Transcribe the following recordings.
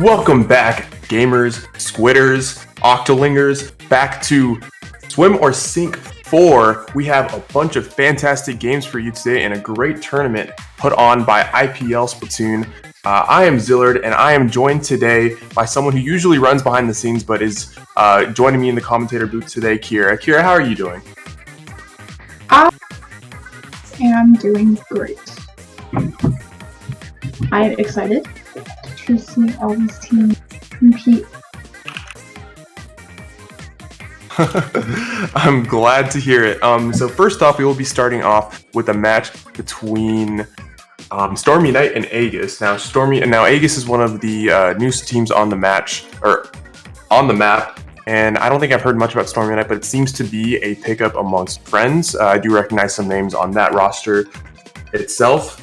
Welcome back, gamers, squitters, octolingers, back to Swim or Sink 4. We have a bunch of fantastic games for you today and a great tournament put on by IPL Splatoon. I am Zillard, and I am joined today by someone who usually runs behind the scenes but is joining me in the commentator booth today, Kira. Kira, how are you doing? I am doing great. I am excited to see all these teams compete. I'm glad to hear it. So first off, we will be starting off with a match between Stormy Knight and Aegis. Now Aegis is one of the newest teams on the match or on the map, and I don't think I've heard much about Stormy Knight, but it seems to be a pickup amongst friends. I do recognize some names on that roster itself.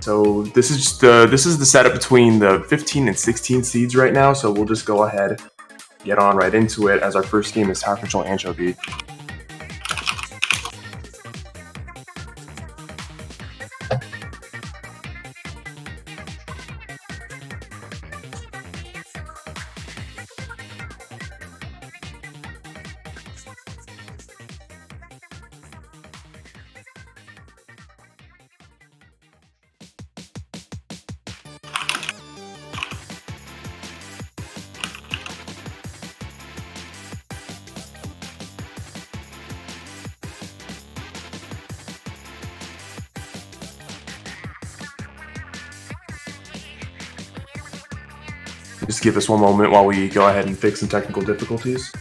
So this is the setup between the 15 and 16 seeds right now. So we'll just go ahead, get on right into it, as our first game is Tower Control Anchovy. Just give us one moment while we go ahead and fix some technical difficulties.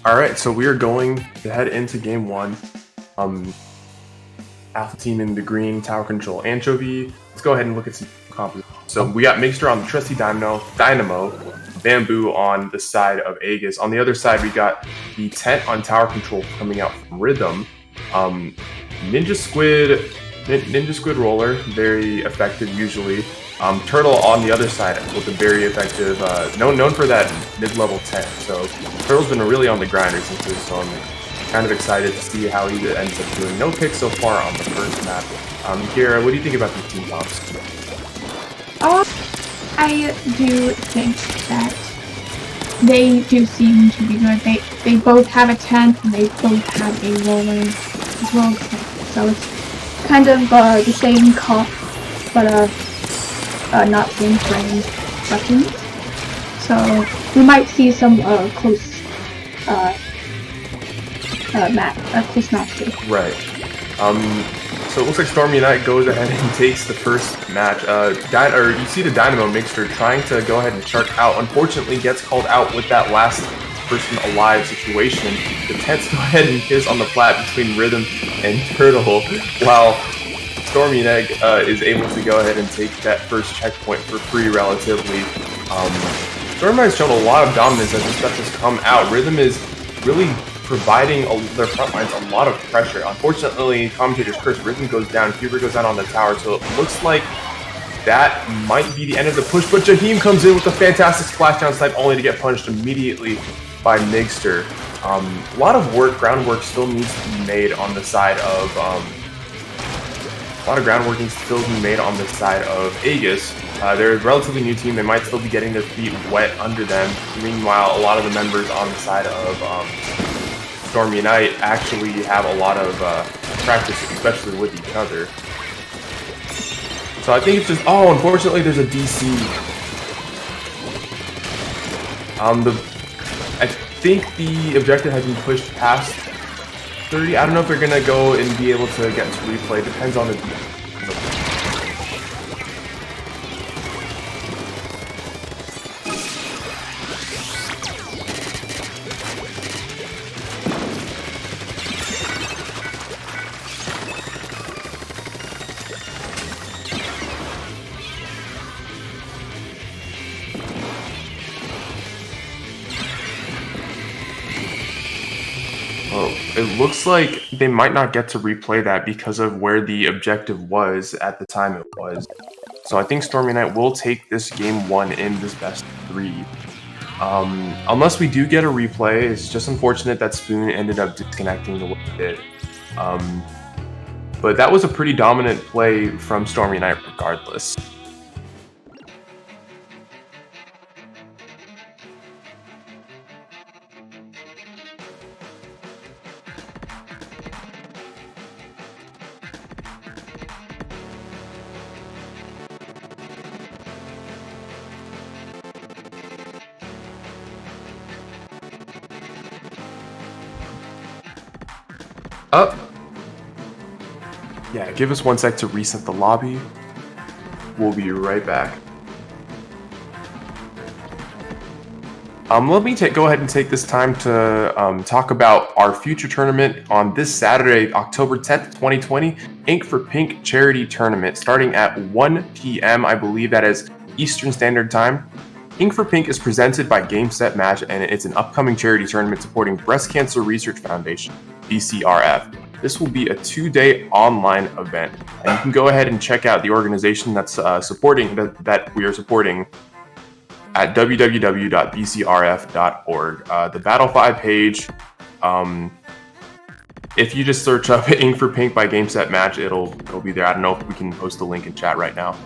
Alright, so we are going to head into game one. Alpha team in the green, Tower Control Anchovy. Let's go ahead and look at some composition. So we got Mixture on the trusty Dynamo, Bamboo on the side of Aegis. On the other side, we got the Tent on Tower Control coming out from Rhythm. Ninja Squid Roller, very effective usually. Turtle on the other side with a very effective, known for that mid-level 10. So Turtle's been really on the grind recently, so I'm kind of excited to see how he ends up doing. No picks so far on the first map. Kira, what do you think about these team comps? I do think that they do seem to be good. They both have a 10 and they both have a roller as well. So it's kind of the same comp, but not same frame weapons. So we might see some close matches. Right. So it looks like Stormy Knight goes ahead and takes the first match. You see the Dynamo Mixture trying to go ahead and shark out. Unfortunately, gets called out with that last person alive situation. The Tents go ahead and kiss on the flat between Rhythm and Turtle, while Stormy Knight is able to go ahead and take that first checkpoint for free relatively. Stormy Knight's shown a lot of dominance as this stuff has come out. Rhythm is really providing their front lines a lot of pressure. Unfortunately, Commentators curse, Rhythm goes down, Huber goes down on the tower, so it looks like that might be the end of the push, but Jaheim comes in with a fantastic splashdown snipe only to get punished immediately by Migster. A lot of groundwork still needs to be made on the side of a lot of groundwork needs to still be made on the side of Aegis. They're a relatively new team. They might still be getting their feet wet under them. Meanwhile, a lot of the members on the side of Stormy Knight actually have a lot of practice, especially with each other. So I think it's just... Oh, unfortunately, there's a DC. I think the objective has been pushed past 30. I don't know if they're going to go and be able to get to replay. Depends on the... Well, it looks like they might not get to replay that because of where the objective was at the time it was. So I think Stormy Knight will take this game 1 in this best of 3. Unless we do get a replay, it's just unfortunate that Spoon ended up disconnecting the way it did. But that was a pretty dominant play from Stormy Knight regardless. Up. Yeah, give us 1 sec to reset the lobby. We'll be right back. Let me go ahead and take this time to talk about our future tournament on this Saturday, October 10th, 2020, Ink for Pink charity tournament, starting at 1 p.m. I believe that is Eastern Standard Time. Ink for Pink is presented by Game Set Match, and it's an upcoming charity tournament supporting Breast Cancer Research Foundation, BCRF. This will be a 2-day online event, and you can go ahead and check out the organization that's supporting that we are supporting at www.bcrf.org. The Battle 5 page, if you just search up Ink for Pink by Game Set Match, it'll be there. I don't know if we can post the link in chat right now.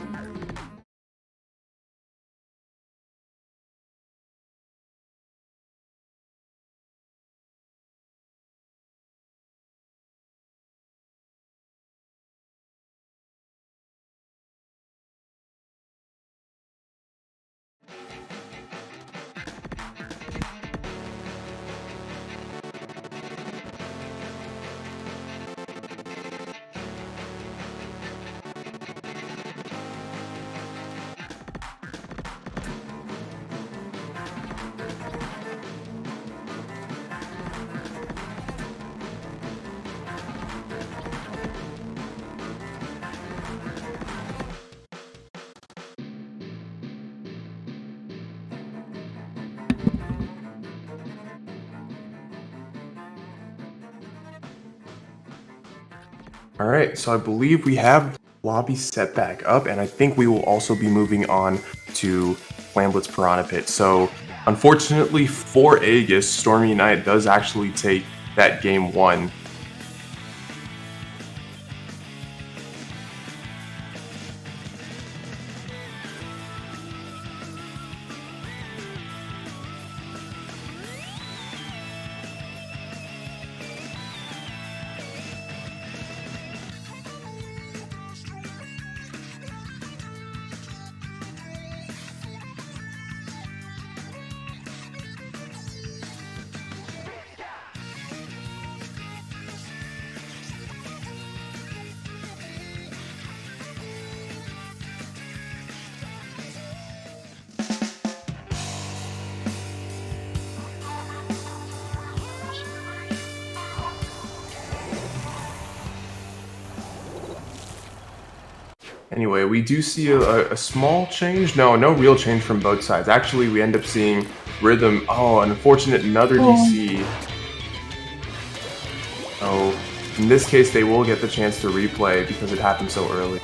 All right, so I believe we have lobby set back up, and I think we will also be moving on to Flamblitz Piranha Pit. So unfortunately for Aegis, Stormy Knight does actually take that game 1. Anyway, we do see a small change. No real change from both sides. Actually, we end up seeing Rhythm. Oh, an unfortunate another DC. Oh, in this case, they will get the chance to replay because it happened so early.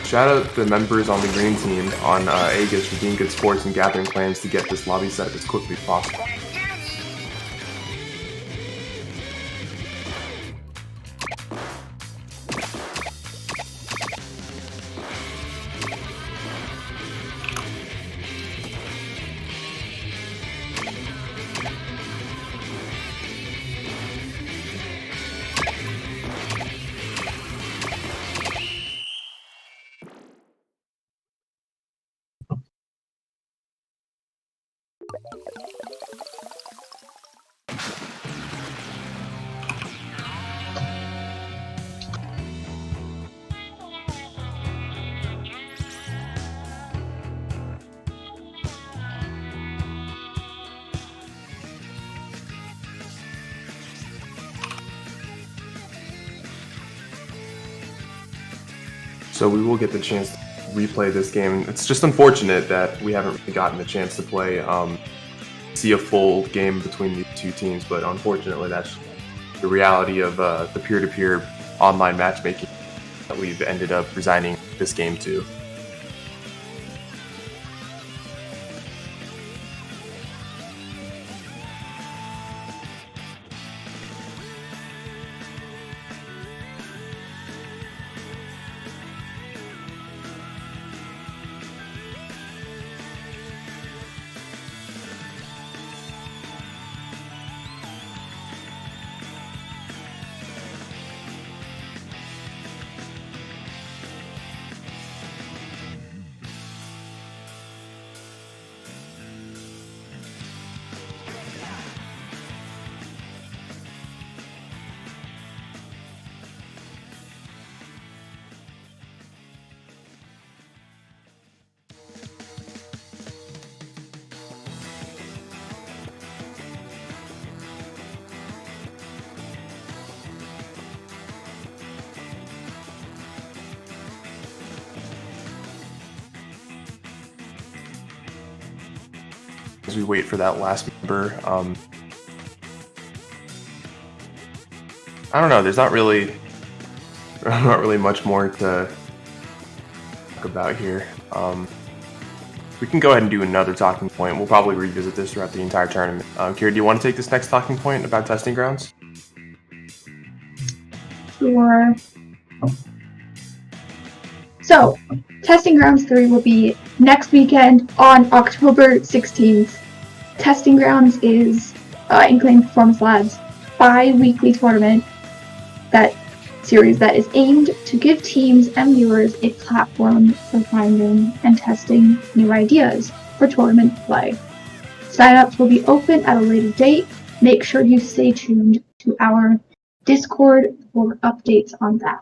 Shout out to the members on the green team on Aegis for being good sports and gathering plans to get this lobby set up as quickly as possible. So we will get the chance to replay this game. It's just unfortunate that we haven't really gotten the chance to play, see a full game between these two teams, but unfortunately that's the reality of the peer-to-peer online matchmaking that we've ended up resigning this game to. As we wait for that last member, I don't know. There's not really much more to talk about here. We can go ahead and do another talking point. We'll probably revisit this throughout the entire tournament. Kira, do you want to take this next talking point about testing grounds? Sure. So, Testing Grounds 3 will be next weekend on October 16th. Testing Grounds is Inkling Performance Labs' bi-weekly tournament series that is aimed to give teams and viewers a platform for finding and testing new ideas for tournament play. Sign-ups will be open at a later date. Make sure you stay tuned to our Discord for updates on that.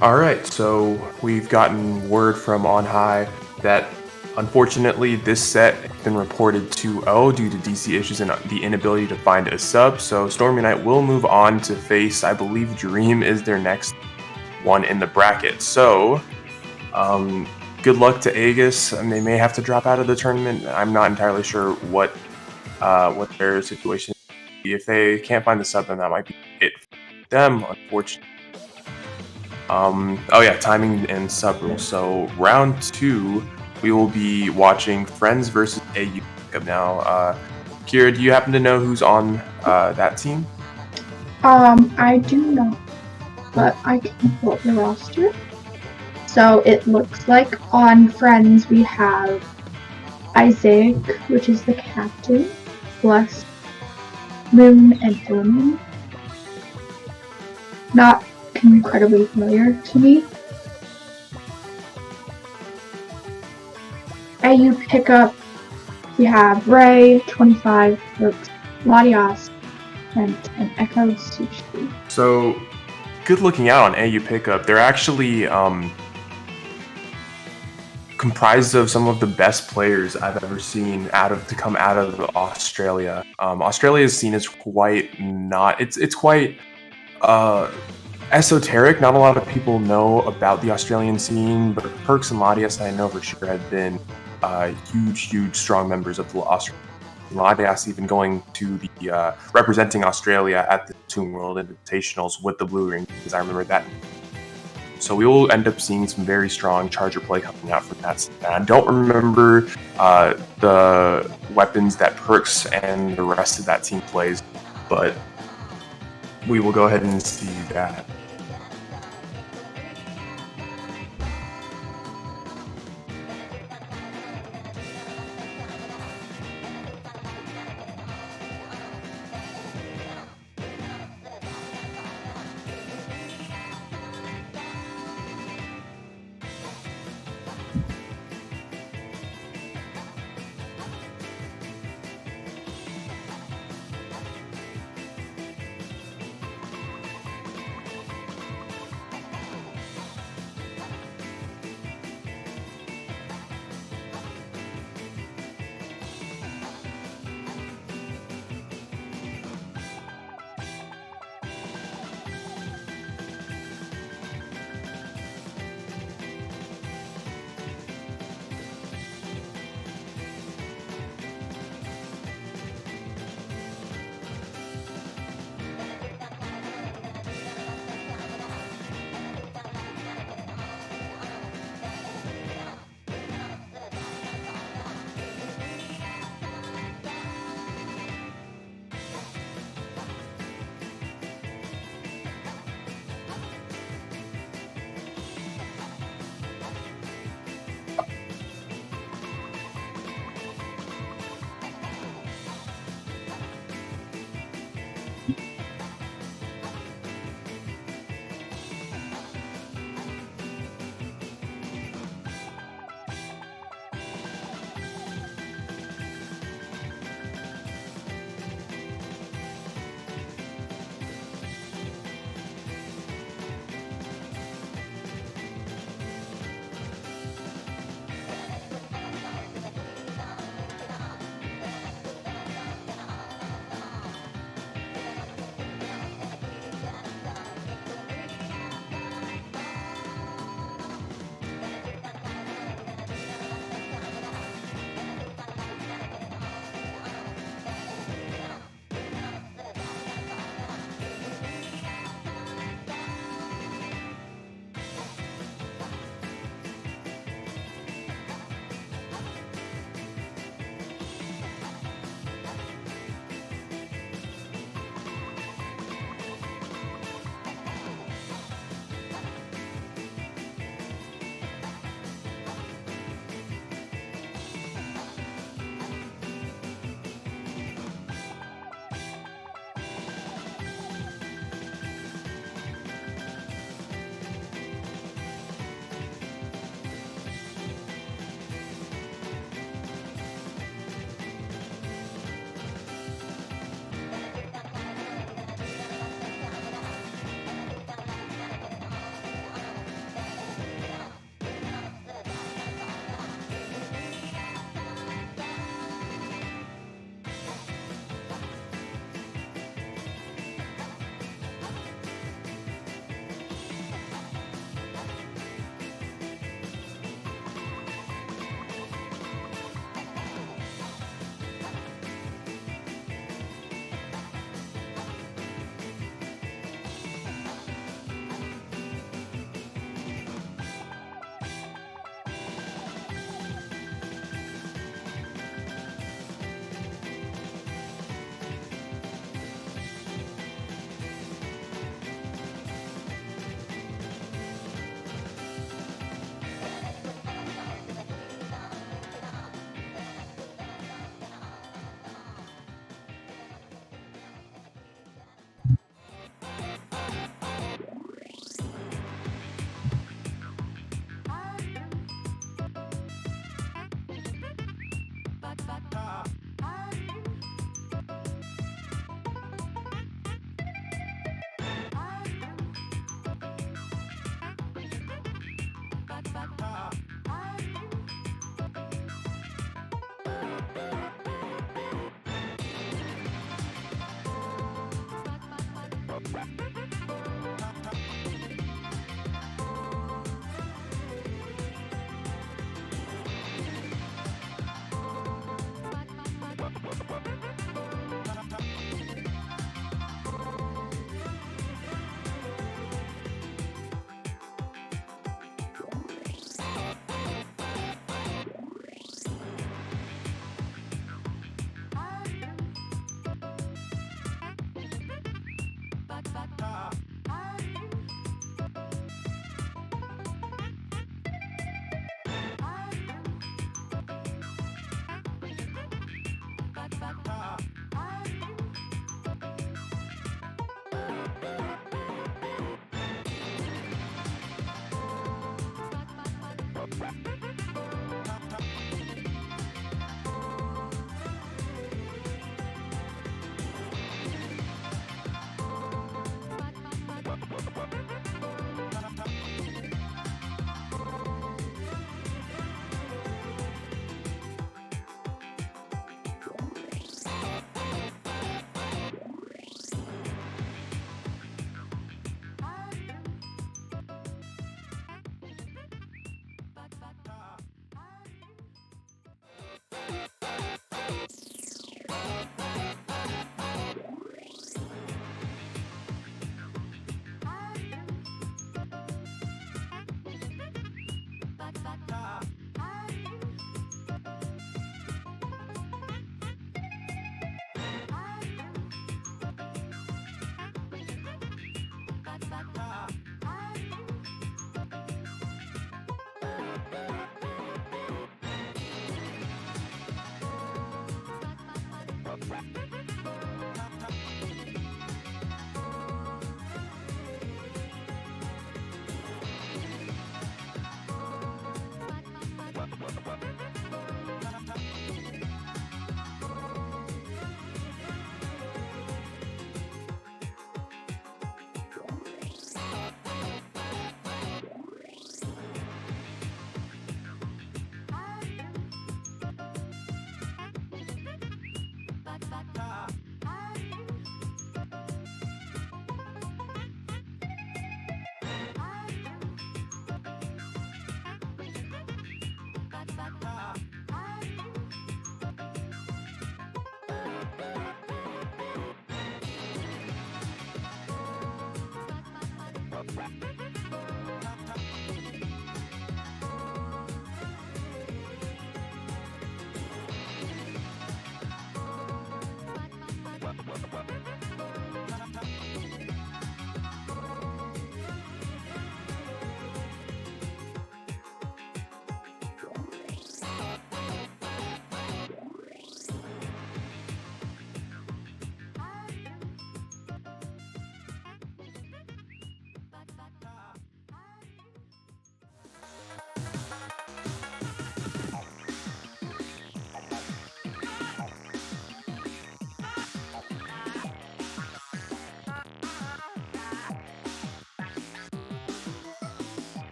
All right, so we've gotten word from on high that unfortunately this set has been reported 2-0 due to DC issues and the inability to find a sub. So Stormy Knight will move on to face, I believe, Dream is their next one in the bracket. So good luck to Aegis, and they may have to drop out of the tournament. I'm not entirely sure what their situation is. If they can't find the sub, then that might be it for them, unfortunately. Oh yeah, timing and sub rules. So round 2, we will be watching Friends versus AU pickup now. Kira, do you happen to know who's on that team? I do not, but I can pull up the roster. So it looks like on Friends we have Isaac, which is the captain, plus Moon and Omen. Not incredibly familiar to me. AU pickup, we have Ray, 25, Brooks, Latias, and an Echo Sushi. So good looking out on AU pickup. They're actually comprised of some of the best players I've ever seen to come out of Australia. Australia is seen as quite not. It's quite esoteric. Not a lot of people know about the Australian scene, but Perks and Latias, I know for sure, have been huge, strong members of the Australian. Latias even going to the representing Australia at the Toon World Invitationals with the Blue Ring, because I remember that. So we will end up seeing some very strong charger play coming out from that. I don't remember the weapons that Perks and the rest of that team plays, but we will go ahead and see that.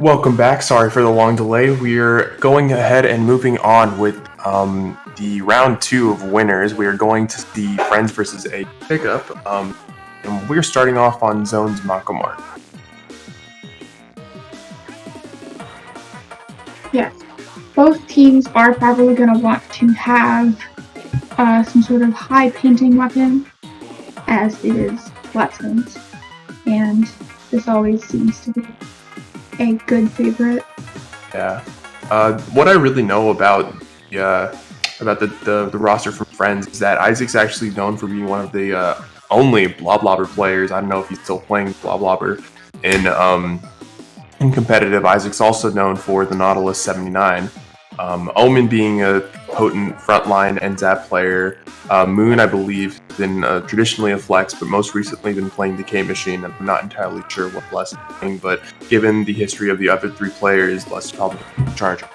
Welcome back. Sorry for the long delay. We're going ahead and moving on with the round 2 of winners. We are going to see Friends versus a pickup, and we're starting off on Zone's Makomart. Yes, both teams are probably going to want to have some sort of high painting weapon, as it is Splatoon's, and this always seems to be a good favorite. Yeah. What I really know about the roster from Friends is that Isaac's actually known for being one of the only Bloblobber players. I don't know if he's still playing Bloblobber in competitive. Isaac's also known for the Nautilus 79. Omen being a potent frontline and Zap player. Moon, I believe, has been traditionally a flex, but most recently been playing Decay Machine. I'm not entirely sure what Bless is playing, but given the history of the other 3 players, Bless is probably Charger.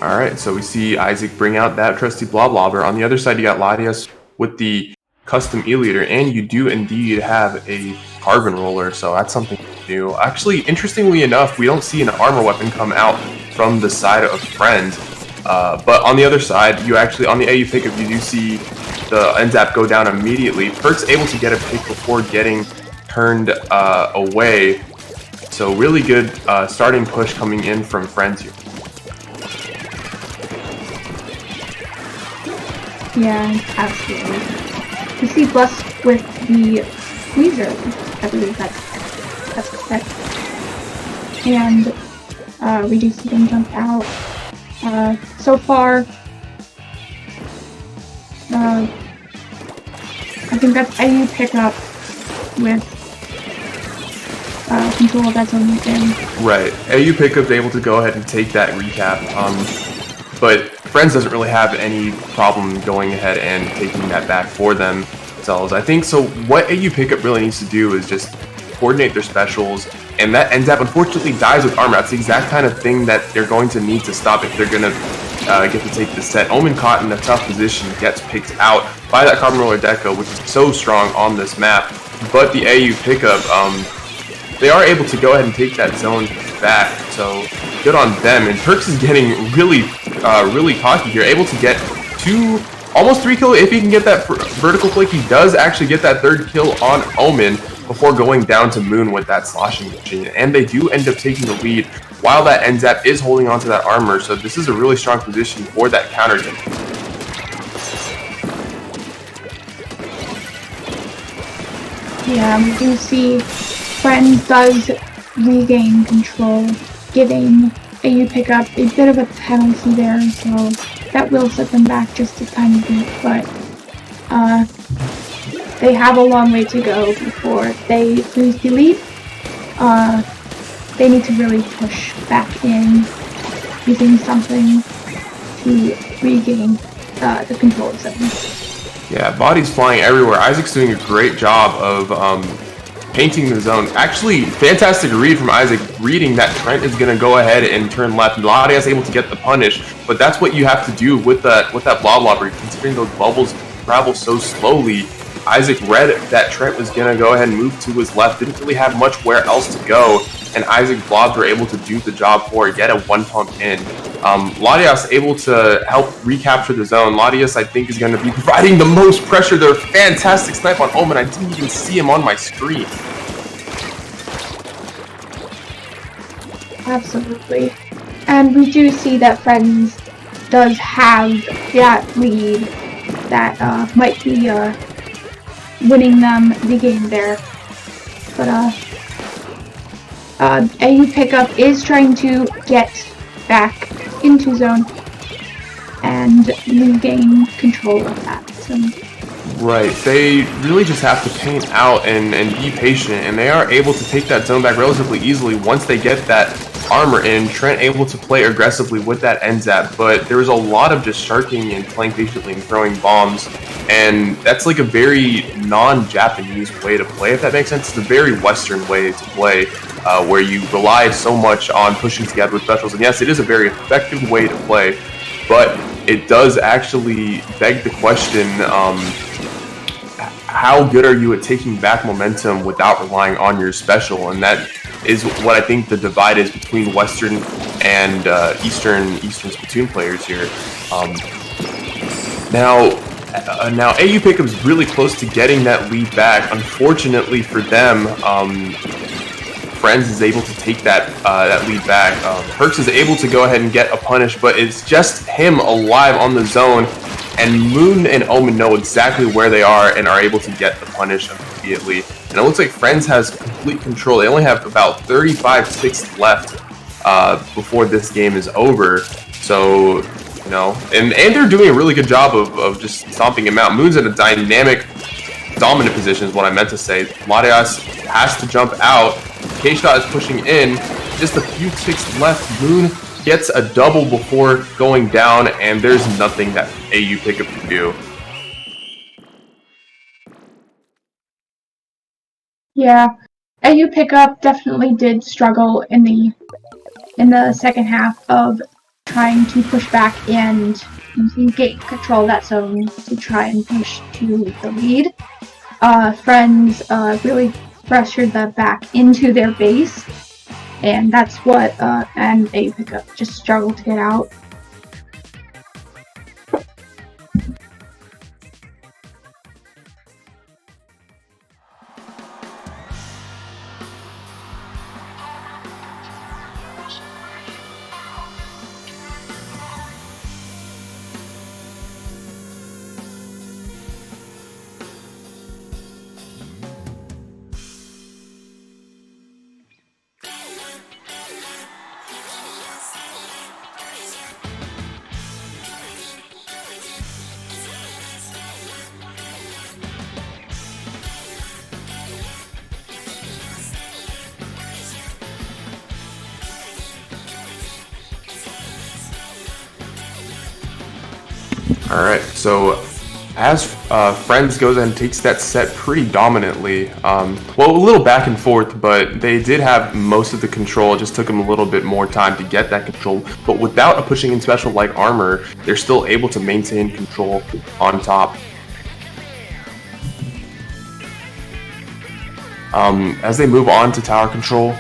Alright, so we see Isaac bring out that trusty Bloblobber. On the other side, you got Latias with the custom E-Leader, and you do indeed have a Carbon Roller, so that's something new. Actually, interestingly enough, we don't see an armor weapon come out from the side of Friends, but on the other side, you actually, on the AU pickup, you do see the NZAP go down immediately. Perk's able to get a pick before getting turned away, so really good starting push coming in from Friends here. Yeah, absolutely. You see Bless with the Squeezer, I believe that's correct. And we do see them jump out. So far, I think that's AU pickup with control of that zone again. Right. AU pickup's able to go ahead and take that recap, but Friends doesn't really have any problem going ahead and taking that back for themselves. I think so. What AU pickup really needs to do is just coordinate their specials, and that NZAP unfortunately dies with armor. That's the exact kind of thing that they're going to need to stop if they're going to get to take the set. Omen caught in a tough position gets picked out by that Carbon Roller Deco, which is so strong on this map. But the AU pickup, they are able to go ahead and take that zone back, so good on them. And Perks is getting really cocky here, able to get almost 3 kills. If he can get that vertical flick, he does actually get that 3rd kill on Omen before going down to Moon with that sloshing machine. And they do end up taking the lead while that NZAP is holding onto that armor, so this is a really strong position for that counter game. Yeah, we do see Friends does regain control, giving AU pickup a bit of a penalty there, so that will set them back just a tiny bit, but they have a long way to go before they lose the lead. They need to really push back in, using something to regain the control of them. Yeah, bodies flying everywhere. Isaac's doing a great job of painting the zone. Actually, fantastic read from Isaac, reading that Trent is going to go ahead and turn left. Latias able to get the punish, but that's what you have to do with that Bloblobber, considering those bubbles travel so slowly. Isaac read that Trent was going to go ahead and move to his left, didn't really have much where else to go, and Isaac Blobs were able to do the job for it, get a 1-pump in. Latias able to help recapture the zone. Latias, I think, is going to be providing the most pressure there. Fantastic snipe on Omen. I didn't even see him on my screen. Absolutely. And we do see that Friends does have that lead that might be winning them the game there. But AU pickup is trying to get back into zone and regain control of that. So Right, they really just have to paint out and be patient, and they are able to take that zone back relatively easily once they get that armor in. Trent able to play aggressively with that end zap, but there was a lot of just sharking and playing patiently and throwing bombs, and that's like a very non-Japanese way to play, if that makes sense. It's a very Western way to play, where you rely so much on pushing together with specials, and yes, it is a very effective way to play, but it does actually beg the question, how good are you at taking back momentum without relying on your special? And that is what I think the divide is between Western and Eastern Splatoon players here. Now AU Pickup's really close to getting that lead back. Unfortunately for them, Friends is able to take that lead back. Perks is able to go ahead and get a punish, but it's just him alive on the zone. And Moon and Omen know exactly where they are and are able to get the punish immediately. And it looks like Friends has complete control. They only have about 35 ticks left before this game is over. So, you know, and they're doing a really good job of just stomping him out. Moon's in a dynamic, dominant position is what I meant to say. Larias has to jump out. K-Shot is pushing in. Just a few ticks left. Moon gets a double before going down, and there's nothing that AU Pickup can do. Yeah, AU Pickup definitely did struggle in the second half of trying to push back and get control of that zone to try and push to the lead. Friends really pressured them back into their base, and that's what and AU Pickup just struggled to get out. Alright, so as Friends goes and takes that set pretty dominantly, well, a little back and forth, but they did have most of the control. It just took them a little bit more time to get that control, but without a pushing in special like armor, they're still able to maintain control on top. As they move on to tower control,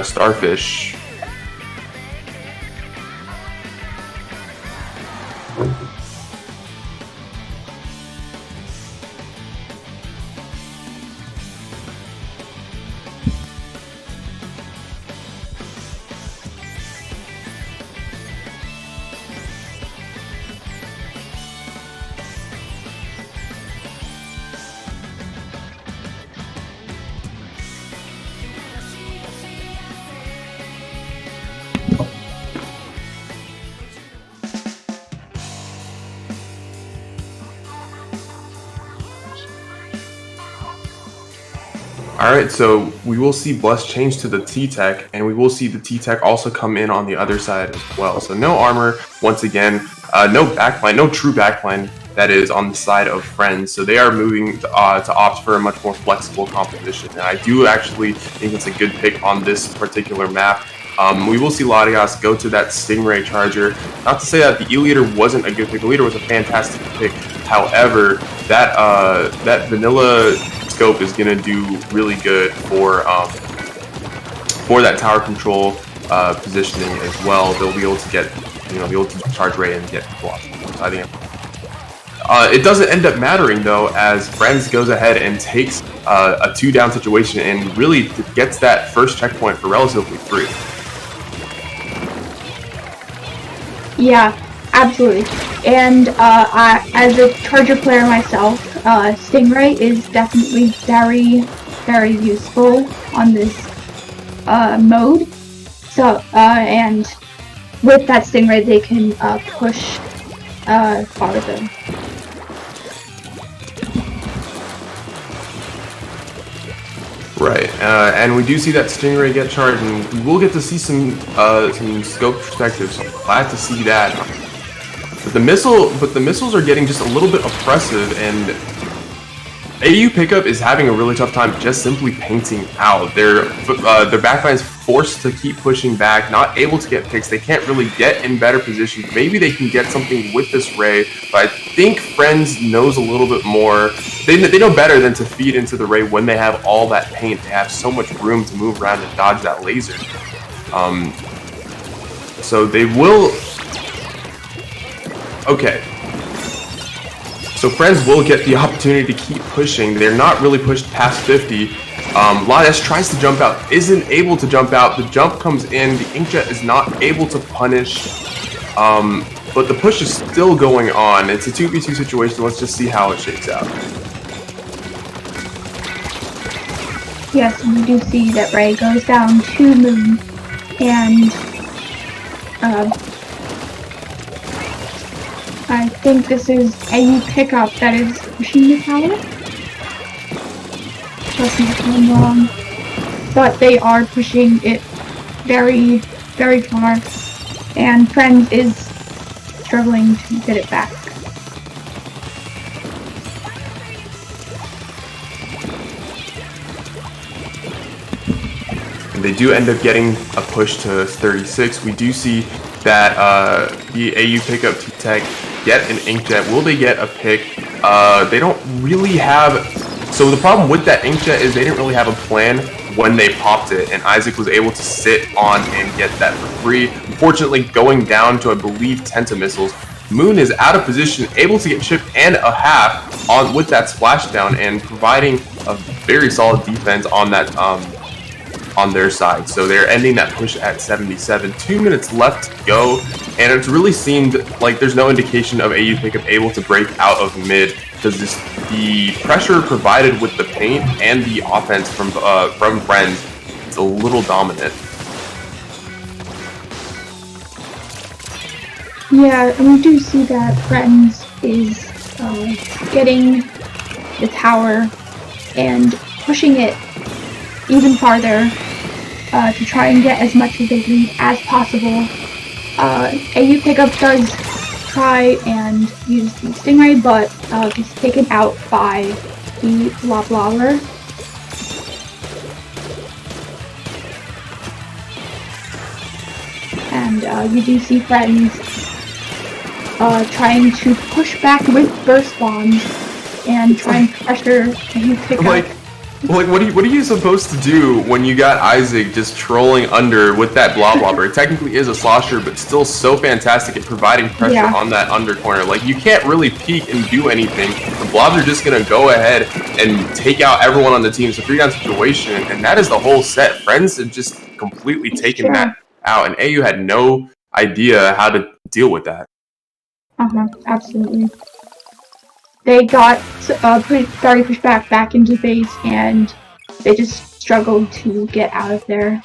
Starfish. Alright, so we will see Bless change to the T-Tech, and we will see the T-Tech also come in on the other side as well. So no armor, once again, no backline, no true backline that is on the side of Friends. So they are moving to opt for a much more flexible composition. And I do actually think it's a good pick on this particular map. We will see Larias go to that Stingray Charger. Not to say that the E-Leader wasn't a good pick. The Leader was a fantastic pick. However, that vanilla scope is going to do really good for that tower control positioning as well. They'll be able to get, be able to charge Ray and get people off. So I think it doesn't end up mattering though, as Friends goes ahead and takes a 2-down situation and really gets that first checkpoint for relatively free. Yeah, absolutely. And as a Charger player myself, Stingray is definitely very, very useful on this mode. So, and with that Stingray, they can push farther. Right, and we do see that Stingray get charged, and we will get to see some scope perspectives. So I'm glad to see that. But the missiles are getting just a little bit oppressive, and AU Pickup is having a really tough time just simply painting out. Their backline is forced to keep pushing back, not able to get picks. They can't really get in better positions. Maybe they can get something with this Ray, but I think Friends knows a little bit more. They know better than to feed into the Ray when they have all that paint. They have so much room to move around and dodge that laser. So they will... Okay. So Friends will get the opportunity to keep pushing. They're not really pushed past 50. Lades tries to jump out, isn't able to jump out. The jump comes in. The Inkjet is not able to punish. But the push is still going on. It's a 2v2 situation. Let's just see how it shakes out. Yes, we do see that Ray goes down to Moon, and I think this is AU Pickup that is pushing the tower. Trust me if I'm wrong. But they are pushing it very, very far. And Friends is struggling to get it back. And they do end up getting a push to 36. We do see that the AU Pickup T-Tech get an Inkjet. Will they get a pick? They don't really have... So the problem with that Inkjet is they didn't really have a plan when they popped it, and Isaac was able to sit on and get that for free. Unfortunately, going down to, I believe, 10 missiles. Moon is out of position, able to get chipped and a half on with that splashdown, and providing a very solid defense on that on their side. So they're ending that push at 77. 2 minutes left to go, and it's really seemed like there's no indication of AU Pickup able to break out of mid, because the pressure provided with the paint and the offense from Friends is a little dominant. Yeah, and we do see that Friends is getting the tower and pushing it even farther to try and get as much of the lead as possible. AU Pickup does try and use the Stingray, but he's taken out by the Blobber. And you do see Friends trying to push back with burst bombs and try and pressure AU Pickup. Like, what are you supposed to do when you got Isaac just trolling under with that Blobber? It technically is a slosher, but still so fantastic at providing pressure on that under corner. Like, you can't really peek and do anything. The Blobs are just gonna go ahead and take out everyone on the team. It's a 3-down situation, and that is the whole set. Friends have just completely taken that out, and AU had no idea how to deal with that. Absolutely. They got very pushed back into base, and they just struggled to get out of there.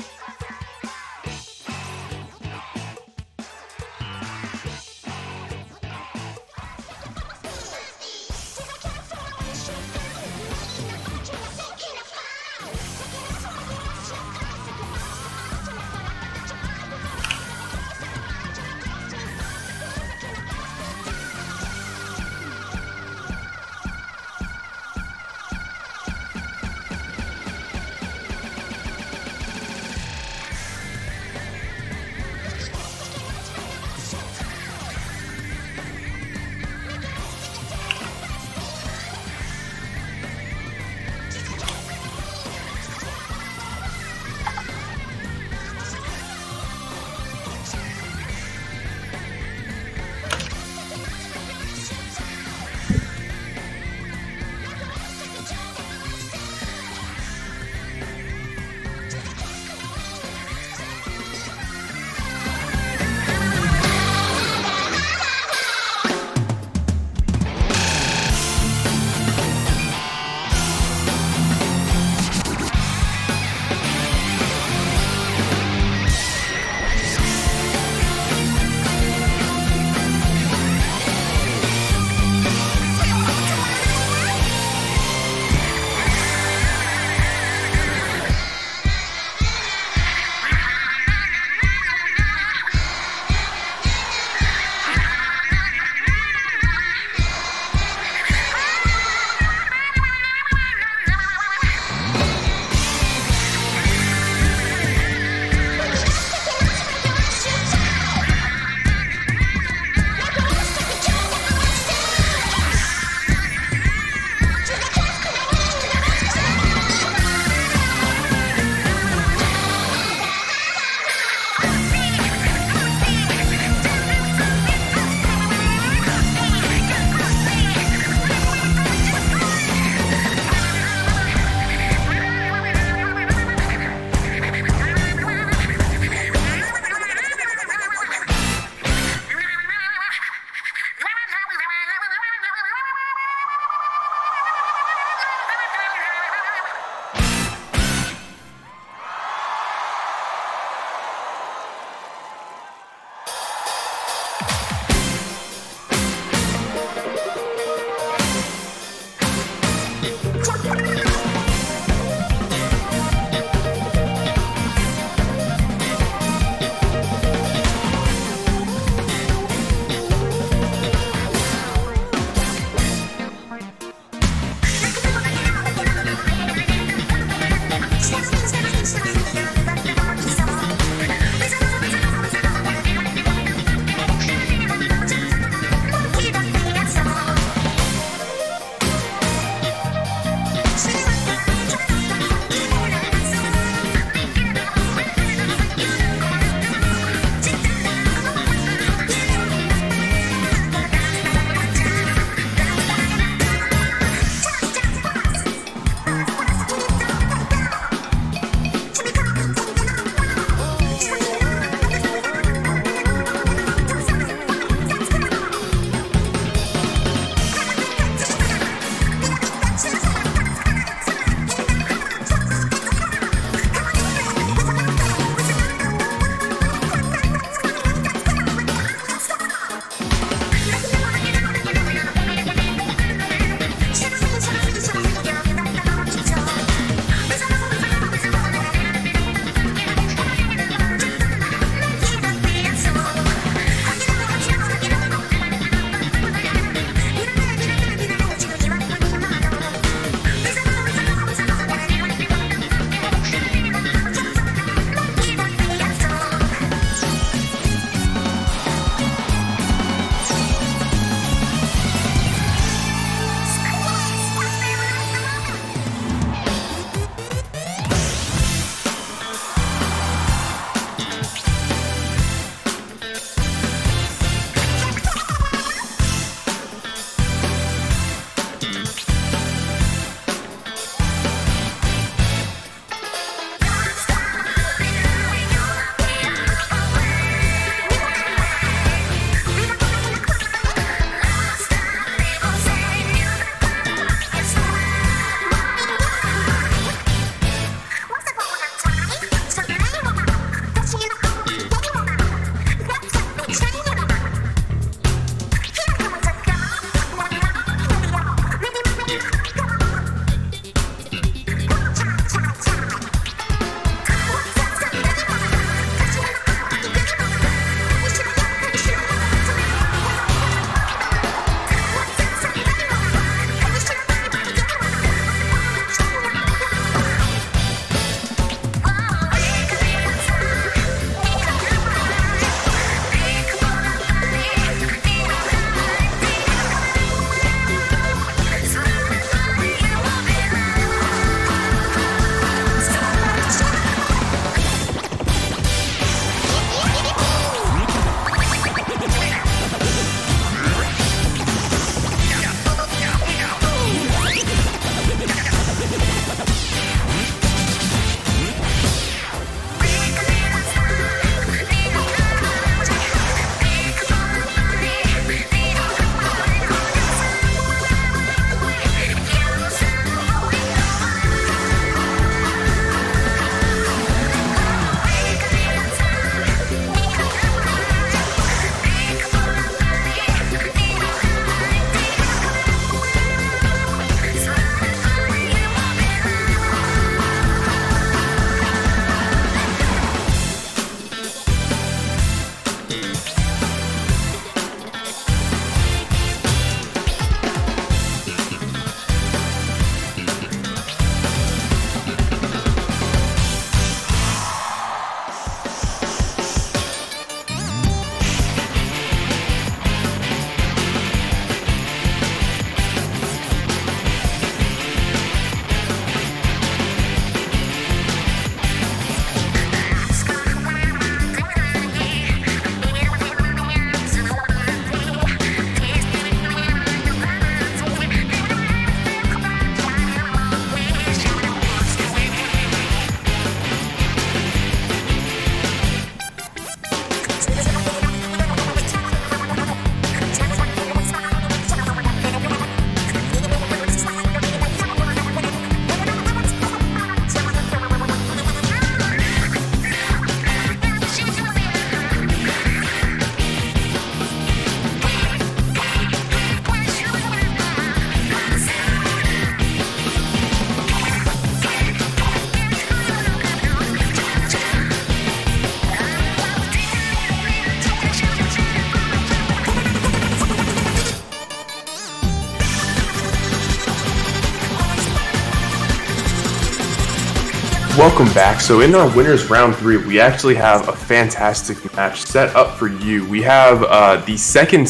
Welcome back. So in our winners round 3, we actually have a fantastic match set up for you. We have the second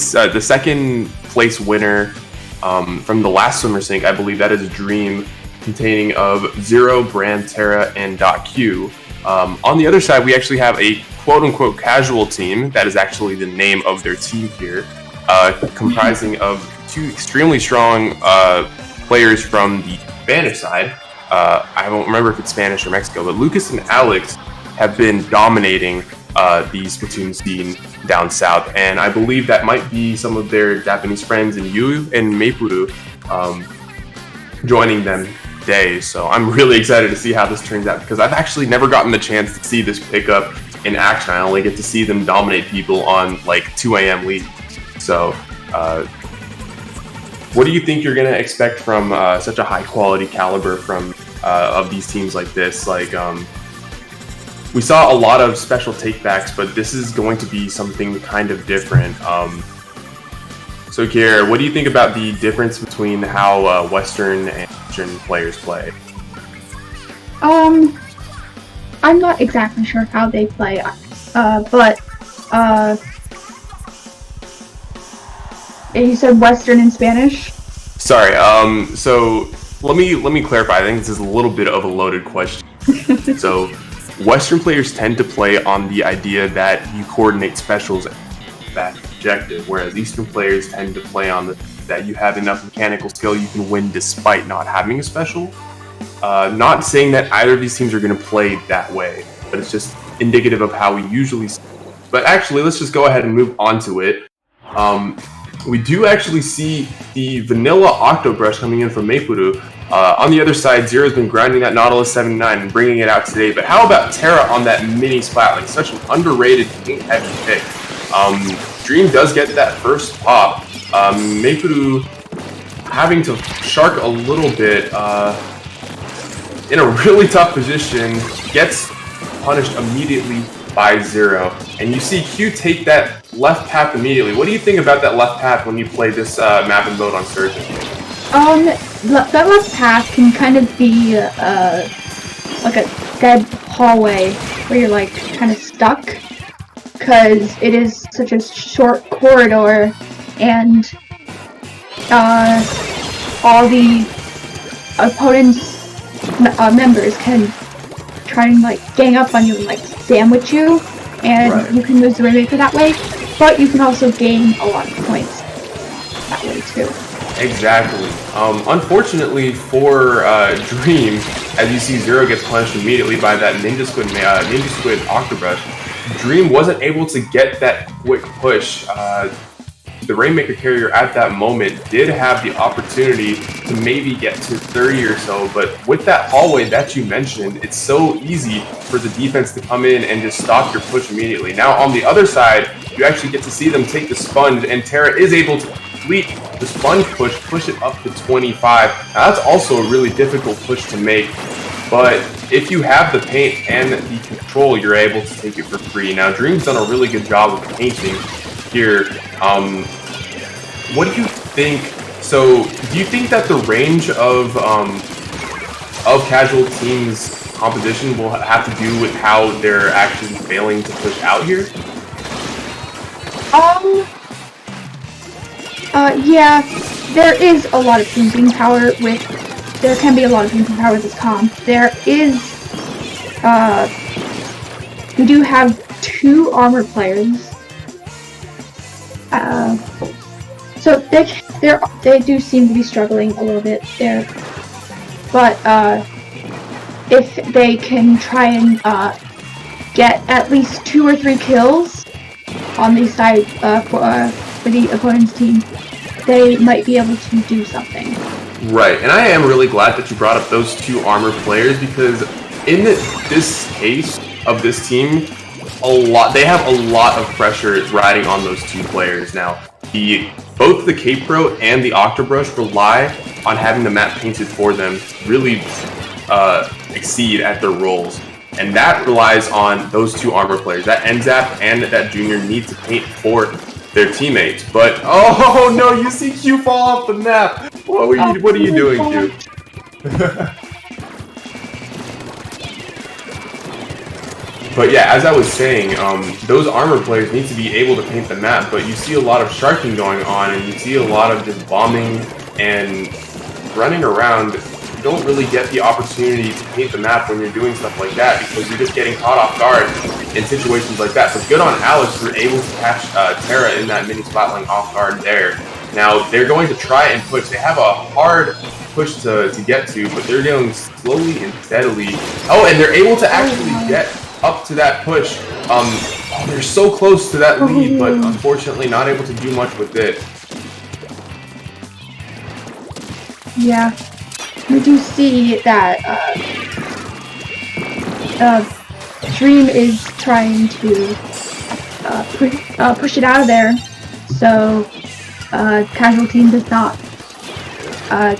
place winner from the last Swimmer Sync. I believe that is Dream, containing of Zero, Brand, Terra, and .Q. On the other side, we actually have a quote-unquote casual team. That is actually the name of their team here, comprising of 2 extremely strong players from the Spanish side. I don't remember if it's Spanish or Mexico, but Lucas and Alex have been dominating the Splatoon scene down south, and I believe that might be some of their Japanese friends in Yu and Maipuru joining them today. So I'm really excited to see how this turns out, because I've actually never gotten the chance to see this pickup in action. I only get to see them dominate people on like 2 a.m. league. So what do you think you're going to expect from such a high quality caliber from of these teams like this? Like, we saw a lot of special takebacks, but this is going to be something kind of different. So Kier, what do you think about the difference between how Western and Eastern players play? I'm not exactly sure how they play, but you said Western and Spanish? Sorry, so let me clarify. I think this is a little bit of a loaded question. So Western players tend to play on the idea that you coordinate specials that objective, whereas Eastern players tend to play on that you have enough mechanical skill you can win despite not having a special. Not saying that either of these teams are going to play that way, but it's just indicative of how we usually see it. But actually, let's just go ahead and move on to it. We do actually see the vanilla Octobrush coming in from Maipuru. On the other side, Zero's been grinding that Nautilus 79 and bringing it out today. But how about Terra on that mini Splatling? Such an underrated heavy pick. Dream does get that first pop. Maipuru having to shark a little bit in a really tough position, gets punished immediately by Zero. And you see Q take that left path immediately. What do you think about that left path when you play this map and mode on Surgeon? That left path can kind of be like a dead hallway where you're like kind of stuck, because it is such a short corridor, and all the opponent's members can try and like gang up on you and like sandwich you, and right. You can lose the Rainmaker that way, but you can also gain a lot of points that way too. Exactly. Unfortunately for Dream, as you see, Zero gets punished immediately by that Ninja Squid Octobrush. Dream wasn't able to get that quick push. The Rainmaker carrier at that moment did have the opportunity to maybe get to 30 or so, but with that hallway that you mentioned, it's so easy for the defense to come in and just stop your push immediately. Now on the other side, you actually get to see them take the sponge, and Terra is able to complete the sponge push it up to 25. Now that's also a really difficult push to make, but if you have the paint and the control, you're able to take it for free. Now Dream's done a really good job of painting here. What do you think? So, do you think that the range of casual teams' composition will have to do with how they're actually failing to push out here? Yeah, there is a lot of team power with. There can be a lot of team power with this comp. There is. We do have 2 armor players. So they do seem to be struggling a little bit there, but if they can try and get at least 2 or 3 kills on the side for the opponent's team, they might be able to do something. Right, and I am really glad that you brought up those 2 armor players, because in this case of this team, they have a lot of pressure riding on those 2 players now. Both the K-Pro and the Octobrush rely on having the map painted for them to really exceed at their roles. And that relies on those 2 armor players. That NZAP and that Junior need to paint for their teammates. But, oh no, you see Q fall off the map! What are you doing, Q? But yeah, as I was saying, those armor players need to be able to paint the map, but you see a lot of sharking going on, and you see a lot of just bombing and running around. You don't really get the opportunity to paint the map when you're doing stuff like that, because you're just getting caught off guard in situations like that. So good on Alex for able to catch Terra in that mini splatling off guard there. Now, they're going to try and push. They have a hard push to get to, but they're going slowly and steadily. Oh, and they're able to actually get up to that push. Oh, they're so close to that lead, but unfortunately not able to do much with it. Yeah, we do see that Dream is trying to push it out of there, so Casual Team does not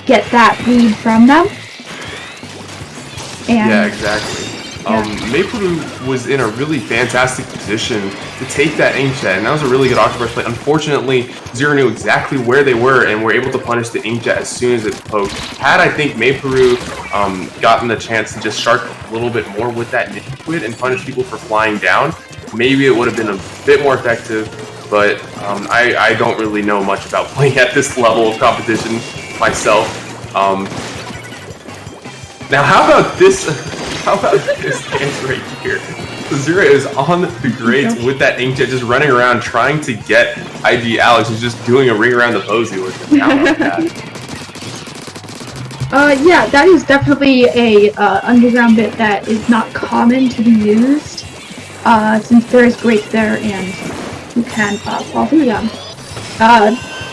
get that lead from them. And yeah, exactly. Maple was in a really fantastic position to take that inkjet, and that was a really good Octoburst play. Unfortunately, Zero knew exactly where they were and were able to punish the inkjet as soon as it poked. Had, I think, Maple gotten the chance to just shark a little bit more with that Squid and punish people for flying down, maybe it would have been a bit more effective, but I don't really know much about playing at this level of competition myself. Now, how about this? How about this dance right here? So Zero is on the grades with that inkjet, just running around trying to get IG Alex, who's just doing a ring around the posy with him. How about that? Yeah, that is definitely a underground bit that is not common to be used, since there is grates there and you can fall through them.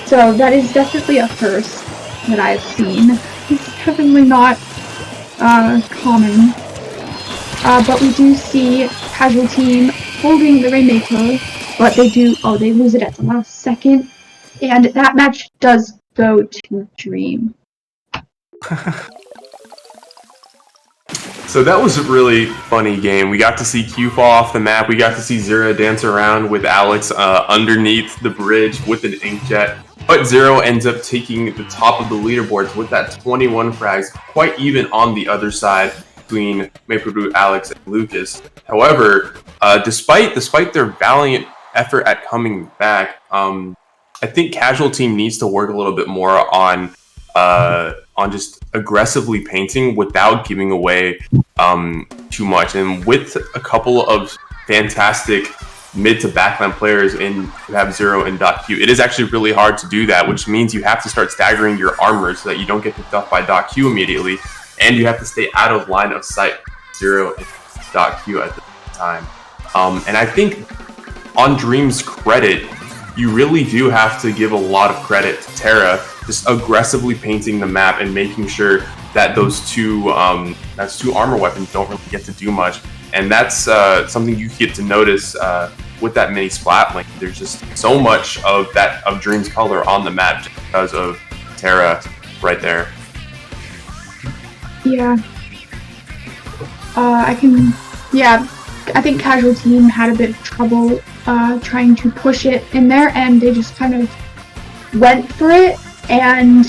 So that is definitely a first that I've seen. It's definitely not common. But we do see Casual Team holding the Rainmaker, but they lose it at the last second, and that match does go to Dream. So that was a really funny game. We got to see Q fall off the map. We got to see Zero dance around with Alex underneath the bridge with an inkjet. But Zero ends up taking the top of the leaderboards with that 21 frags, quite even on the other side between Maple Brew, Alex, and Lucas. However, despite their valiant effort at coming back, I think Casual Team needs to work a little bit more on just aggressively painting without giving away too much. And with a couple of fantastic mid to backline players in have Zero and .Q, it is actually really hard to do that, which means you have to start staggering your armor so that you don't get picked off by .Q immediately, and you have to stay out of line of sight Zero and .Q at the time. And I think on Dream's credit, you really do have to give a lot of credit to Terra, just aggressively painting the map and making sure that those two armor weapons don't really get to do much. And that's something you get to notice with that mini Splatling. There's just so much of Dream's color on the map just because of Terra right there. Yeah. I think Casual Team had a bit of trouble trying to push it in there, and they just kind of went for it and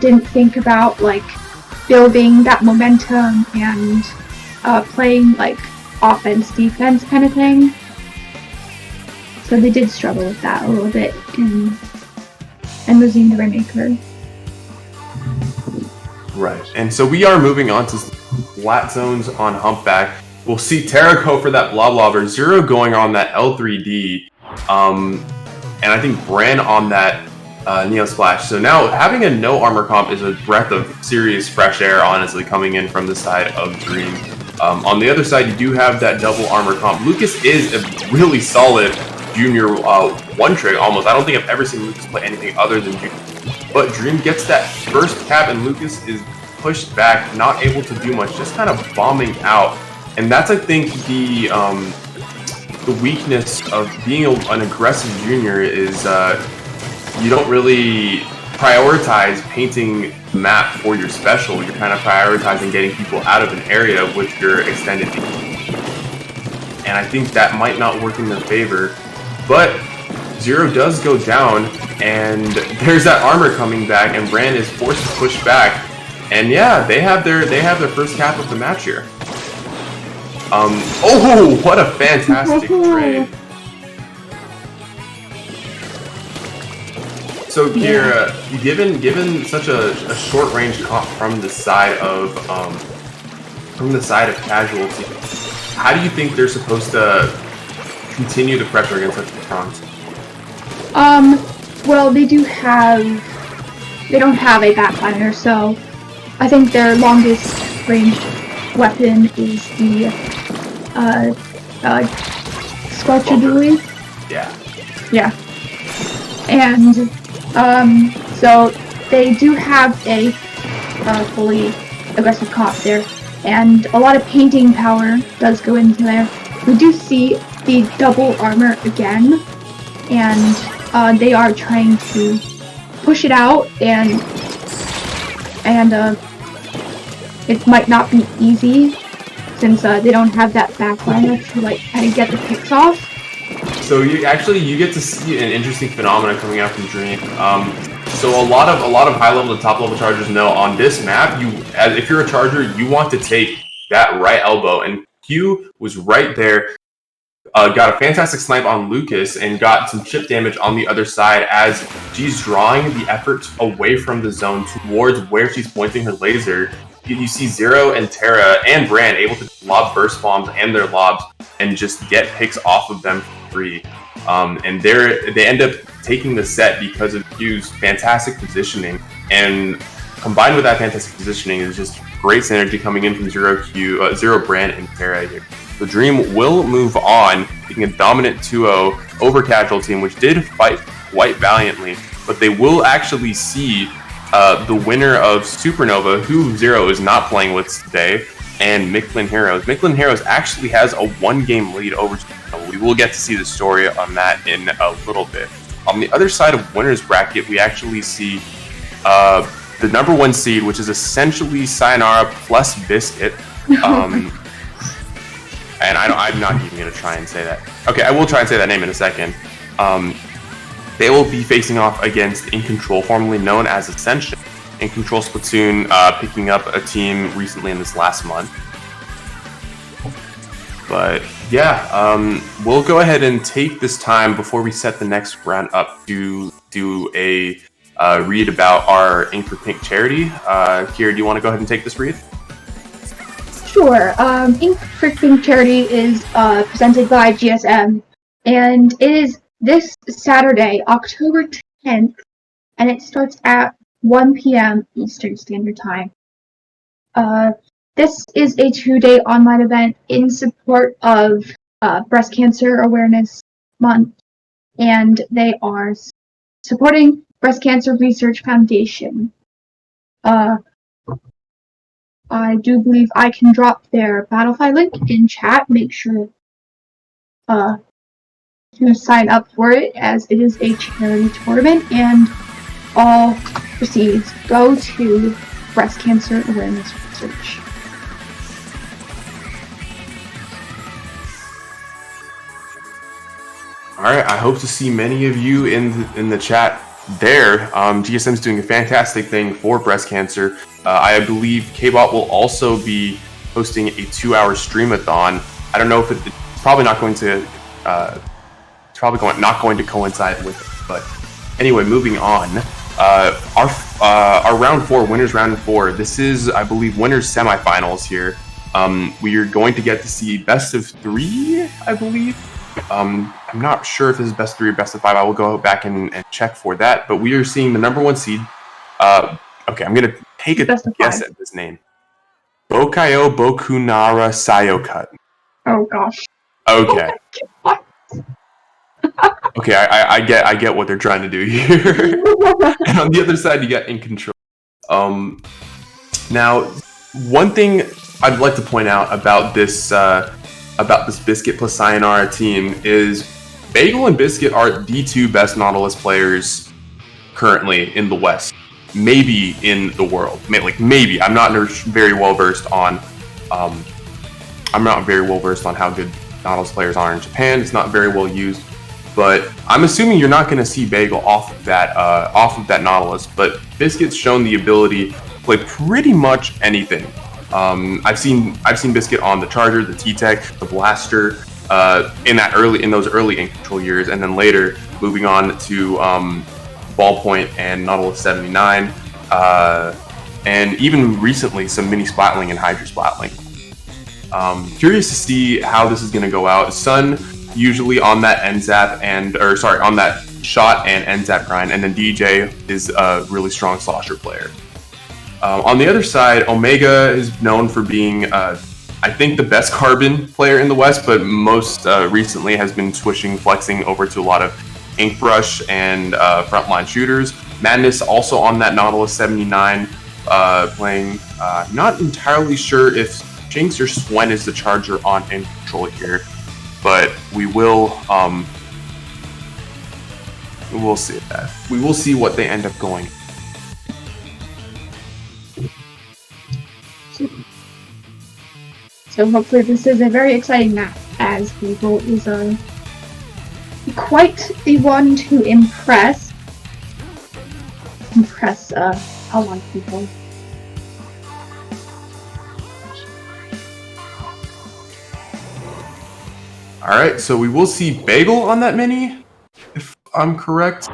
didn't think about like building that momentum and playing like offense defense kind of thing. So they did struggle with that a little bit in losing the Rainmaker. Right, and so we are moving on to flat zones on Humpback. We'll see Terra go for that Blob Lobber, Zero going on that L3D, and I think Bran on that Neo Splash. So now having a no armor comp is a breath of serious fresh air, honestly, coming in from the side of Dream. On the other side, you do have that double armor comp. Lucas is a really solid junior one-trick, almost. I don't think I've ever seen Lucas play anything other than junior. But Dream gets that first cap, and Lucas is pushed back, not able to do much, just kind of bombing out. And that's, I think, the weakness of being an aggressive junior is you don't really prioritize painting the map for your special. You're kind of prioritizing getting people out of an area with your extended team. And I think that might not work in their favor. But Zero does go down, and there's that armor coming back, and Bran is forced to push back. And yeah, they have their first cap of the match here. Oh, what a fantastic trade. So Kira, given such a short range comp from the side of casualty, how do you think they're supposed to continue the pressure against such Necrons? Well, they don't have a backfire, so I think their longest ranged weapon is the Squelchadooey. Yeah. Yeah. And so they do have a fully aggressive comp there, and a lot of painting power does go into there. We do see the double armor again, and they are trying to push it out, and it might not be easy since they don't have that backline to like kind of get the picks off. So you get to see an interesting phenomenon coming out from Dream. So a lot of high level to top level chargers know on this map, if you're a charger, you want to take that right elbow, and Q was right there. Got a fantastic snipe on Lucas and got some chip damage on the other side as she's drawing the effort away from the zone towards where she's pointing her laser. You see Zero and Terra and Brand able to lob burst bombs and their lobs and just get picks off of them for free. And they end up taking the set because of Q's fantastic positioning. And combined with that fantastic positioning is just great synergy coming in from Zero Brand and Terra here. The Dream will move on, taking a dominant 2-0 over Casual Team, which did fight quite valiantly, but they will actually see the winner of Supernova, who Zero is not playing with today, and Inkling Heroes. Inkling Heroes actually has a 1-game lead over Supernova. We will get to see the story on that in a little bit. On the other side of winner's bracket, we actually see the number 1 seed, which is essentially Sayonara plus Biscuit. And I'm not even going to try and say that. Okay, I will try and say that name in a second. They will be facing off against InControl, formerly known as Ascension. InControl Splatoon picking up a team recently in this last month. But yeah, we'll go ahead and take this time before we set the next round up to do a read about our Ink for Pink charity. Kira, do you want to go ahead and take this read? Sure. Ink for Pink charity is presented by GSM, and it is this Saturday, October 10th, and it starts at 1 p.m. Eastern Standard Time. This is a 2-day online event in support of Breast Cancer Awareness Month, and they are supporting Breast Cancer Research Foundation. I do believe I can drop their Battlefy link in chat. Make sure to sign up for it, as it is a charity tournament, and all proceeds go to breast cancer awareness research. All right, I hope to see many of you in the chat there. GSM's doing a fantastic thing for breast cancer. I believe K-Bot will also be hosting a 2-hour streamathon. I don't know if it's probably not going to coincide with it, but anyway, moving on. Our round 4, winners round 4. This is, I believe, winners semifinals here. We are going to get to see best of 3, I believe. I'm not sure if this is best of 3 or best of 5. I will go back and check for that. But we are seeing the number 1 seed. Okay, I'm going to take a guess at this name. Bovayobocunarasayocut. Oh gosh. Okay. Okay, I get what they're trying to do here. And on the other side, you got InControl. Now, one thing I'd like to point out about this Biscuit plus Sayonara team is Bagel and Biscuit are the 2 best Nautilus players currently in the West, maybe in the world. Maybe. I'm not very well versed on. I'm not very well versed on how good Nautilus players are in Japan. It's not very well used, but I'm assuming you're not going to see Bagel off of that Nautilus. But Biscuit's shown the ability to play pretty much anything. I've seen Biscuit on the Charger, the T-Tech, the Blaster, in those early InControl years, and then later moving on to Ballpoint and Nautilus 79, and even recently some Mini Splatling and Hydra Splatling. Curious to see how this is going to go out. Sun usually on that on that shot and end zap grind, and then DJ is a really strong slosher player. On the other side, Omega is known for being, I think, the best Carbon player in the West, but most recently has been flexing over to a lot of Ink Brush and frontline shooters. Madness also on that Nautilus 79, playing. Not entirely sure if Jinx or Swen is the Charger on InControl here, but we will see that. We will see what they end up going. So hopefully this is a very exciting map, as Beagle is quite the one to impress a lot of people. Alright, so we will see Bagel on that mini, if I'm correct.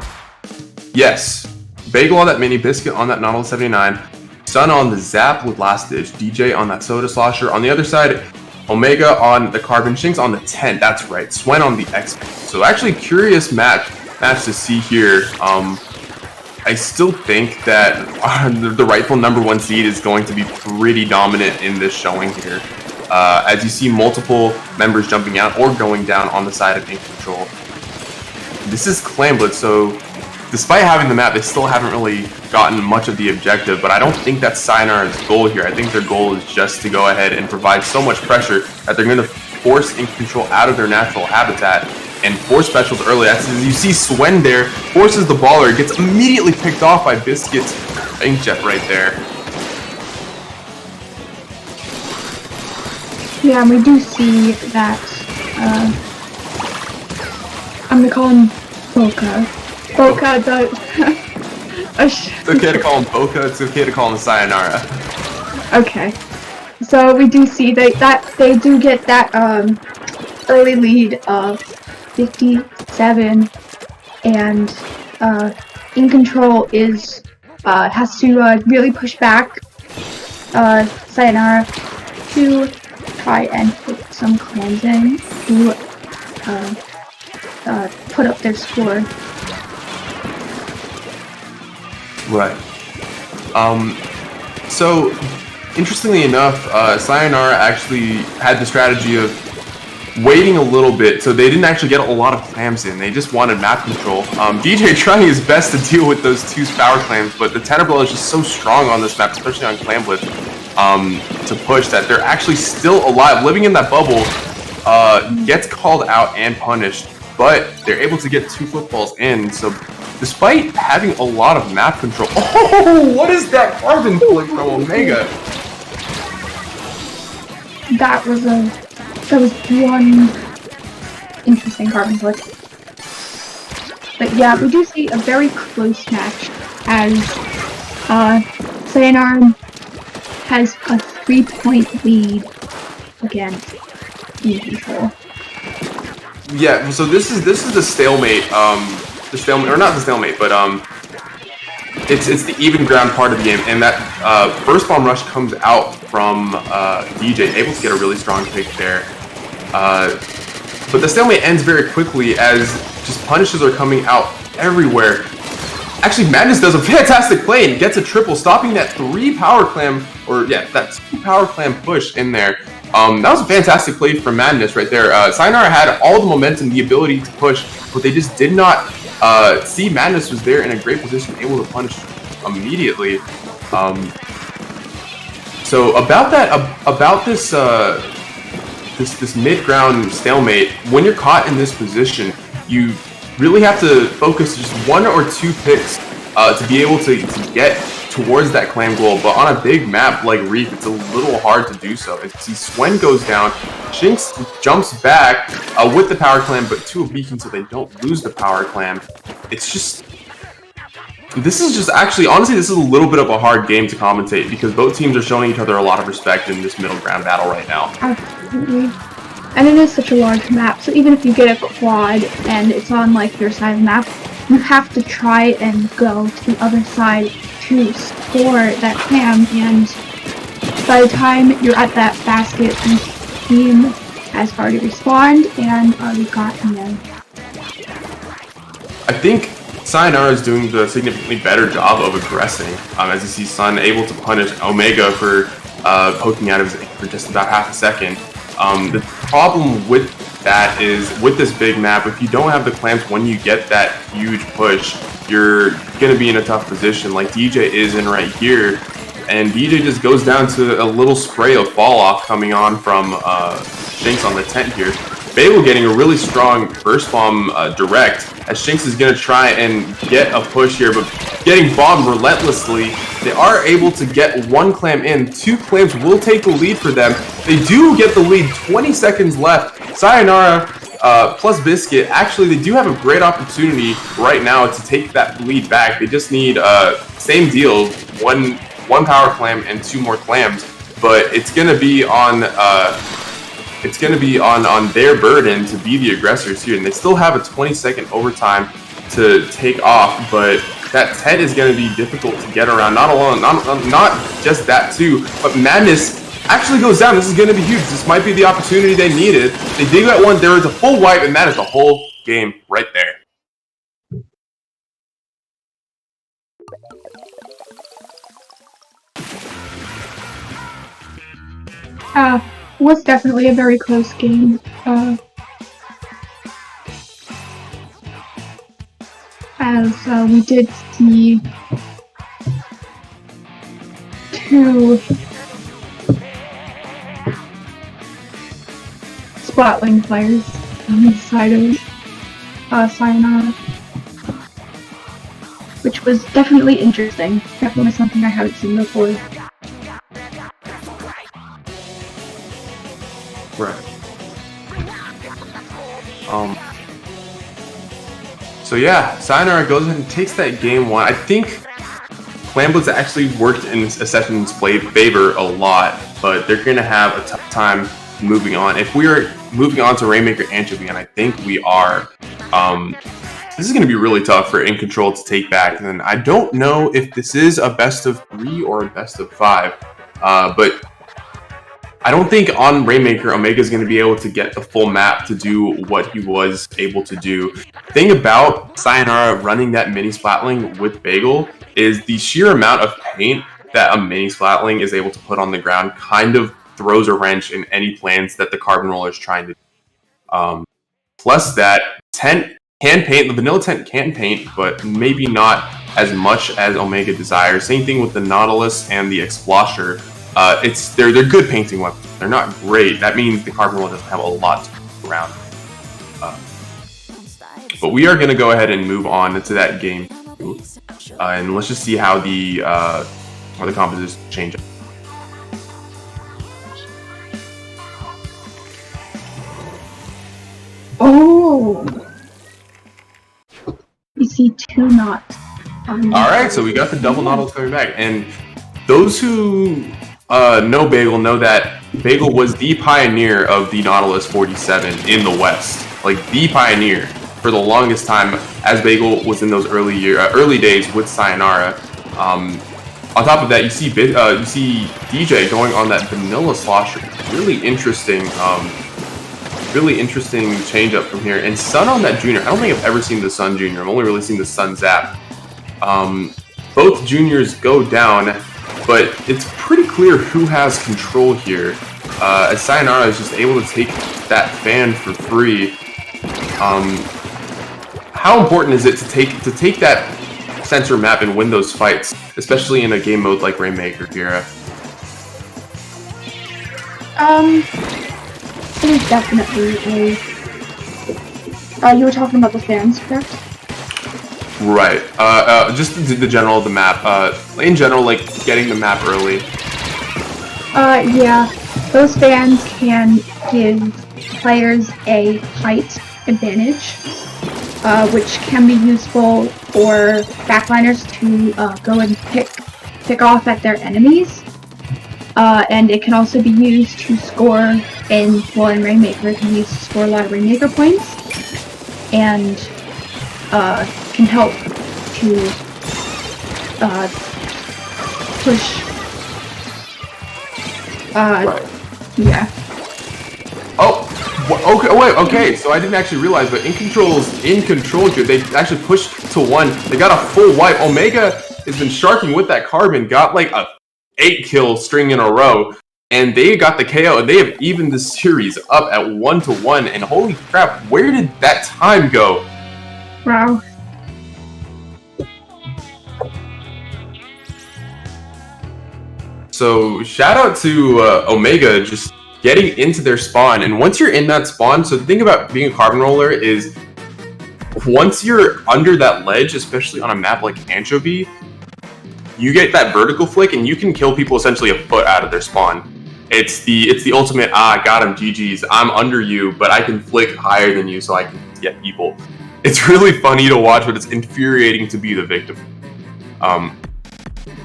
Yes, Bagel on that mini, Biscuit on that Nautilus 79, Sun on the Zap with Last Ditch, DJ on that Soda Slosher. On the other side, Omega on the Carbon, Shinx on the 10, that's right, Swen on the X. So actually curious match to see here. I still think that the rightful #1 seed is going to be pretty dominant in this showing here. As you see multiple members jumping out or going down on the side of InControl. This is Clamblitz, so despite having the map, they still haven't really gotten much of the objective, but I don't think that's Sayonara's goal here. I think their goal is just to go ahead and provide so much pressure that they're going to force InControl out of their natural habitat and force specials early. As you see Swen there, forces the baller, gets immediately picked off by Biscuit's Inkjet right there. Yeah, and we do see that, I'm gonna call him Boca. Boca does... It's okay to call him Boca, it's okay to call him Sayonara. Okay. So we do see that they do get that, early lead of 57, and, InControl is, has to, really push back, Sayonara to try and put some cleansing to put up their score. Right. So, interestingly enough, Sayonara actually had the strategy of waiting a little bit, so they didn't actually get a lot of clams in. They just wanted map control. DJ trying his best to deal with those 2 power clams, but the Tenebral is just so strong on this map, especially on Clamblitz, to push that they're actually still alive. Living in that bubble gets called out and punished, but they're able to get 2 footballs in, so despite having a lot of map control... Oh, what is that Carbon flick from Omega? That was one interesting Carbon flick. But yeah, we do see a very close match as Sayonara has a 3-point lead against InControl. Yeah, so this is the stalemate. The stalemate, or not the stalemate, but it's the even ground part of the game, and that first bomb rush comes out from DJ, able to get a really strong pick there. But the stalemate ends very quickly as just punishes are coming out everywhere. Actually, Madness does a fantastic play and gets a triple, stopping that 3 power clam, or yeah, that 2 power clam push in there. That was a fantastic play from Madness right there. Sayonara had all the momentum, the ability to push, but they just did not see Madness was there in a great position, able to punish immediately. So about this mid-ground stalemate, when you're caught in this position, you really have to focus just 1 or 2 picks to be able to get towards that clam goal. But on a big map like Reef, it's a little hard to do so. As you see Swen goes down, Shinx jumps back with the power clam, but to a beacon so they don't lose the power clam. It's just This is just actually, honestly, this is a little bit of a hard game to commentate because both teams are showing each other a lot of respect in this middle ground battle right now. Absolutely. And it is such a large map, so even if you get a quad and it's on like your side of the map, you have to try and go to the other side to score that clam, and by the time you're at that basket, the team has already respawned and already gotten in. I think Sayonara is doing the significantly better job of aggressing, as you see Sun able to punish Omega for poking out of his for just about half a second. The problem with that is, with this big map, if you don't have the clamps when you get that huge push, you're going to be in a tough position like DJ is in right here. And DJ just goes down to a little spray of fall off coming on from Shinx on the tent here. Bagel getting a really strong burst bomb direct, as Shinx is going to try and get a push here, but getting bombed relentlessly. They are able to get one clam in. Two clams will take the lead for them. They do get the lead, 20 seconds left. Sayonara plus Biscuit, actually they do have a great opportunity right now to take that lead back. They just need, same deal, one power clam and two more clams, but it's going to be on... It's going to be on their burden to be the aggressors here, and they still have a 20-second overtime to take off, but that Ted is going to be difficult to get around. Not just that too, but Madness actually goes down. This is going to be huge. This might be the opportunity they needed. They did get one. There was a full wipe, and that is the whole game right there. Was definitely a very close game. As we did see two Splatling players on the side of Sayonara, which was definitely interesting. Definitely something I haven't seen before. Right. So yeah, Sayonara goes ahead and takes that game one. I think Flamblitz actually worked in Assassin's favor a lot, but they're going to have a tough time moving on. If we are moving on to Rainmaker Anchovy, and I think we are, this is going to be really tough for InControl to take back. And I don't know if this is a best of 3 or a best of 5, but I don't think on Rainmaker, Omega is going to be able to get the full map to do what he was able to do. The thing about Sayonara running that mini Splatling with Bagel is the sheer amount of paint that a mini Splatling is able to put on the ground kind of throws a wrench in any plans that the Carbon Roller is trying to do. Plus that tent can paint, the vanilla tent can paint, but maybe not as much as Omega desires. Same thing with the Nautilus and the Explosher. They're good painting weapons. They're not great. That means the Carbon Roller doesn't have a lot to go around. But we are going to go ahead and move on into that game, and let's just see how the compositions change. Oh, you see two knots. All right, so we got the double Nautilus coming back, and those who know Bagel know that Bagel was the pioneer of the Nautilus 47 in the West, like the pioneer for the longest time, as Bagel was in those early days with Sayonara. On top of that, you see DJ going on that vanilla slosher. Really interesting change up from here. And Sun on that Junior. I don't think I've ever seen the Sun Junior. I've only really seen the Sun Zap. Both juniors go down, but it's pretty clear who has control here. As Sayonara is just able to take that fan for free. How important is it to take that sensor map and win those fights, especially in a game mode like Rainmaker here? It is definitely you were talking about the fans, correct? Right. Just the general of the map. In general, like getting the map early. Yeah. Those fans can give players a height advantage. which can be useful for backliners to go and pick off at their enemies. And it can also be used to score in Rainmaker. It can be used to score a lot of Rainmaker points, and can help to push. Right. Yeah. Oh, okay. Wait. Okay. So I didn't actually realize, but InControl's InControl good. They actually pushed to 1. They got a full wipe. Omega has been sharking with that carbon. Got like a 8-kill string in a row, and they got the KO. And they have evened the series up at 1-1. And holy crap, where did that time go? Wow. So shout out to Omega just getting into their spawn, and once you're in that spawn, so the thing about being a carbon roller is once you're under that ledge, especially on a map like Anchovy, you get that vertical flick and you can kill people essentially a foot out of their spawn. It's the ultimate, got him, GG's, I'm under you, but I can flick higher than you so I can get people. It's really funny to watch, but it's infuriating to be the victim.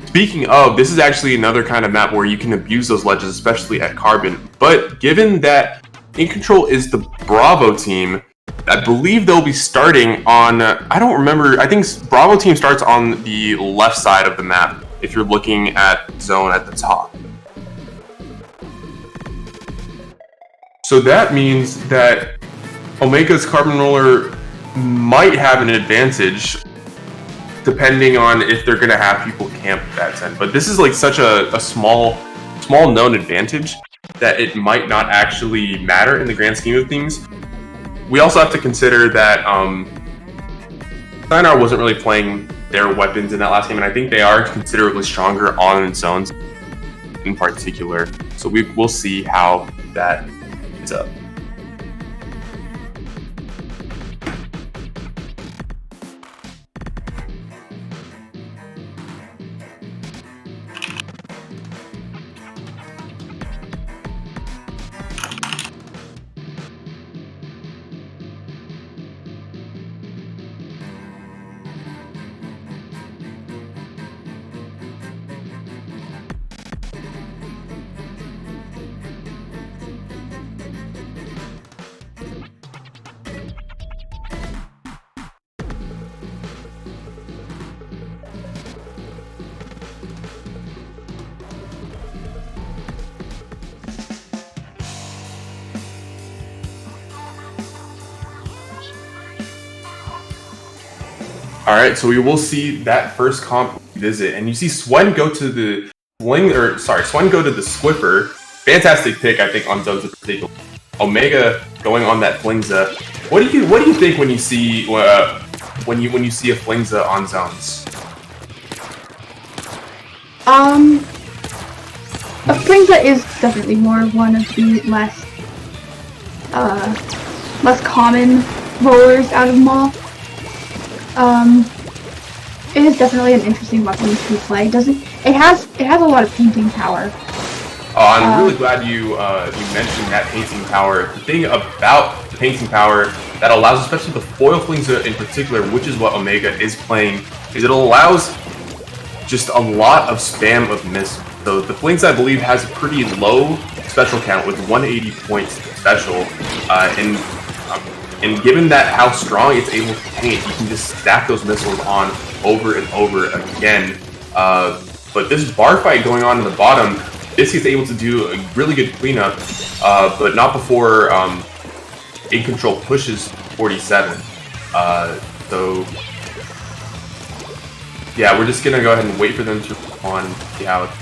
Speaking of, this is actually another kind of map where you can abuse those ledges, especially at Carbon. But given that InControl is the Bravo team, I believe they'll be starting on, I don't remember, I think Bravo team starts on the left side of the map, if you're looking at zone at the top. So that means that Omega's Carbon Roller might have an advantage depending on if they're going to have people camp that tent. But this is like such a small known advantage that it might not actually matter in the grand scheme of things. We also have to consider that Sinar wasn't really playing their weapons in that last game, and I think they are considerably stronger on zones in particular. So we'll see how that ends up. Alright, so we will see that first comp visit, and you see Swen go to the Swen go to the Squiffer. Fantastic pick, I think, on zones in particular. Omega going on that Flingza. What do you think when you see when you see a Flingza on zones? A Flingza is definitely one of the less common rollers out of them all. It is definitely an interesting weapon to play. It has a lot of painting power. I'm really glad you mentioned that painting power. The thing about the painting power that allows, especially the foil Flingza in particular, which is what Omega is playing, is it allows just a lot of spam of missiles. So the Flingza, I believe, has a pretty low special count with 180 points special, and given that how strong it's able to paint, you can just stack those missiles on over and over again. But this bar fight going on in the bottom, Biscuit's able to do a really good cleanup, but not before InControl pushes 47. So yeah, we're just gonna go ahead and wait for them to respond and see how it's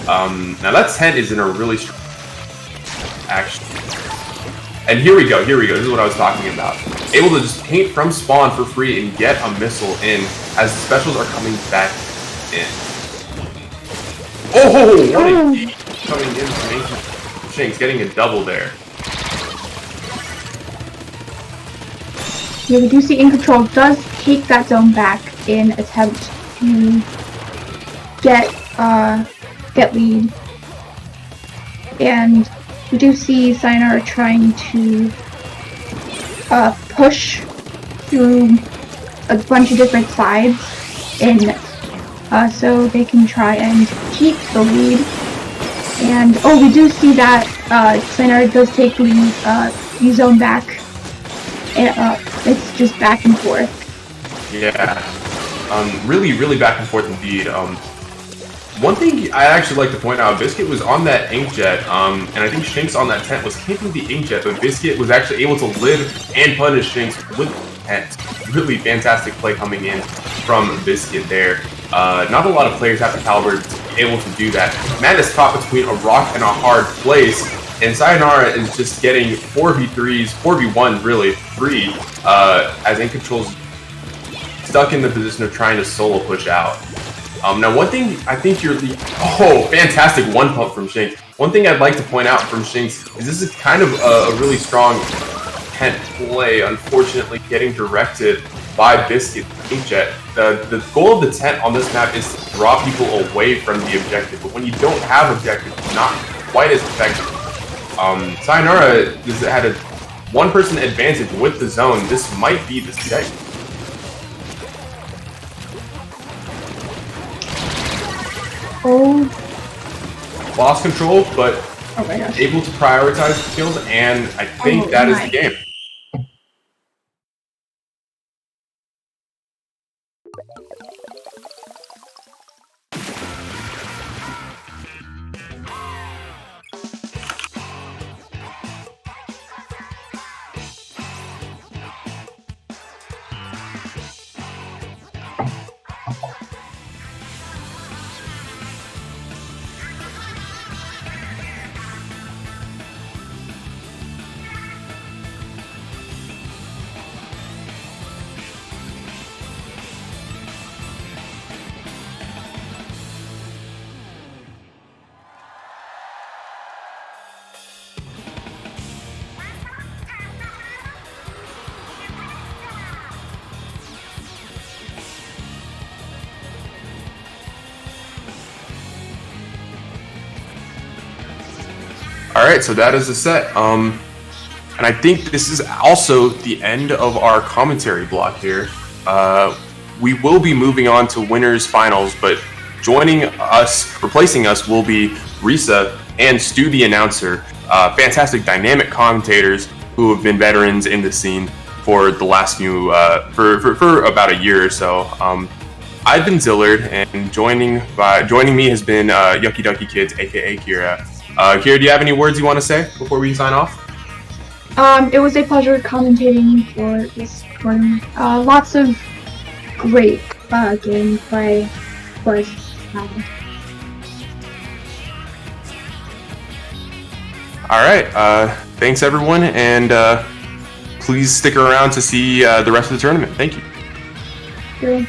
now that tent is in a really strong action. And here we go, this is what I was talking about. Able to just paint from spawn for free and get a missile in as the specials are coming back in. Oh, what a deep coming in from Ancient Shanks, getting a double there. Yeah, we do see InControl does take that zone back in attempt to get lead. And we do see Sinar trying to push through a bunch of different sides, and so they can try and keep the lead. And we do see that Center does take lead, zone back. It's just back and forth. Yeah, really back and forth indeed. One thing I actually like to point out, Biscuit was on that Inkjet, and I think Shinx on that tent was camping the Inkjet, but Biscuit was actually able to live and punish Shinx with the tent. Really fantastic play coming in from Biscuit there. Not a lot of players have the caliber to be able to do that. Matt is caught between a rock and a hard place, and Sayonara is just getting 4v3s, 4v1s really, 3, as InControl's stuck in the position of trying to solo push out. Now one thing I think fantastic one pump from Shinx. One thing I'd like to point out from Shinx is this is kind of a really strong tent play, unfortunately getting directed by Biscuit Inkjet. The goal of the tent on this map is to draw people away from the objective, but when you don't have objective, it's not quite as effective. Sayonara had a one-person advantage with the zone. This might be the set. Lost control, but able to prioritize the kills, and I think that is the game. Alright, so that is the set. And I think this is also the end of our commentary block here. We will be moving on to winners finals, but replacing us will be Risa and Stu the announcer. Fantastic dynamic commentators who have been veterans in the scene for the last few, for about a year or so. I've been Zillard, and joining me has been Yucky Ducky Kids, aka Kira. Kira, do you have any words you want to say before we sign off? It was a pleasure commentating for this tournament. Lots of great gameplay was Alright, thanks everyone, and please stick around to see the rest of the tournament. Thank you. Good.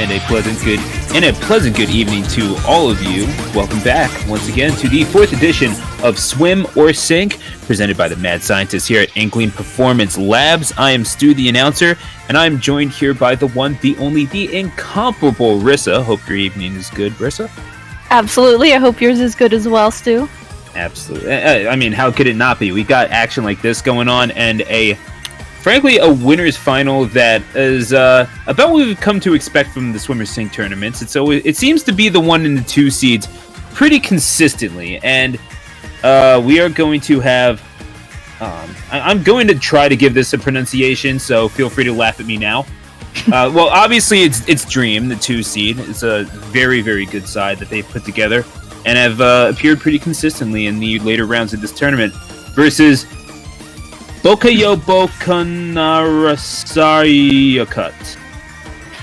and a pleasant good evening to all of you. Welcome back once again to the 4th edition of Swim or Sink, presented by the mad scientists here at Inkling Performance Labs. I am Stu, the announcer, and I'm joined here by the one, the only, the incomparable Rissa. Hope your evening is good, Rissa. Absolutely. I hope yours is good as well, Stu. Absolutely. I mean, how could it not be? We got action like this going on, and frankly, a winner's final that is about what we've come to expect from the Swimmer Sink tournaments. It seems to be the 1 and the 2 seeds pretty consistently, and we are going to have. I'm going to try to give this a pronunciation, so feel free to laugh at me now. Well, obviously, it's Dream, the 2 seed. It's a very, very good side that they've put together and have appeared pretty consistently in the later rounds of this tournament versus bovayobocunarasayocut.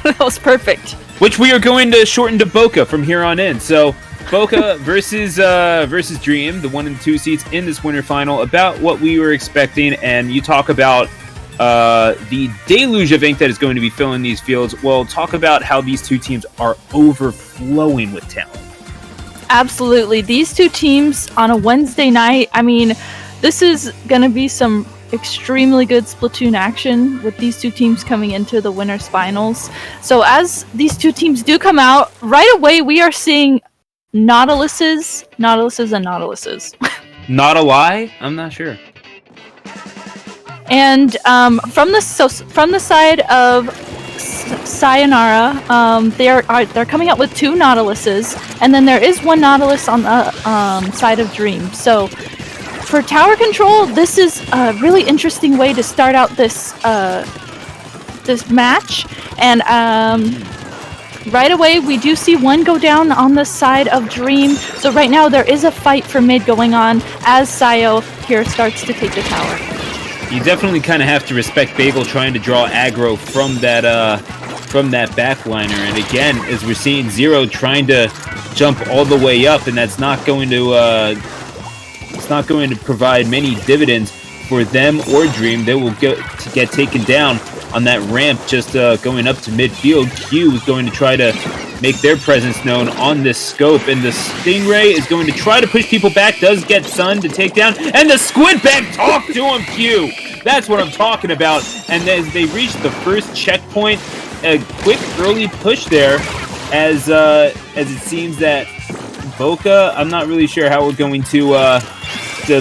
That was perfect. Which we are going to shorten to Boca from here on in. So, Boca versus Dream, the 1 and 2 seeds in this winter final, about what we were expecting. And you talk about the deluge of ink that is going to be filling these fields. Well, talk about how these two teams are overflowing with talent. Absolutely. These two teams on a Wednesday night, I mean, this is going to be some extremely good Splatoon action with these two teams coming into the winners finals. So as these two teams do come out, right away we are seeing Nautiluses. Not a lie? I'm not sure. And from the side of Sayonara, they're coming out with 2 Nautiluses, and then there is 1 Nautilus on the side of Dream. So for tower control, this is a really interesting way to start out this match. And right away, we do see 1 go down on the side of Dream. So right now, there is a fight for mid going on as Sayo here starts to take the tower. You definitely kind of have to respect Bagel trying to draw aggro from that backliner. And again, as we're seeing, Zero trying to jump all the way up, and that's not going to provide many dividends for them or Dream. They will get taken down on that ramp just going up to midfield. Q is going to try to make their presence known on this scope, and the Stingray is going to try to push people back, does get Sun to take down, and the Squidbag talk to him, Q! That's what I'm talking about. And as they reach the first checkpoint, a quick early push there, as it seems that Boca, I'm not really sure how we're going to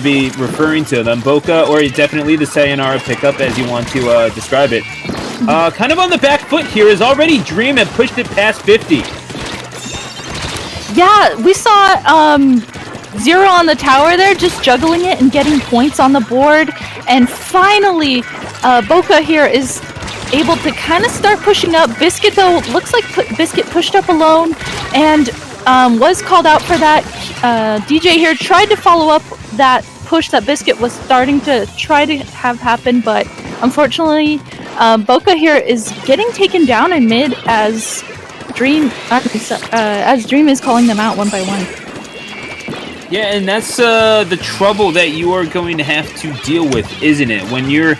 be referring to them, Boca, or definitely the Sayonara pickup, as you want to describe it. Kind of on the back foot here, is already Dream have pushed it past 50. Yeah, we saw Zero on the tower there, just juggling it and getting points on the board. And finally, Boca here is able to kind of start pushing up. Biscuit, though, looks like Biscuit pushed up alone and was called out for that. DJ here tried to follow up that push that Biscuit was starting to try to have happen, but unfortunately, Boca here is getting taken down in mid as Dream is calling them out one by one. Yeah, and that's the trouble that you are going to have to deal with, isn't it? When you're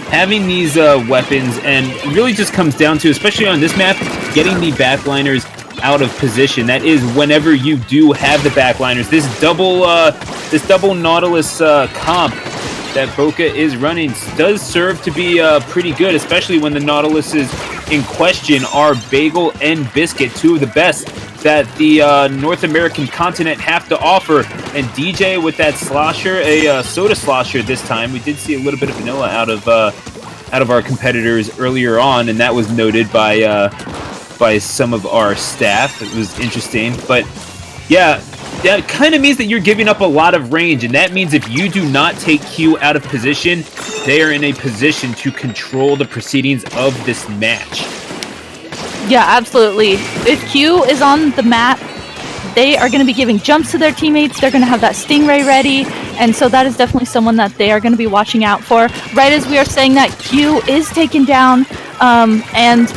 having these weapons, and it really just comes down to, especially on this map, getting the backliners out of position. That is, whenever you do have the backliners, this double Nautilus comp that Boca is running does serve to be pretty good, especially when the Nautiluses in question are Bagel and Biscuit, 2 of the best that the North American continent have to offer. And DJ with that slosher, a soda slosher this time. We did see a little bit of vanilla out of our competitors earlier on, and that was noted by some of our staff. It was interesting, but yeah, that kind of means that you're giving up a lot of range, and that means if you do not take Q out of position, they are in a position to control the proceedings of this match. Yeah, absolutely. If Q is on the map, they are going to be giving jumps to their teammates. They're going to have that Stingray ready, and so that is definitely someone that they are going to be watching out for. Right as we are saying that, Q is taken down, and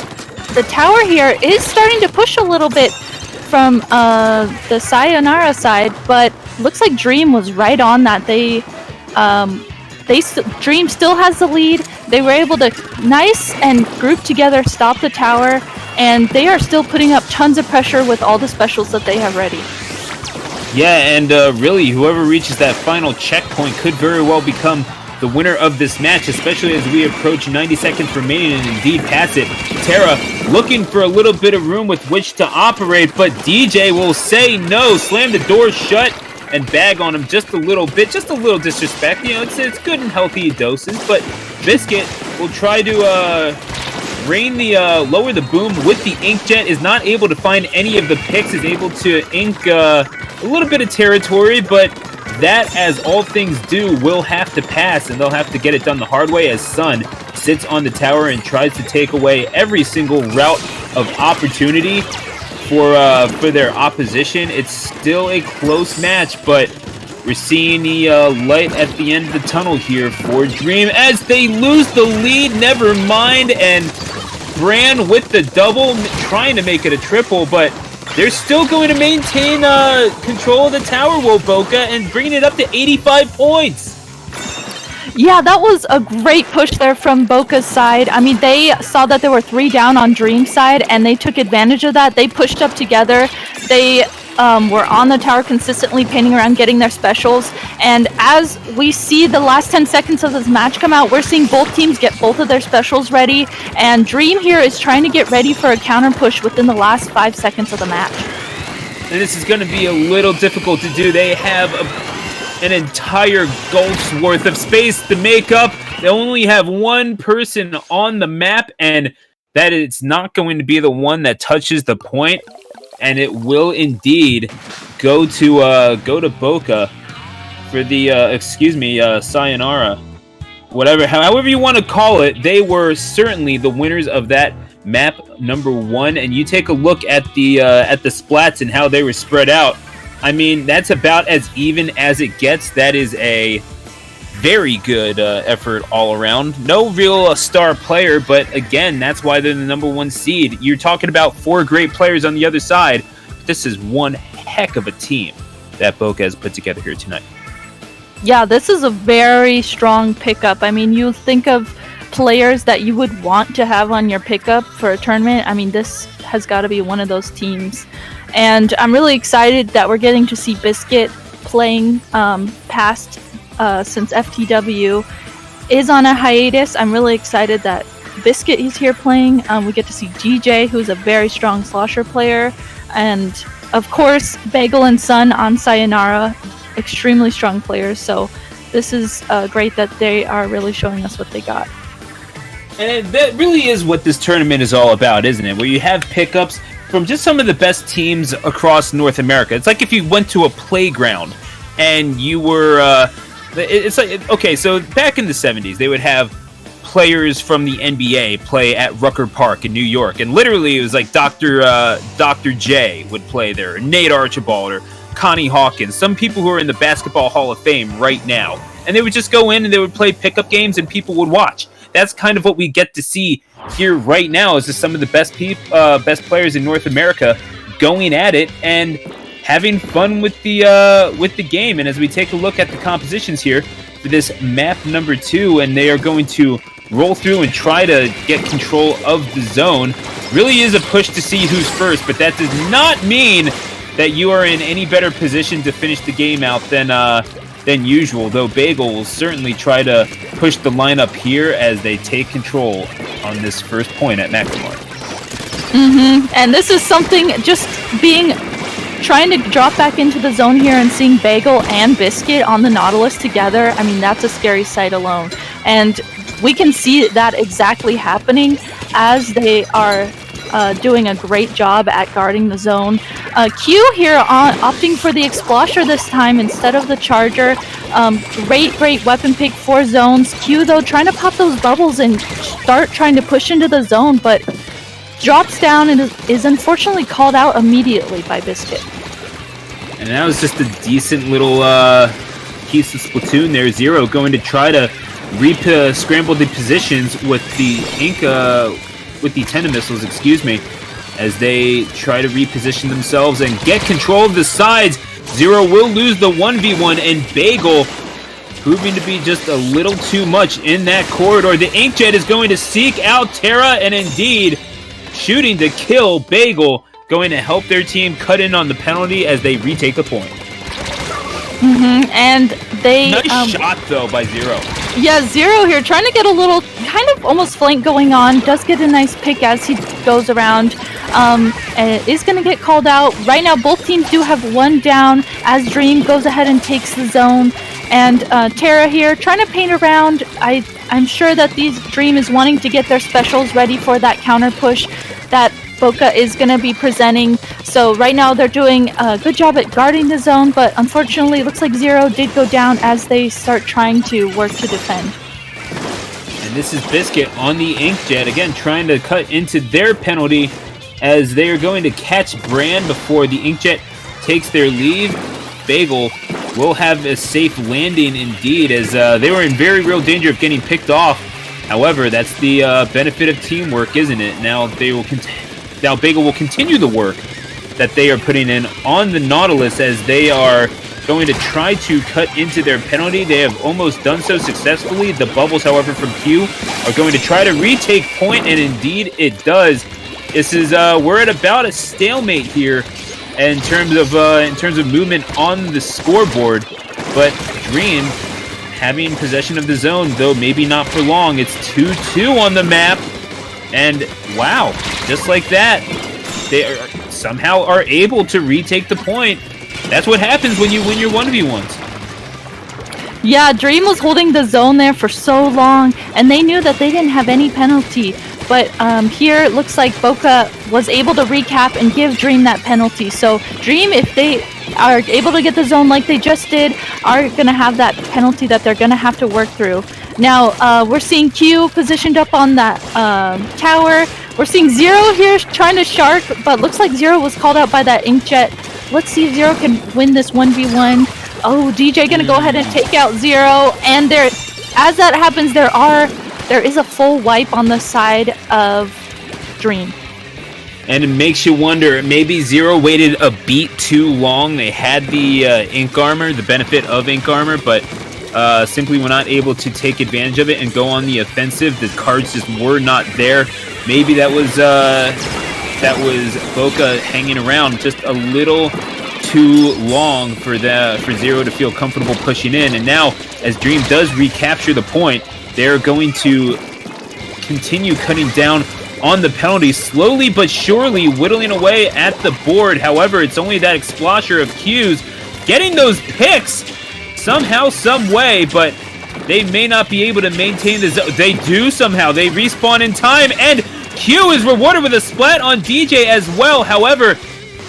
the tower here is starting to push a little bit from the Sayonara side, but looks like Dream was right on that. Dream still has the lead. They were able to nice and group together, stop the tower, and they are still putting up tons of pressure with all the specials that they have ready. Yeah, and really, whoever reaches that final checkpoint could very well become the winner of this match, especially as we approach 90 seconds remaining and indeed pass it. Terra looking for a little bit of room with which to operate, but DJ will say no, slam the door shut, and bag on him just a little bit, just a little disrespect. You know, it's good and healthy doses, but Biscuit will try to lower the boom with the inkjet, is not able to find any of the picks, is able to ink a little bit of territory, but that, as all things do, will have to pass, and they'll have to get it done the hard way as Sun sits on the tower and tries to take away every single route of opportunity for their opposition. It's still a close match, but we're seeing the light at the end of the tunnel here for Dream as they lose the lead. Never mind, and Bran with the double, trying to make it a triple, but they're still going to maintain control of the tower, Woboka, and bringing it up to 85 points. Yeah, that was a great push there from Boca's side. I mean, they saw that there were 3 down on Dream's side, and they took advantage of that. They pushed up together. They were on the tower consistently, painting around, getting their specials. And as we see the last 10 seconds of this match come out, we're seeing both teams get both of their specials ready. And Dream here is trying to get ready for a counter push within the last 5 seconds of the match. And this is going to be a little difficult to do. They have an entire gulf's worth of space to make up. They only have one person on the map, and that it's not going to be the one that touches the point. And it will indeed go to Boca for the sayonara, however you want to call it. They were certainly the winners of that map number 1. And you take a look at the splats and how they were spread out. I mean, that's about as even as it gets. That is a very good effort all around. No real star player, but again, that's why they're the number 1 seed. You're talking about 4 great players on the other side. This is one heck of a team that Boca has put together here tonight. Yeah, this is a very strong pickup. I mean, you think of players that you would want to have on your pickup for a tournament. I mean, this has got to be one of those teams. And I'm really excited that we're getting to see Biscuit playing past since FTW is on a hiatus. I'm really excited that Biscuit is here playing. We get to see GJ, who's a very strong slosher player. And, of course, Bagel and Sun on Sayonara, extremely strong players. So this is great that they are really showing us what they got. And that really is what this tournament is all about, isn't it? Where you have pickups from just some of the best teams across North America. It's like if you went to a playground and you were... it's like, okay, so back in the 70s, they would have players from the NBA play at Rucker Park in New York. And literally, it was like Dr. J would play there, Nate Archibald, or Connie Hawkins, some people who are in the Basketball Hall of Fame right now. And they would just go in and they would play pickup games and people would watch. That's kind of what we get to see here right now, is just some of the best players in North America going at it and having fun with the game. And as we take a look at the compositions here for this map number 2, and they are going to roll through and try to get control of the zone. Really is a push to see who's first, but that does not mean that you are in any better position to finish the game out than usual, though Bagel will certainly try to push the lineup here as they take control on this first point at Macklemore. And this is something, just trying to drop back into the zone here and seeing Bagel and Biscuit on the Nautilus together. I mean, that's a scary sight alone. And we can see that exactly happening as they are doing a great job at guarding the zone. Q here opting for the Explosher this time instead of the Charger. Great weapon pick for zones. Q, though, trying to pop those bubbles and start trying to push into the zone, but drops down and is unfortunately called out immediately by Biscuit. And that was just a decent little piece of Splatoon there. Zero going to try to scramble the positions with the Tenta missiles, as they try to reposition themselves and get control of the sides. Zero will lose the 1v1, and Bagel proving to be just a little too much in that corridor. The Inkjet is going to seek out Terra, and indeed shooting to kill Bagel, going to help their team cut in on the penalty as they retake the point. And they... Nice shot, though, by Zero. Yeah, Zero here trying to get a little kind of almost flank going on. Does get a nice pick as he goes around. And is going to get called out. Right now, both teams do have one down as Dream goes ahead and takes the zone. And Tara here trying to paint around. I'm sure that Dream is wanting to get their specials ready for that counter push that Boca is going to be presenting. So right now they're doing a good job at guarding the zone, but unfortunately it looks like Zero did go down as they start trying to work to defend. And this is Biscuit on the Inkjet, again trying to cut into their penalty as they are going to catch Brand before the Inkjet takes their lead. Bagel will have a safe landing indeed, as they were in very real danger of getting picked off. However, that's the benefit of teamwork, isn't it? Now Bagel will continue the work that they are putting in on the Nautilus as they are going to try to cut into their penalty. They have almost done so successfully. The bubbles, however, from Q are going to try to retake point, and indeed it does. This is we're at about a stalemate here in terms of movement on the scoreboard, but Dream having possession of the zone, though maybe not for long. It's 2-2 on the map, and wow, just like that, they somehow are able to retake the point. That's what happens when you win your 1v1s. Yeah, Dream was holding the zone there for so long, and they knew that they didn't have any penalty. But here it looks like Boca was able to recap and give Dream that penalty. So Dream, if they are able to get the zone like they just did, are going to have that penalty that they're going to have to work through. Now, we're seeing Q positioned up on that tower. We're seeing Zero here trying to shark, but looks like Zero was called out by that Inkjet. Let's see if Zero can win this 1v1. Oh, DJ going to go ahead and take out Zero. And there, as that happens, there is a full wipe on the side of Dream. And it makes you wonder, maybe Zero waited a beat too long. They had the Ink Armor, the benefit of Ink Armor, but simply were not able to take advantage of it and go on the offensive. The cards just were not there. Maybe that was Boca hanging around just a little too long for Zero to feel comfortable pushing in. And now, as Dream does recapture the point, they're going to continue cutting down on the penalty, slowly but surely whittling away at the board. However, it's only that Explosher of Q's getting those picks somehow, some way, but they may not be able to maintain the zone. They do somehow. They respawn in time, and Q is rewarded with a splat on DJ as well. However,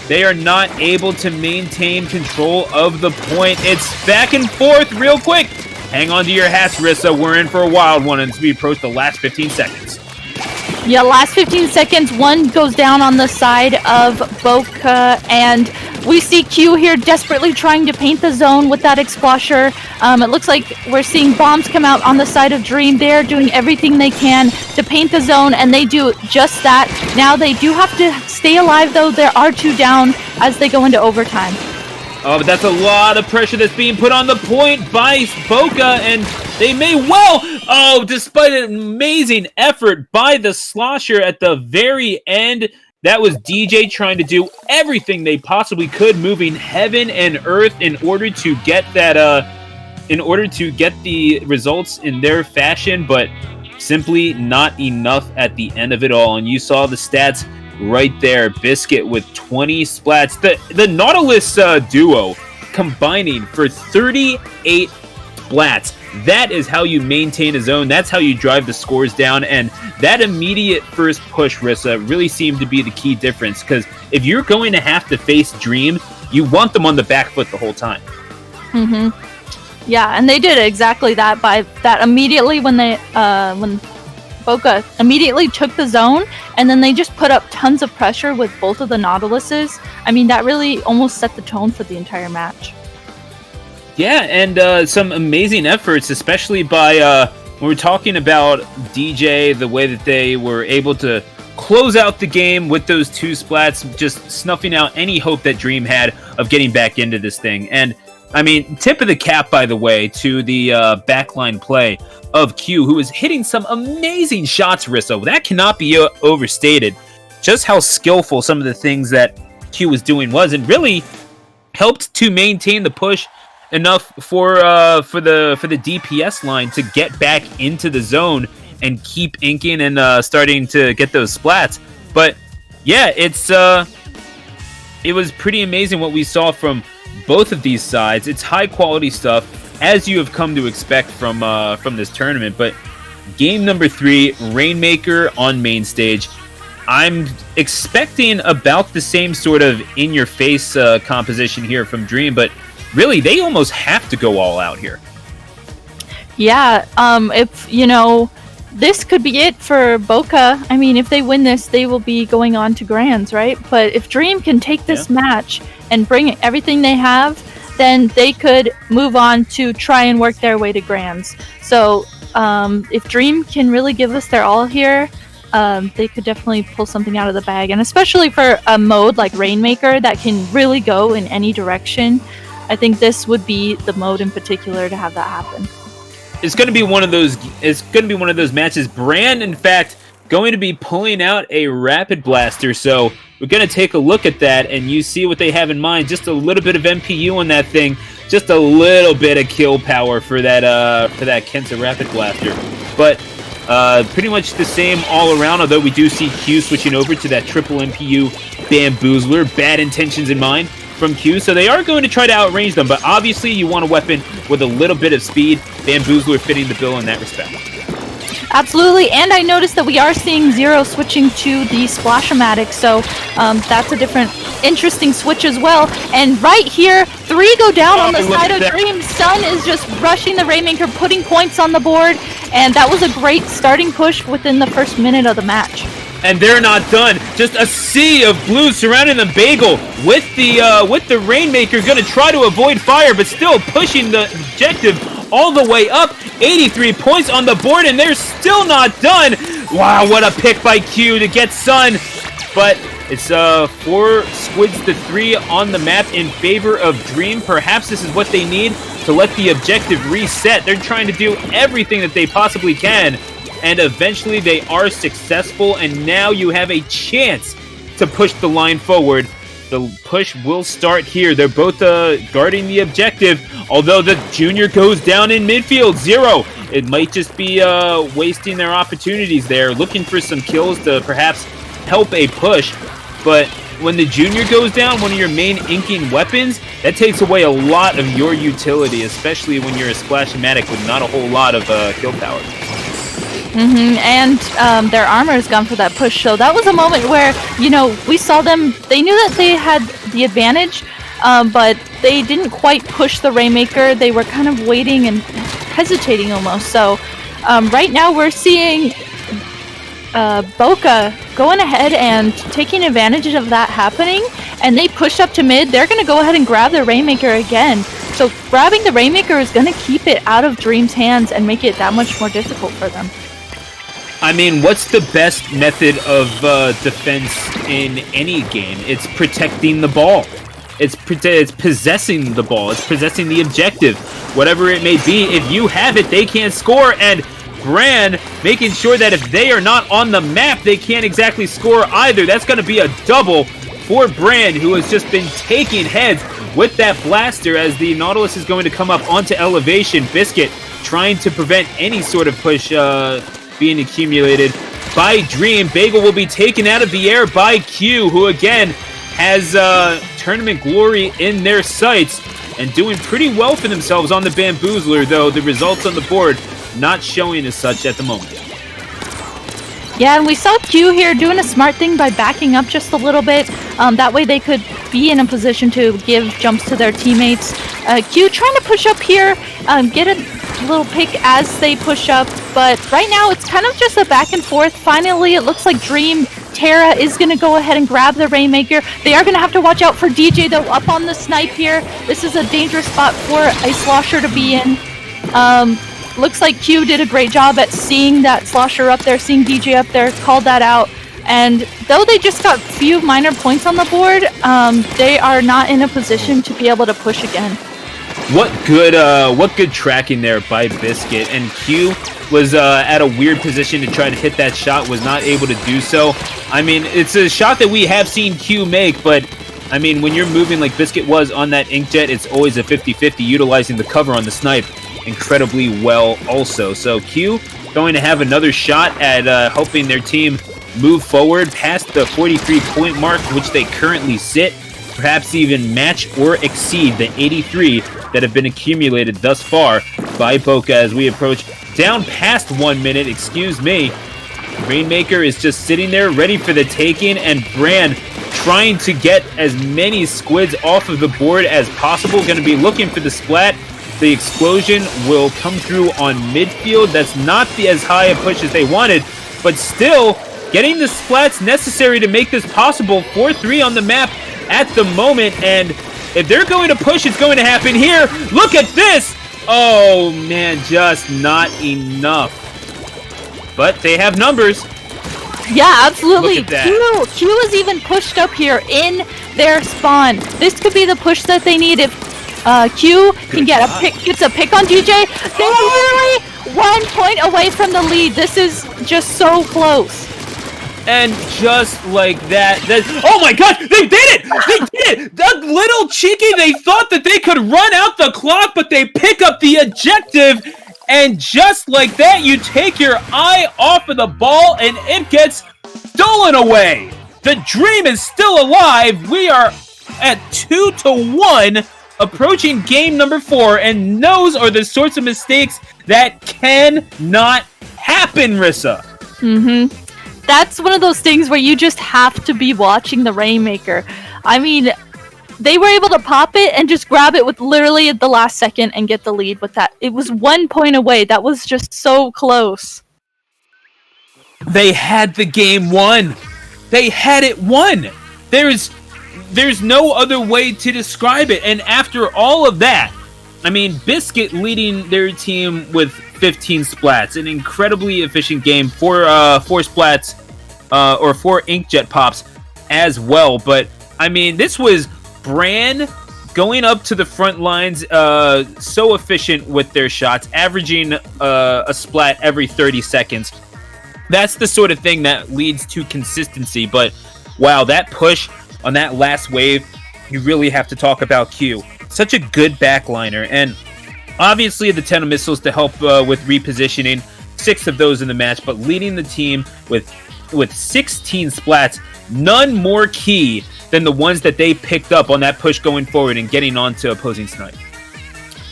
they are not able to maintain control of the point. It's back and forth real quick. Hang on to your hats, Rissa. We're in for a wild one as we approach the last 15 seconds. Yeah, last 15 seconds. One goes down on the side of Boca, and we see Q here desperately trying to paint the zone with that Explosher. It looks like we're seeing bombs come out on the side of Dream. They're doing everything they can to paint the zone, and they do just that. Now they do have to stay alive, though. There are two down as they go into overtime. Oh, but that's a lot of pressure that's being put on the point by Boca, and they may well... Oh, despite an amazing effort by the Slosher at the very end, that was DJ trying to do everything they possibly could, moving heaven and earth in order to get that, in order to get the results in their fashion, but simply not enough at the end of it all. And you saw the stats right there. Biscuit with 20 splats. The Nautilus duo combining for 38 splats. That is how you maintain a zone. That's how you drive the scores down. And that immediate first push, Rissa, really seemed to be the key difference. Because if you're going to have to face Dream, you want them on the back foot the whole time. Mm-hmm. Yeah, and they did exactly that by that immediately when Boca immediately took the zone, and then they just put up tons of pressure with both of the Nautiluses. I mean, that really almost set the tone for the entire match. Yeah, and some amazing efforts, especially by, when we're talking about DJ, the way that they were able to close out the game with those two splats, just snuffing out any hope that Dream had of getting back into this thing. And, I mean, tip of the cap, by the way, to the backline play of Q, who is hitting some amazing shots, Rissa. That cannot be overstated. just how skillful some of the things that Q was doing was, and really helped to maintain the push enough for the DPS line to get back into the zone and keep inking and starting to get those splats. But yeah, it was pretty amazing what we saw from both of these sides. It's high quality stuff, as you have come to expect from this tournament. But game number 3, Rainmaker on main stage. I'm expecting about the same sort of in-your-face composition here from Dream, but really, they almost have to go all out here. Yeah, if, this could be it for Boca. I mean, if they win this, they will be going on to Grands, right? But if Dream can take this match and bring everything they have, then they could move on to try and work their way to Grands. So if Dream can really give us their all here, they could definitely pull something out of the bag. And especially for a mode like Rainmaker that can really go in any direction, I think this would be the mode in particular to have that happen. It's going to be one of those. It's going to be one of those matches. Brand, in fact, going to be pulling out a Rapid Blaster. So we're going to take a look at that, and you see what they have in mind. Just a little bit of MPU on that thing. Just a little bit of kill power for that Kenta Rapid Blaster. But pretty much the same all around. Although we do see Q switching over to that triple MPU Bamboozler. Bad intentions in mind from Q, so they are going to try to outrange them, but obviously you want a weapon with a little bit of speed. Bamboozler fitting the bill in that respect. Absolutely, and I noticed that we are seeing Zero switching to the Splash-O-Matic, so that's a different, interesting switch as well. And right here, 3 go down on the side of Dream. Sun is just rushing the Rainmaker, putting points on the board, and that was a great starting push within the first minute of the match. And they're not done. Just a sea of blue surrounding the Bagel with the Rainmaker going to try to avoid fire, but still pushing the objective all the way up. 83 points on the board, and they're still not done. Wow, what a pick by Q to get Sun. But it's 4 squids to 3 on the map in favor of Dream. Perhaps this is what they need to let the objective reset. They're trying to do everything that they possibly can. And eventually they are successful, and now you have a chance to push the line forward. The push will start here. They're both guarding the objective, although the Junior goes down in midfield. Zero. It might just be wasting their opportunities there, looking for some kills to perhaps help a push. But when the Junior goes down, one of your main inking weapons, that takes away a lot of your utility, especially when you're a Splash-O-Matic with not a whole lot of kill power. And their armor is gone for that push, so that was a moment where, we saw them, they knew that they had the advantage, but they didn't quite push the Rainmaker. They were kind of waiting and hesitating almost. So right now we're seeing Boca going ahead and taking advantage of that happening, and they push up to mid. They're going to go ahead and grab the Rainmaker again. So grabbing the Rainmaker is going to keep it out of Dream's hands and make it that much more difficult for them. I mean, what's the best method of defense in any game? It's protecting the ball. It's possessing the ball. It's possessing the objective. Whatever it may be, if you have it, they can't score. And Bran making sure that if they are not on the map, they can't exactly score either. That's going to be a double for Bran, who has just been taking heads with that blaster as the Nautilus is going to come up onto elevation. Biscuit trying to prevent any sort of push being accumulated by Dream. Bagel will be taken out of the air by Q, who again has tournament glory in their sights and doing pretty well for themselves on the Bamboozler, though the results on the board not showing as such at the moment. Yeah, and we saw Q here doing a smart thing by backing up just a little bit. That way they could be in a position to give jumps to their teammates. Q trying to push up here, get a little pick as they push up, but right now it's kind of just a back and forth. Finally, it looks like Dream Terra is going to go ahead and grab the Rainmaker. They are going to have to watch out for DJ, though, up on the snipe here. This is a dangerous spot for a Slosher to be in. Looks like Q did a great job at seeing that Slosher up there, seeing DJ up there, called that out. And though they just got a few minor points on the board, they are not in a position to be able to push again. what good tracking there by Biscuit, and Q was at a weird position to try to hit that shot, was not able to do so. I mean, it's a shot that we have seen Q make, but I mean, when you're moving like Biscuit was on that Inkjet, it's always a 50-50, utilizing the cover on the snipe incredibly well also. So Q going to have another shot at helping their team move forward past the 43-point mark, which they currently sit, perhaps even match or exceed the 83 that have been accumulated thus far by Boca as we approach down past 1 minute, excuse me. Rainmaker is just sitting there ready for the taking, and Brand trying to get as many squids off of the board as possible. Going to be looking for the splat. The explosion will come through on midfield. That's not as high a push as they wanted, but still getting the splats necessary to make this possible. 4-3 on the map at the moment, and if they're going to push, it's going to happen here. Look at this! Oh man, just not enough. But they have numbers. Yeah, absolutely. Look at that. Q is even pushed up here in their spawn. This could be the push that they need if Q can get gets a pick on DJ. They're literally 1 point away from the lead. This is just so close. And just like that, oh my god, they did it! They did it! That little cheeky, they thought that they could run out the clock, but they pick up the objective, and just like that, you take your eye off of the ball, and it gets stolen away! The dream is still alive. We are at 2-1, approaching game number 4, and those are the sorts of mistakes that cannot happen, Rissa. Mm-hmm. That's one of those things where you just have to be watching the Rainmaker. I mean, they were able to pop it and just grab it with literally at the last second and get the lead with that. It was 1 point away. That was just so close. They had the game won. They had it won. There's no other way to describe it. And after all of that, I mean, Biscuit leading their team with 15 splats, an incredibly efficient game. 4 splats or 4 inkjet pops as well. But I mean, this was Bran going up to the front lines, so efficient with their shots, averaging a splat every 30 seconds. That's the sort of thing that leads to consistency. But wow, that push on that last wave, you really have to talk about Q. Such a good backliner, and obviously the 10 missiles to help with repositioning, 6 of those in the match, but leading the team with 16 splats, none more key than the ones that they picked up on that push going forward and getting onto opposing snipe.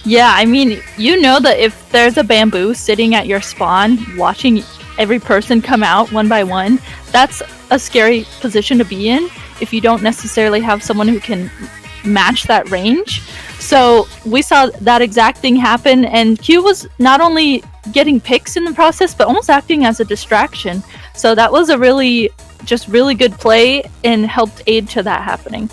Yeah, I mean, you know that if there's a bamboo sitting at your spawn, watching every person come out one by one, that's a scary position to be in if you don't necessarily have someone who can match that range. So we saw that exact thing happen, and Q was not only getting picks in the process, but almost acting as a distraction. So that was a really good play and helped aid to that happening.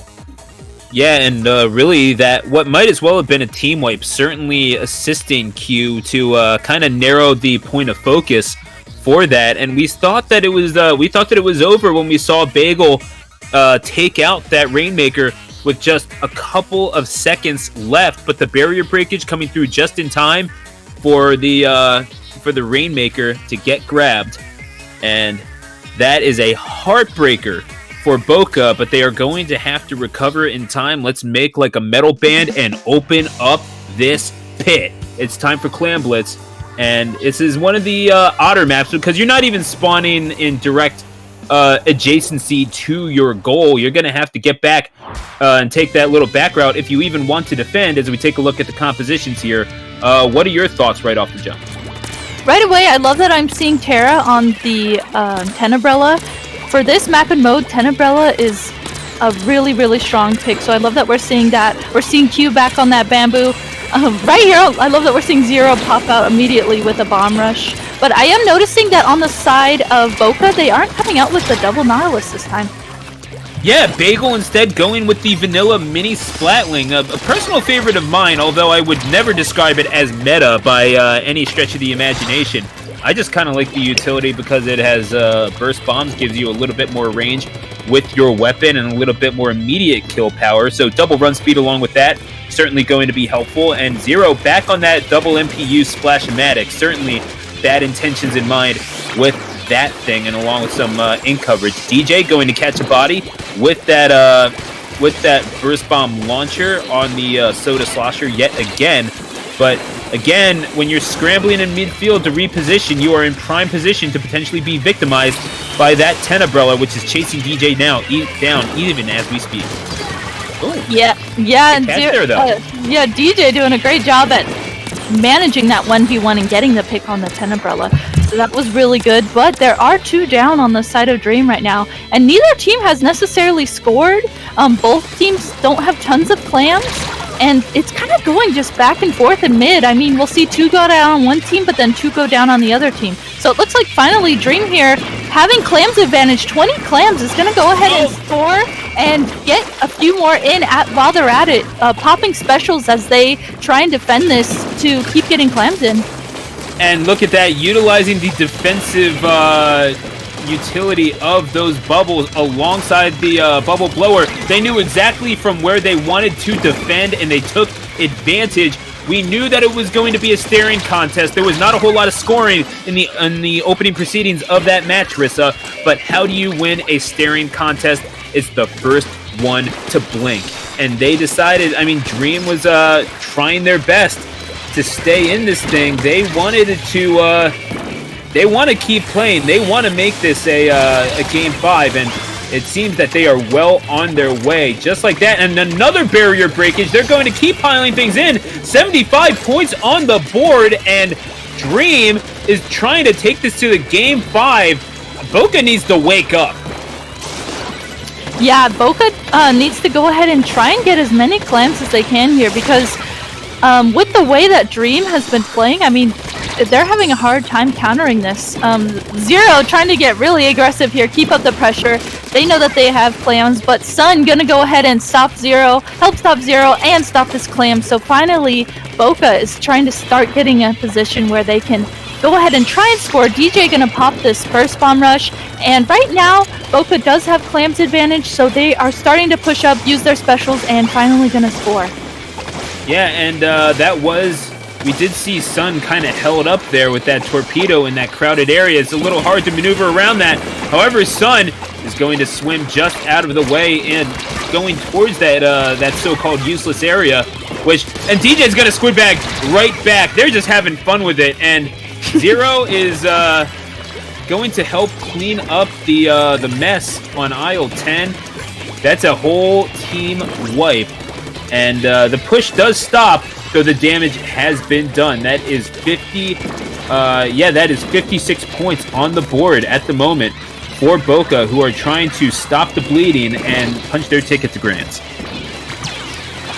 Yeah, and really that what might as well have been a team wipe, certainly assisting Q to kind of narrow the point of focus for that. And we thought that it was over when we saw Bagel take out that Rainmaker with just a couple of seconds left, but the barrier breakage coming through just in time for the Rainmaker to get grabbed, and that is a heartbreaker for Boca, but they are going to have to recover in time. Let's make like a metal band and open up this pit. It's time for Clam Blitz, and this is one of the odder maps because you're not even spawning in direct adjacency to your goal. You're going to have to get back and take that little back route if you even want to defend. As we take a look at the compositions here, what are your thoughts right off the jump? Right away, I love that I'm seeing Terra on the Tenebrella. For this map and mode, Tenebrella is a really, really strong pick, so I love that we're seeing that. We're seeing Q back on that bamboo. Right here, I love that we're seeing Zero pop out immediately with a bomb rush. But I am noticing that on the side of Boca, they aren't coming out with the double Nautilus this time. Yeah, Bagel instead going with the vanilla mini Splatling, a personal favorite of mine, although I would never describe it as meta by any stretch of the imagination. I just kind of like the utility because it has burst bombs, gives you a little bit more range with your weapon and a little bit more immediate kill power. So double run speed along with that, certainly going to be helpful. And Zero back on that double MPU Splash-O-Matic, certainly bad intentions in mind with that thing, and along with some ink coverage. DJ going to catch a body with that burst bomb launcher on the Soda Slosher yet again. But again, when you're scrambling in midfield to reposition, you are in prime position to potentially be victimized by that 10 umbrella, which is chasing DJ now down even as we speak. Ooh. Yeah, and DJ doing a great job at managing that 1v1 and getting the pick on the 10 umbrella. So that was really good, but there are 2 down on the side of Dream right now, and neither team has necessarily scored. Both teams don't have tons of clams, and it's kind of going just back and forth in mid. I mean, we'll see 2 go down on one team, but then 2 go down on the other team. So it looks like finally Dream here, having clams advantage, 20 clams, is going to go ahead and score and get a few more in while they're at it, popping specials as they try and defend this to keep getting clams in. And look at that, utilizing the defensive utility of those bubbles alongside the bubble blower. They knew exactly from where they wanted to defend, and they took advantage. We knew that it was going to be a staring contest. There was not a whole lot of scoring in the opening proceedings of that match, Rissa. But how do you win a staring contest? It's the first one to blink. And they decided, I mean, Dream was trying their best to stay in this thing. They wanted to they want to keep playing. They want to make this a game 5, and it seems that they are well on their way. Just like that, and another barrier breakage. They're going to keep piling things in. 75 points on the board, and Dream is trying to take this to the game 5. Boca needs to wake up. Yeah, Boca needs to go ahead and try and get as many clams as they can here, because with the way that Dream has been playing, I mean, they're having a hard time countering this. Zero trying to get really aggressive here, keep up the pressure. They know that they have clams, but Sun gonna go ahead and stop Zero, help stop Zero, and stop this clam. So finally, Boca is trying to start getting a position where they can go ahead and try and score. DJ gonna pop this first bomb rush, and right now, Boca does have clams advantage, so they are starting to push up, use their specials, and finally gonna score. Yeah, and we did see Sun kind of held up there with that torpedo in that crowded area. It's a little hard to maneuver around that. However, Sun is going to swim just out of the way and going towards that so-called useless area, and DJ's going to squid bag right back. They're just having fun with it, and Zero is going to help clean up the mess on aisle 10. That's a whole team wipe. And the push does stop, though the damage has been done. That is 56 points on the board at the moment for Boca, who are trying to stop the bleeding and punch their ticket to Grants.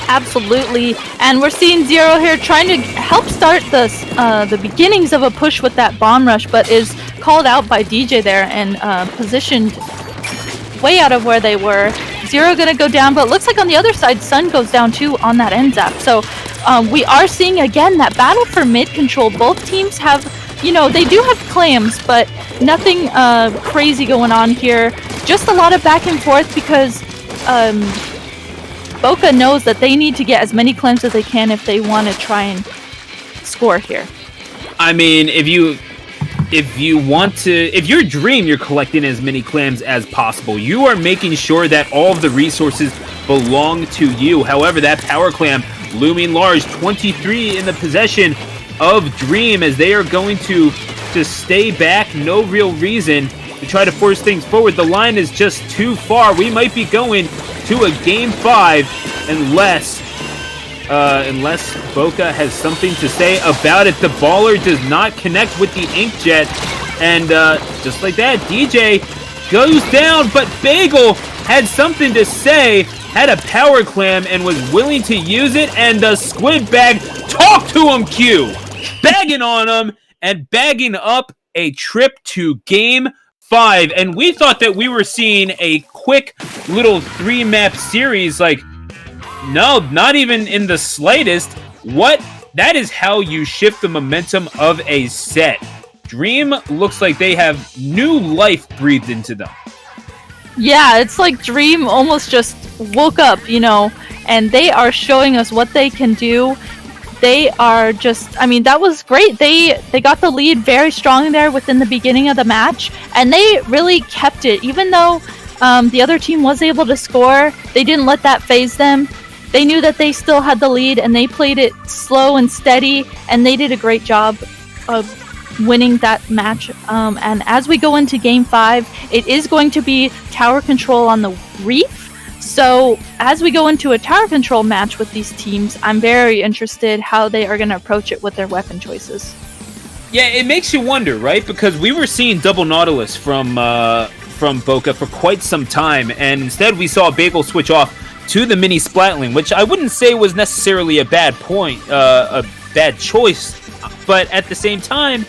Absolutely, and we're seeing Zero here trying to help start the beginnings of a push with that bomb rush, but is called out by DJ there and positioned way out of where they were. Zero gonna go down, but it looks like on the other side, Sun goes down too on that end zap. So we are seeing again that battle for mid control. Both teams have, they do have clams, but nothing crazy going on here. Just a lot of back and forth because Boca knows that they need to get as many clams as they can if they want to try and score here. I mean, if you're Dream, you're collecting as many clams as possible. You are making sure that all of the resources belong to you. However, that power clam looming large, 23 in the possession of Dream, as they are going to stay back. No real reason to try to force things forward. The line is just too far. We might be going to a game 5 unless Boca has something to say about it. The baller does not connect with the inkjet, and just like that, DJ goes down, but Bagel had something to say, had a power clam, and was willing to use it, and the squid bag, talk to him, Q! Bagging on him, and bagging up a trip to game 5, and we thought that we were seeing a quick little 3-map series, no, not even in the slightest. That is how you shift the momentum of a set. Dream looks like they have new life breathed into them. Yeah, it's like Dream almost just woke up, you know, and they are showing us what they can do. They are just, I mean, that was great. They got the lead very strong there within the beginning of the match, and they really kept it. Even though the other team was able to score, they didn't let that phase them. They knew that they still had the lead, and they played it slow and steady, and they did a great job of winning that match. And as we go into Game 5, it is going to be tower control on the Reef. So as we go into a tower control match with these teams, I'm very interested how they are going to approach it with their weapon choices. Yeah, it makes you wonder, right? Because we were seeing double Nautilus from Boca for quite some time, and instead we saw Bagel switch off to the mini Splatling, which I wouldn't say was necessarily a bad choice, but at the same time,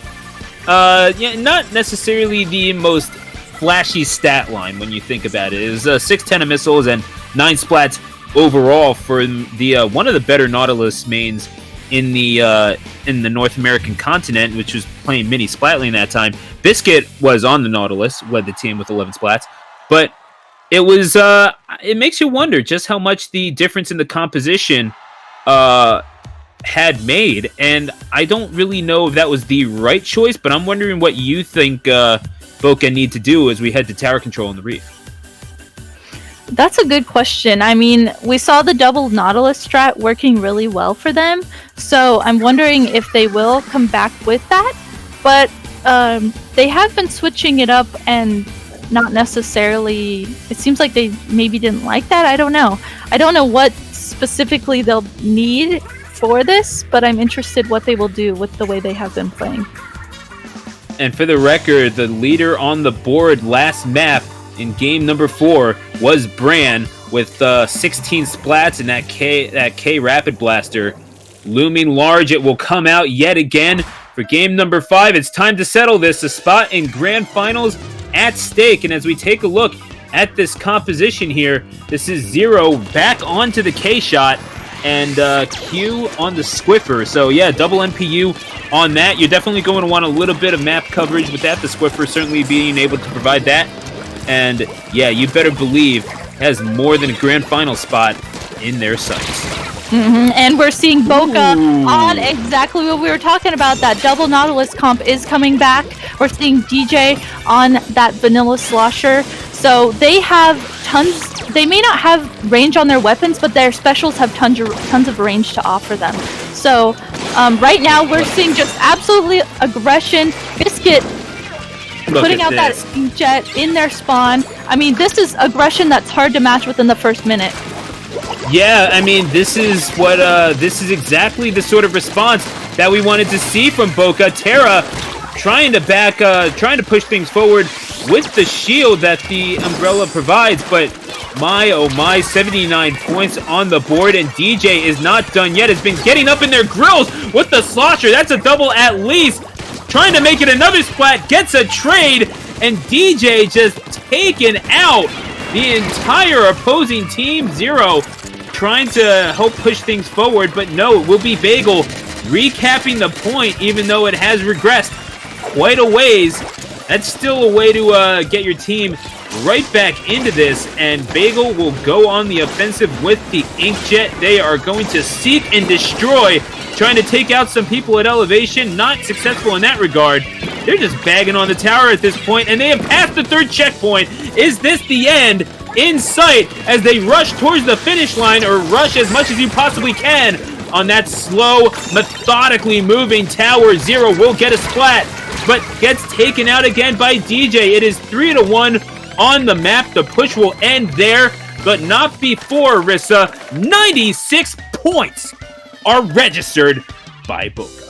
not necessarily the most flashy stat line when you think about it. It was 610 of missiles and 9 splats overall for the one of the better Nautilus mains in the North American continent, which was playing mini Splatling that time. Biscuit was on the Nautilus, led the team with 11 splats, but it was it makes you wonder just how much the difference in the composition had made, and I don't really know if that was the right choice, but I'm wondering what you think Boca need to do as we head to tower control on the Reef. That's a good question. I mean, we saw the double Nautilus strat working really well for them, so I'm wondering if they will come back with that, but they have been switching it up and not necessarily, it seems like they maybe didn't like that. I don't know what specifically they'll need for this, but I'm interested what they will do with the way they have been playing. And for the record, the leader on the board last map in game number 4 was Bran with 16 splats and that K Rapid Blaster looming large. It will come out yet again for game number 5. It's time to settle this. A spot in grand finals at stake. And as we take a look at this composition here, this is Zero back onto the K shot and Q on the Squiffer. So yeah, double NPU on that. You're definitely going to want a little bit of map coverage with that. The Squiffer certainly being able to provide that. And yeah, you better believe has more than a grand final spot in their sights. And we're seeing Boca on exactly what we were talking about. That double Nautilus comp is coming back. We're seeing DJ on that vanilla slosher. So they have tons. They may not have range on their weapons, but their specials have tons of range to offer them. So right now we're seeing just absolutely aggression. Biscuit putting out that jet in their spawn. I mean, this is aggression that's hard to match within the first minute. Yeah, I mean, this is exactly the sort of response that we wanted to see from Boca. Terra trying to push things forward with the shield that the Umbrella provides, but my, oh my, 79 points on the board, and DJ is not done yet. Has been getting up in their grills with the slosher. That's a double at least. Trying to make it another splat, gets a trade, and DJ just taken out the entire opposing team. Zero trying to help push things forward, but no, it will be Bagel recapping the point, even though it has regressed quite a ways. That's still a way to get your team right back into this, and Bagel will go on the offensive with the Inkjet. They are going to seek and destroy, trying to take out some people at elevation. Not successful in that regard. They're just bagging on the tower at this point, and they have passed the 3rd checkpoint. Is this the end in sight as they rush towards the finish line, or rush as much as you possibly can on that slow, methodically moving tower? Zero will get a splat, but gets taken out again by DJ. It is 3-1 on the map. The push will end there, but not before, Rissa. 96 points are registered by Boca.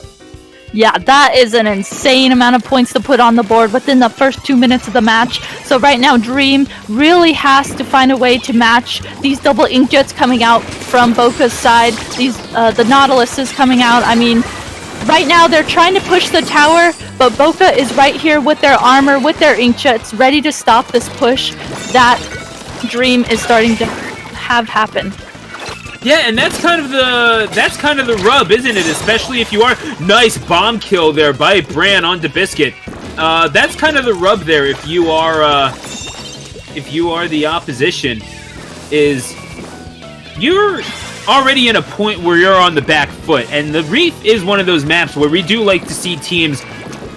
Yeah, that is an insane amount of points to put on the board within the first 2 minutes of the match. So right now, Dream really has to find a way to match these double Inkjets coming out from Boca's side. The Nautilus is coming out. I mean, right now they're trying to push the tower, but Boca is right here with their armor, with their Inkjets, ready to stop this push that Dream is starting to have happen. Yeah, and that's kind of the rub, isn't it? Especially if you are nice bomb kill there by Bran onto Biscuit. that's kind of the rub there. If you are the opposition, is you're already in a point where you're on the back foot, and the Reef is one of those maps where we do like to see teams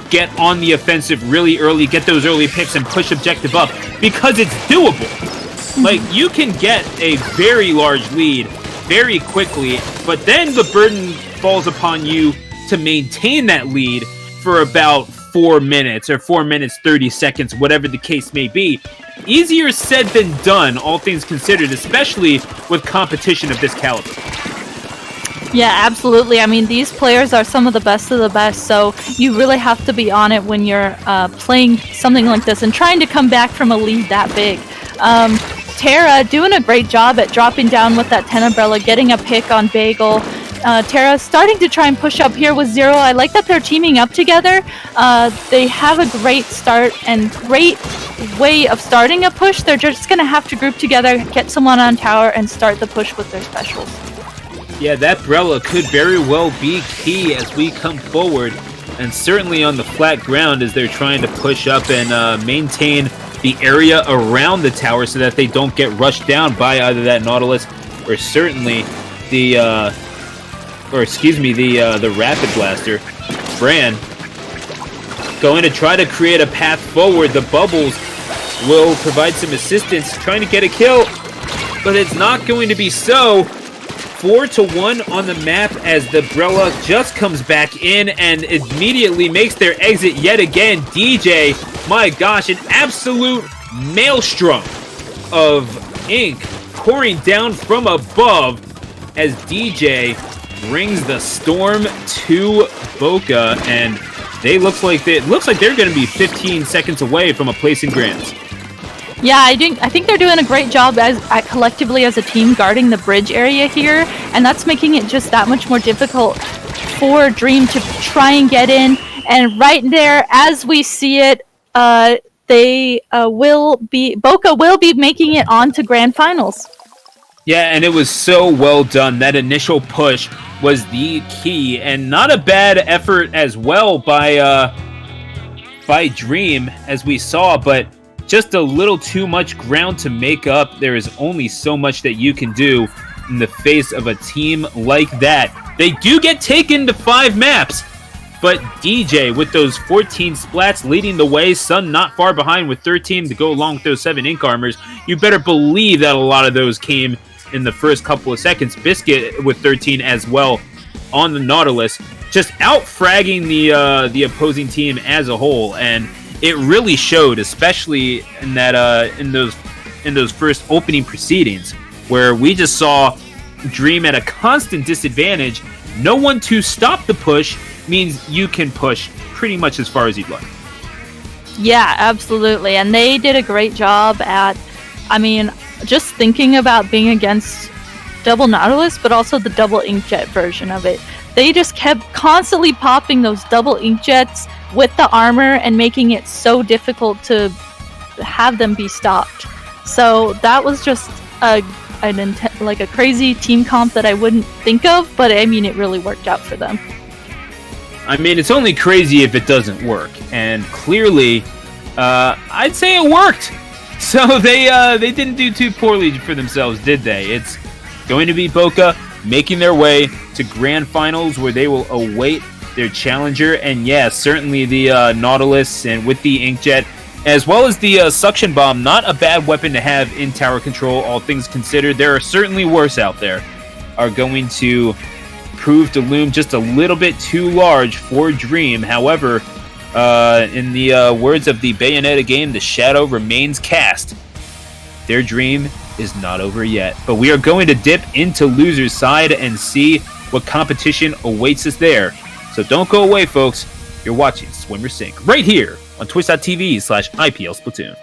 get on the offensive really early, get those early picks, and push objective up because it's doable. Like, you can get a very large lead very quickly, but then the burden falls upon you to maintain that lead for about 4 minutes or 4 minutes 30 seconds, whatever the case may be. Easier said than done, all things considered, especially with competition of this caliber. Yeah, absolutely. I mean, these players are some of the best, so you really have to be on it when you're playing something like this and trying to come back from a lead that big. Tara doing a great job at dropping down with that 10 umbrella, getting a pick on Bagel. Tara starting to try and push up here with Zero. I like that they're teaming up together. They have a great start and great way of starting a push. They're just going to have to group together, get someone on tower, and start the push with their specials. Yeah, that Brella could very well be key as we come forward, and certainly on the flat ground as they're trying to push up and maintain the area around the tower so that they don't get rushed down by either that Nautilus or certainly the Rapid Blaster. Bran going to try to create a path forward. The bubbles will provide some assistance trying to get a kill, but it's not going to be so. 4-1 on the map as the Brella just comes back in and immediately makes their exit yet again. DJ, my gosh, an absolute maelstrom of ink pouring down from above as DJ brings the storm to Boca, and it looks like they're going to be 15 seconds away from a place in Grands. Yeah, I think they're doing a great job collectively as a team guarding the bridge area here, and that's making it just that much more difficult for Dream to try and get in. And right there, as we see it, Boca will be making it on to Grand Finals. Yeah, and it was so well done. That initial push was the key, and not a bad effort as well by Dream, as we saw, but just a little too much ground to make up. There is only so much that you can do in the face of a team like that. They do get taken to 5 maps, but DJ with those 14 splats leading the way, Sun not far behind with 13 to go along with those 7 ink armors. You better believe that a lot of those came in the first couple of seconds. Biscuit with 13 as well on the Nautilus, just out-fragging the opposing team as a whole, and it really showed, especially in that in those first opening proceedings, where we just saw Dream at a constant disadvantage. No one to stop the push means you can push pretty much as far as you'd like. Yeah, absolutely, and they did a great job at, I mean, just thinking about being against double Nautilus, but also the double inkjet version of it. They just kept constantly popping those double inkjets with the armor and making it so difficult to have them be stopped. So that was just a crazy team comp that I wouldn't think of, but I mean, it really worked out for them. I mean, it's only crazy if it doesn't work, and clearly, I'd say it worked. So they didn't do too poorly for themselves, did they? It's going to be Boca making their way to Grand Finals, where they will await their challenger. And yeah, certainly the Nautilus and with the inkjet, as well as the suction bomb, not a bad weapon to have in tower control, all things considered. There are certainly worse out there, are going to prove to loom just a little bit too large for Dream. However, in the words of the Bayonetta game, the shadow remains cast. Their dream is not over yet. But we are going to dip into loser's side and see what competition awaits us there. So don't go away, folks. You're watching Swimmer Sync right here on twitch.tv/IPL Splatoon.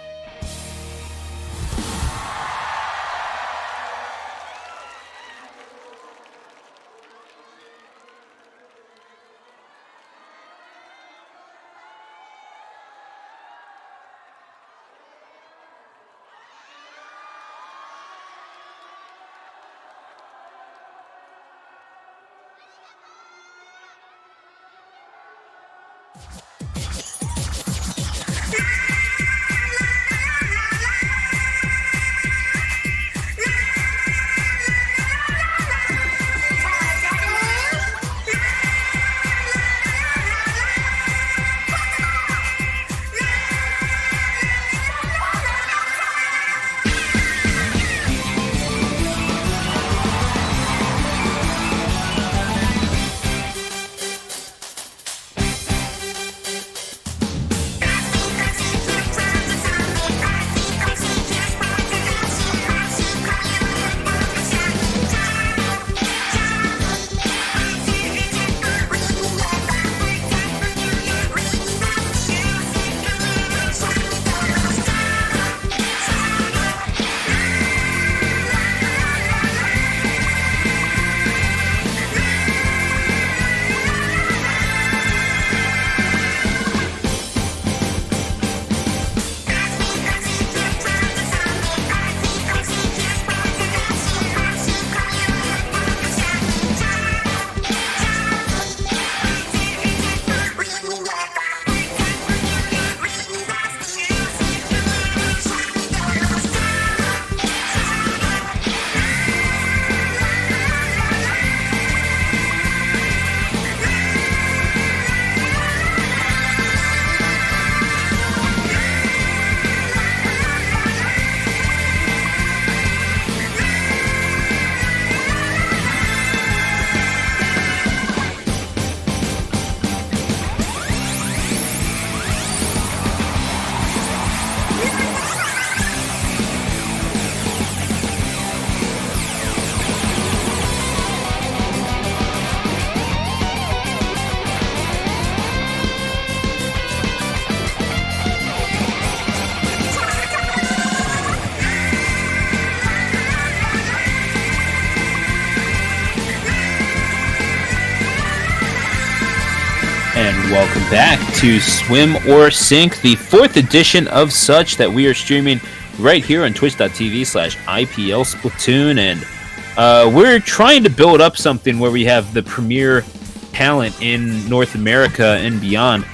And welcome back to Swim or Sink, the 4th edition of such that we are streaming right here on twitch.tv/IPL Splatoon. And we're trying to build up something where we have the premier talent in North America and beyond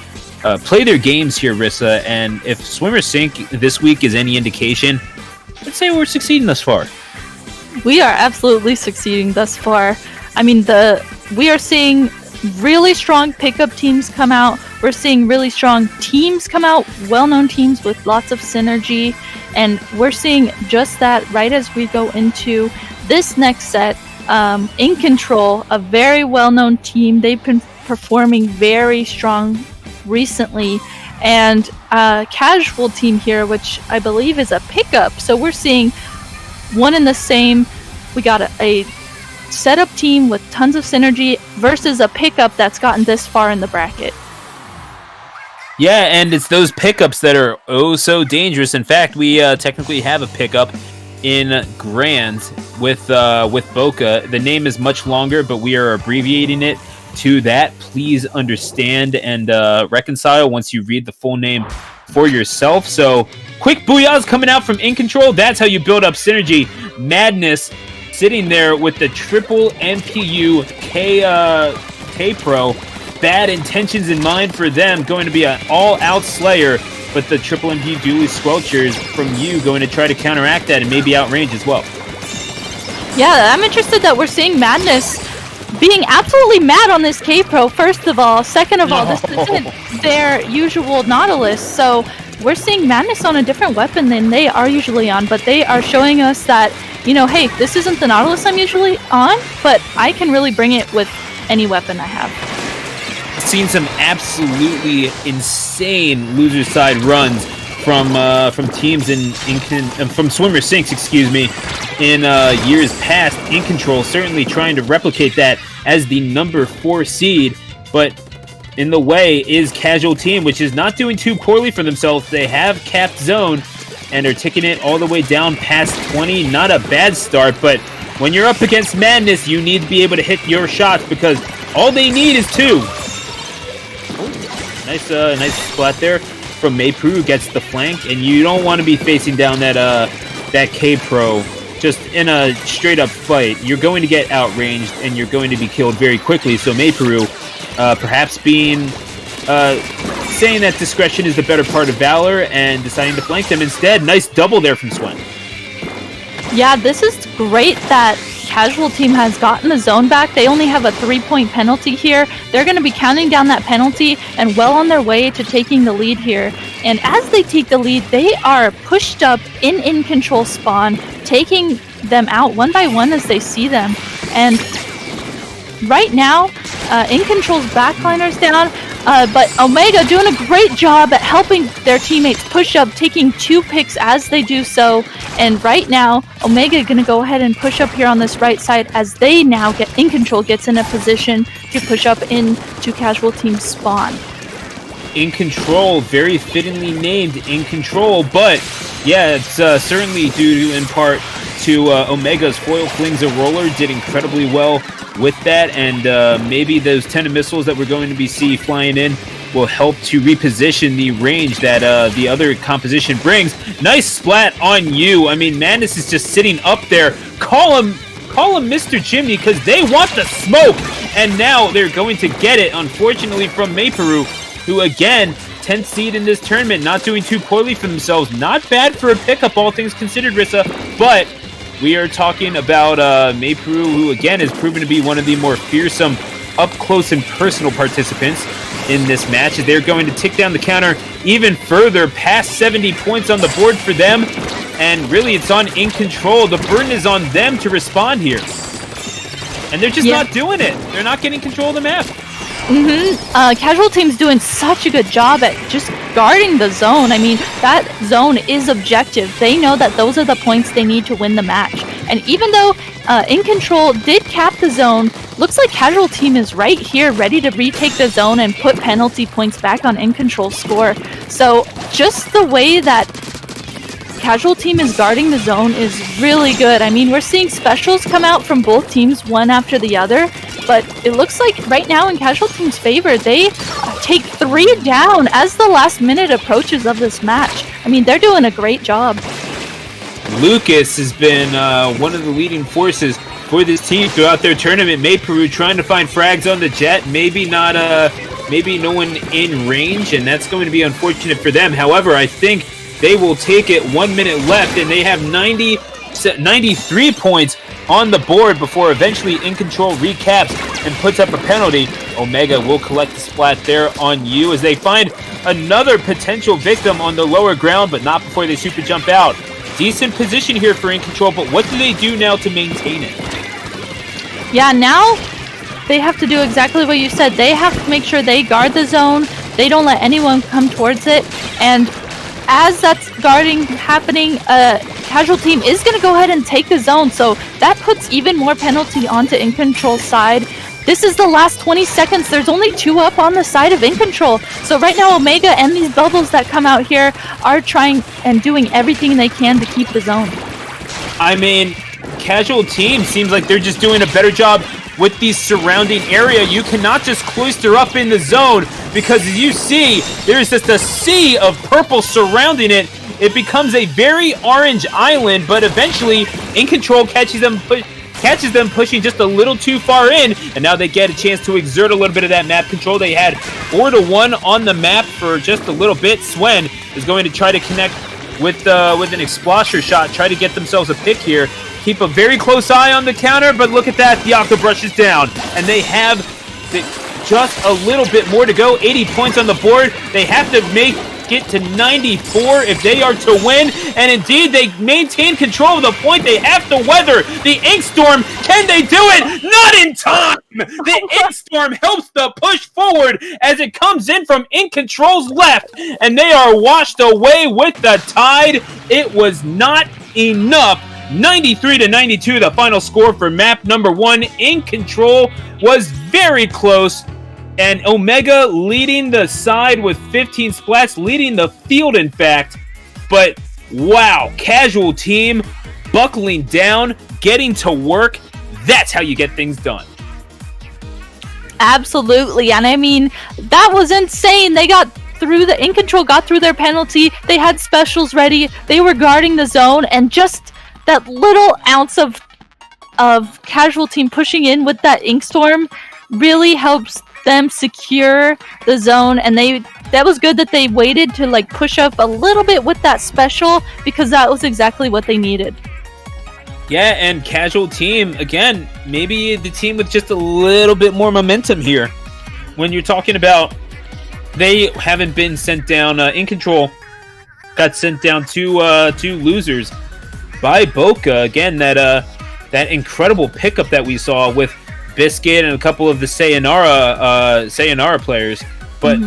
play their games here, Rissa. And if Swim or Sink this week is any indication, I'd say we're succeeding thus far. We are absolutely succeeding thus far. I mean, we are seeing really strong pickup teams come out. We're seeing really strong teams come out, well-known teams with lots of synergy, and we're seeing just that right as we go into this next set. InControl, a very well-known team. They've been performing very strong recently, and a casual team here, which I believe is a pickup. So we're seeing one and the same. We got a setup team with tons of synergy versus a pickup that's gotten this far in the bracket. Yeah, and it's those pickups that are oh so dangerous. In fact, we technically have a pickup in Grands with Boca. The name is much longer, but we are abbreviating it to that. Please understand and reconcile once you read the full name for yourself. So, quick booyahs coming out from InControl. That's how you build up synergy. Madness sitting there with the triple NPU K Pro. Bad intentions in mind for them, going to be an all-out slayer, but the triple NPU Dually Squelchers from you going to try to counteract that and maybe outrange as well. Yeah, I'm interested that we're seeing Madness being absolutely mad on this K Pro, first of all. Second of all, this isn't their usual Nautilus, so we're seeing Madness on a different weapon than they are usually on, but they are showing us that, you know, hey, this isn't the Nautilus I'm usually on, but I can really bring it with any weapon I have. Seen some absolutely insane loser side runs from teams from Swimmer Sinks, in years past. InControl certainly trying to replicate that as the number 4 seed, but in the way is Casual Team, which is not doing too poorly for themselves. They have capped zone and are ticking it all the way down past 20. Not a bad start, but when you're up against Madness, you need to be able to hit your shots because all they need is 2. Nice splat there from Maypru, who gets the flank, and you don't want to be facing down that K Pro just in a straight up fight. You're going to get outranged and you're going to be killed very quickly. So Maypru, perhaps being saying that discretion is the better part of valor and deciding to flank them instead. Nice double there from Swen. Yeah, this is great that Casual Team has gotten the zone back. They only have a 3-point penalty here. They're going to be counting down that penalty and well on their way to taking the lead here. And as they take the lead, they are pushed up in InControl spawn, taking them out one by one as they see them. And right now, InControl's backliner's down, but Omega doing a great job at helping their teammates push up, taking 2 picks as they do so. And right now, Omega going to go ahead and push up here on this right side as they now get InControl gets in a position to push up into Casual Team spawn. InControl, very fittingly named InControl, but yeah, it's certainly due in part to Omega's foil flings a roller, did incredibly well with that, and maybe those 10 missiles that we're going to be flying in will help to reposition the range that the other composition brings. Nice splat on you. I mean, Madness is just sitting up there. Call him Mr. Chimney because they want the smoke, and now they're going to get it, unfortunately, from Mayperu, who again 10th seed in this tournament, not doing too poorly for themselves. Not bad for a pickup, all things considered, Rissa, but we are talking about Mayperu, who again has proven to be one of the more fearsome up-close and personal participants in this match. They're going to tick down the counter even further, past 70 points on the board for them, and really it's on InControl. The burden is on them to respond here. And they're just not doing it. They're not getting control of the map. Casual Team's doing such a good job at just guarding the zone. I mean, that zone is objective. They know that those are the points they need to win the match. And even though InControl did cap the zone, looks like Casual Team is right here ready to retake the zone and put penalty points back on InControl's score. So just the way that Casual Team is guarding the zone is really good. I mean, we're seeing specials come out from both teams one after the other, but it looks like right now in Casual Team's favor, they take 3 down as the last minute approaches of this match. I mean, they're doing a great job. Lucas has been one of the leading forces for this team throughout their tournament. Mayperu trying to find frags on the Jet, maybe no one in range, and that's going to be unfortunate for them. However, I think they will take it. 1 minute left, and they have 93 points on the board before eventually InControl recaps and puts up a penalty. Omega will collect the splat there on you as they find another potential victim on the lower ground, but not before they super jump out. Decent position here for InControl, but what do they do now to maintain it? Yeah, now they have to do exactly what you said. They have to make sure they guard the zone. They don't let anyone come towards it. And as that's guarding happening, Casual Team is going to go ahead and take the zone. So that puts even more penalty onto InControl's side. This is the last 20 seconds. There's only 2 up on the side of InControl. So right now, Omega and these bubbles that come out here are trying and doing everything they can to keep the zone. I mean, Casual Team seems like they're just doing a better job with the surrounding area. You cannot just cloister up in the zone because, as you see, there's just a sea of purple surrounding it. It becomes a very orange island, but eventually InControl catches them pushing just a little too far in, and now they get a chance to exert a little bit of that map control. They had 4-1 on the map for just a little bit. Swen is going to try to connect with an explosher shot, try to get themselves a pick here. Keep a very close eye on the counter, but look at that, the Octo brushes down, and they have just a little bit more to go. 80 points on the board. They have to make it to 94 if they are to win, and indeed they maintain control of the point. They have to weather the Ink Storm. Can they do it? Not in time! The Ink Storm helps the push forward as it comes in from InControl's left, and they are washed away with the tide. It was not enough. 93-92, the final score for map number 1. InControl was very close, and Omega leading the side with 15 splats, leading the field, in fact. But wow, Casual Team buckling down, getting to work. That's how you get things done. Absolutely, and I mean, that was insane. They got through the InControl, got through their penalty. They had specials ready. They were guarding the zone, and just that little ounce of Casual Team pushing in with that Ink Storm really helps them secure the zone, and that was good that they waited to like push up a little bit with that special, because that was exactly what they needed. Yeah, and Casual Team, again, maybe the team with just a little bit more momentum here. When you're talking about they haven't been sent down, InControl got sent down two losers by Boca. Again, that incredible pickup that we saw with Biscuit and a couple of the Sayonara players, but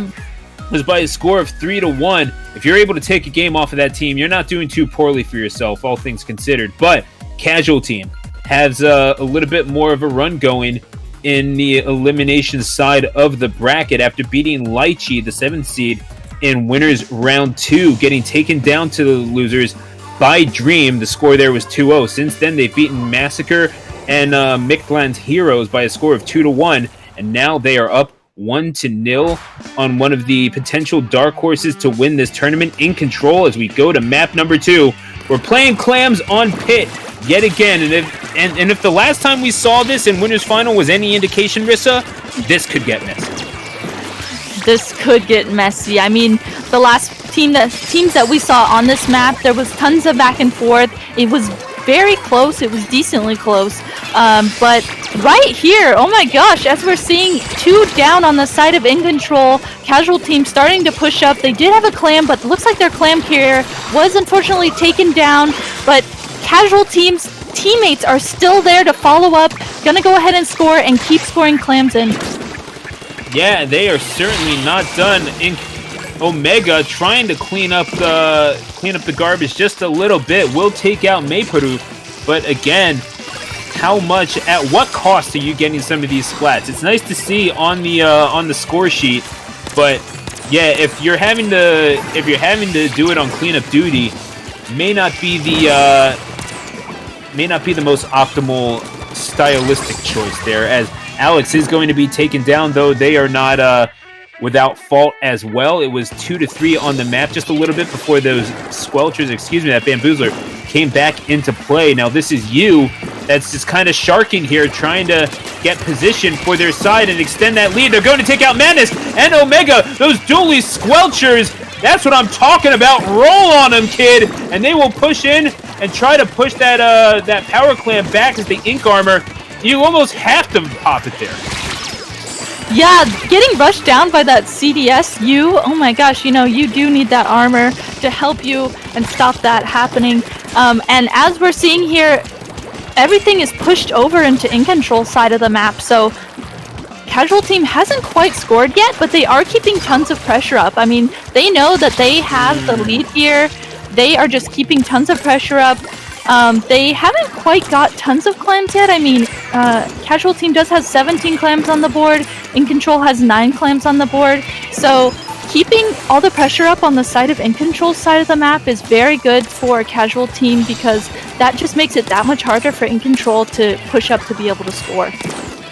was by a score of 3-1. If you're able to take a game off of that team, you're not doing too poorly for yourself, all things considered. But Casual Team has a little bit more of a run going in the elimination side of the bracket after beating Lychee, the 7th seed, in winners round 2, getting taken down to the losers by Dream. The score there was 2-0. Since then, they've beaten Massacre and Mictlan's Heroes by a score of 2-1, and now they are up 1-0 on one of the potential dark horses to win this tournament, InControl. As we go to map number 2, we're playing Clams on Pit yet again, and if the last time we saw this in Winners Final was any indication, Rissa, this could get messy. This could get messy. I mean, the last teams that we saw on this map, there was tons of back and forth. It was very close. It was decently close. But right here, oh my gosh, as we're seeing 2 down on the side of InControl, Casual Team starting to push up. They did have a clam, but looks like their clam carrier was unfortunately taken down. But Casual Team's teammates are still there to follow up. Gonna go ahead and score and keep scoring clams in. Yeah, they are certainly not done. Omega trying to clean up the garbage just a little bit. Will take out Mayperu, but again, how much, at what cost are you getting some of these splats? It's nice to see on the score sheet, but yeah, if you're having to do it on cleanup duty, may not be the most optimal stylistic choice there, as Alex is going to be taken down, though they are not without fault as well. It was 2-3 on the map just a little bit before those squelchers, that bamboozler, came back into play. Now this is you that's just kind of sharking here, trying to get position for their side and extend that lead. They're going to take out Madness and Omega, those dually squelchers. That's what I'm talking about. Roll on them, kid. And they will push in and try to push that that power clamp back as the ink armor. You almost have to pop it there. Yeah, getting rushed down by that CDSU, oh my gosh, you do need that armor to help you and stop that happening. And as we're seeing here, everything is pushed over into InControl side of the map, so Casual Team hasn't quite scored yet, but they are keeping tons of pressure up. I mean, they know that they have the lead here. They are just keeping tons of pressure up. They haven't quite got tons of clams yet. I mean, Casual Team does have 17 clams on the board. InControl has 9 clams on the board. So keeping all the pressure up on the side of InControl's side of the map is very good for Casual Team because that just makes it that much harder for InControl to push up to be able to score.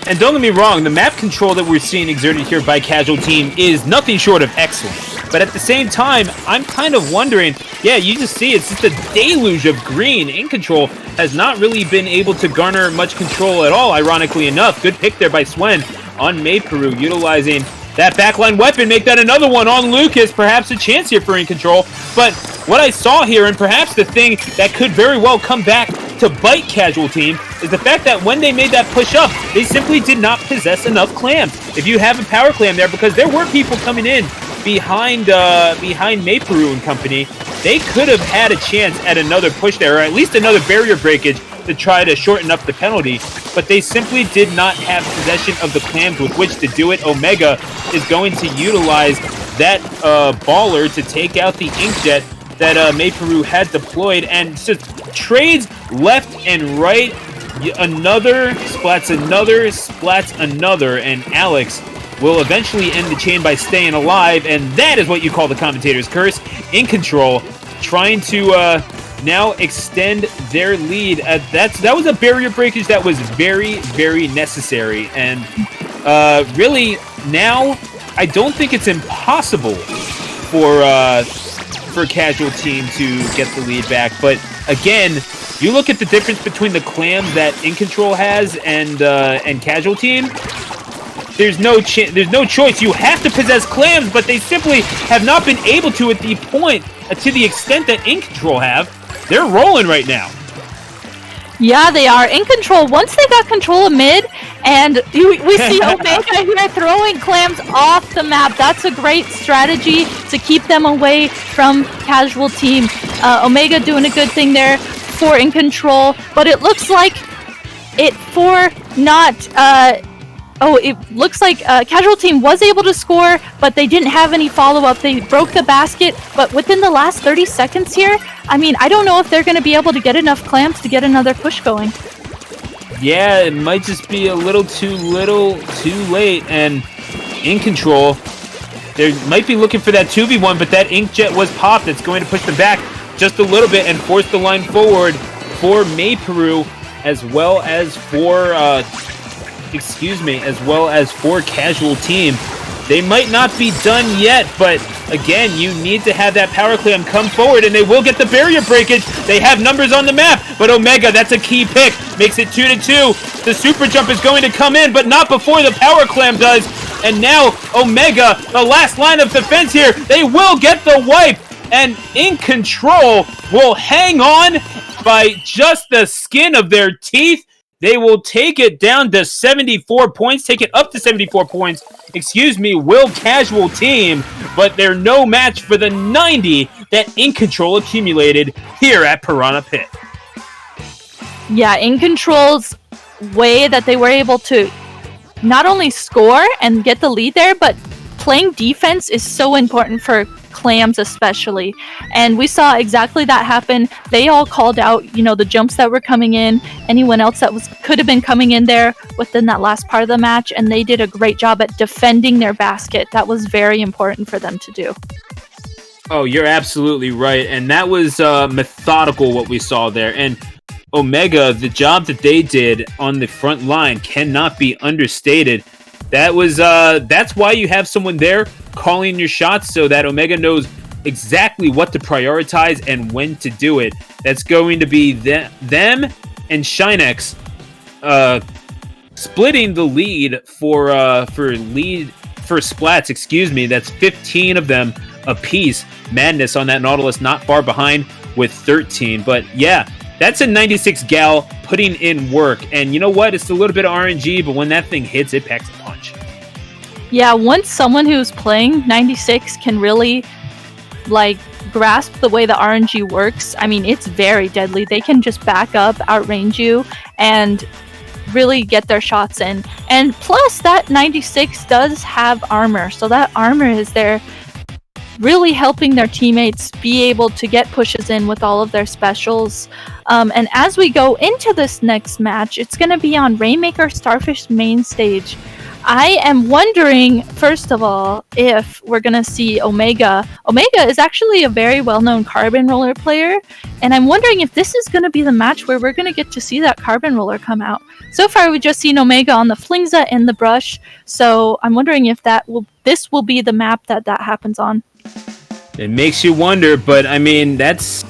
And don't get me wrong, the map control that we're seeing exerted here by Casual Team is nothing short of excellent. But at the same time, I'm kind of wondering, yeah, you just see it's just a deluge of green. InControl has not really been able to garner much control at all, ironically enough. Good pick there by Swen on Mayperu, utilizing that backline weapon, make that another one on Lucas. Perhaps a chance here for InControl. But what I saw here, and perhaps the thing that could very well come back to bite Casual Team, is the fact that when they made that push up, they simply did not possess enough clams. If you have a power clam there, because there were people coming in behind Mayperu and company, they could have had a chance at another push there, or at least another barrier breakage to try to shorten up the penalty, but they simply did not have possession of the clams with which to do it. Omega is going to utilize that baller to take out the inkjet that Mayperu had deployed, and just trades left and right. Another splats another, and Alex will eventually end the chain by staying alive, and that is what you call the commentator's curse. InControl trying to now extend their lead. That was a barrier breakage that was very, very necessary, and really now I don't think it's impossible for Casual Team to get the lead back. But again, you look at the difference between the clams that InControl has and Casual Team. There's no choice. You have to possess clams, but they simply have not been able to at the point, to the extent that InControl have. They're rolling right now. Yeah, they are. InControl, once they got control of mid, and we see Omega here throwing clams off the map. That's a great strategy to keep them away from Casual Team. Omega doing a good thing there for InControl, but it looks like Casual Team was able to score, but they didn't have any follow-up. They broke the basket, but within the last 30 seconds here, I mean, I don't know if they're going to be able to get enough clams to get another push going. Yeah, it might just be a little too late, and InControl, they might be looking for that 2v1, but that inkjet was popped. It's going to push them back just a little bit and force the line forward for Mayperu, as well as for Casual Team. They might not be done yet, but again, you need to have that power clam come forward, and they will get the barrier breakage. They have numbers on the map, but Omega, that's a key pick, makes it 2-2. The super jump is going to come in, but not before the power clam does. And now Omega, the last line of defense here, they will get the wipe, and InControl will hang on by just the skin of their teeth. They will take it down to 74 points, take it up to 74 points, will Casual Team, but they're no match for the 90 that InControl accumulated here at Piranha Pit. Yeah, InControl's way that they were able to not only score and get the lead there, but playing defense is so important for clams especially, and we saw exactly that happen. They all called out, the jumps that were coming in, anyone else that could have been coming in there within that last part of the match, and they did a great job at defending their basket. That was very important for them to do. Oh, you're absolutely right, and that was methodical what we saw there. And Omega, the job that they did on the front line cannot be understated. That's why you have someone there calling your shots so that Omega knows exactly what to prioritize and when to do it. That's going to be them and Shinex splitting the lead for splats, excuse me. That's 15 of them apiece. Madness on that Nautilus not far behind with 13. But yeah, that's a 96 gal putting in work. And you know what? It's a little bit of RNG, but when that thing hits, it packs a punch. Yeah, once someone who's playing 96 can really grasp the way the RNG works, I mean, it's very deadly. They can just back up, outrange you, and really get their shots in. And plus, that 96 does have armor, so that armor is there really helping their teammates be able to get pushes in with all of their specials. And as we go into this next match, it's going to be on Rainmaker Starfish main stage. I am wondering, first of all, if we're going to see Omega. Omega is actually a very well-known Carbon Roller player, and I'm wondering if this is going to be the match where we're going to get to see that Carbon Roller come out. So far, we've just seen Omega on the Flingza and the Brush, so I'm wondering if this will be the map that happens on. It makes you wonder, but I mean, that's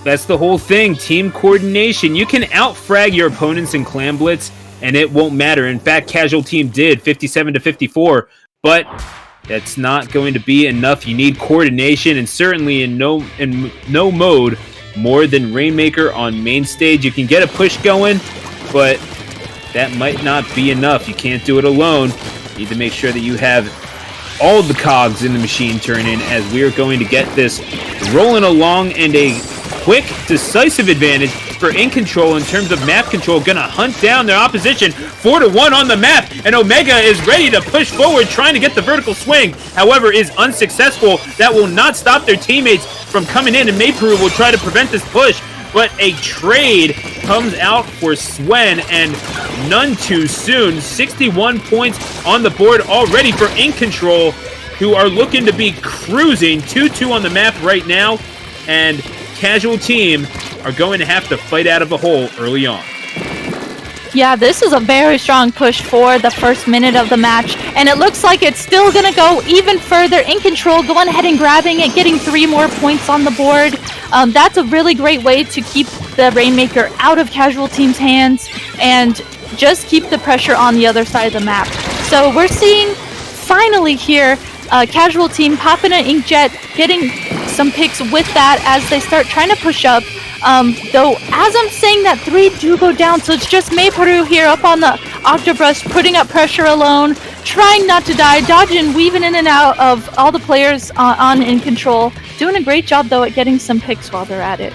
the whole thing. Team coordination. You can out-frag your opponents in Clan Blitz, and it won't matter. In fact, Casual Team did 57-54, but that's not going to be enough. You need coordination, and certainly in no mode more than Rainmaker on main stage. You can get a push going, but that might not be enough. You can't do it alone. You need to make sure that you have all the cogs in the machine turning, as we are going to get this rolling along, and a quick, decisive advantage for InControl in terms of map control. Gonna hunt down their opposition 4-1 on the map, and Omega is ready to push forward, trying to get the vertical swing. However, is unsuccessful. That will not stop their teammates from coming in, and Mayperu will try to prevent this push. But a trade comes out for Swen, and none too soon. 61 points on the board already for InControl, who are looking to be cruising 2-2 on the map right now, and Casual Team are going to have to fight out of a hole early on. Yeah, this is a very strong push for the first minute of the match, and it looks like it's still going to go even further. InControl going ahead and grabbing it, getting 3 more points on the board. That's a really great way to keep the Rainmaker out of Casual Team's hands and just keep the pressure on the other side of the map. So we're seeing finally here Casual Team popping an Inkjet, getting some picks with that as they start trying to push up. Though, as I'm saying that, 3 do go down, so it's just Mayperu here up on the Octobrush, putting up pressure alone, trying not to die, dodging, weaving in and out of all the players on InControl. Doing a great job, though, at getting some picks while they're at it.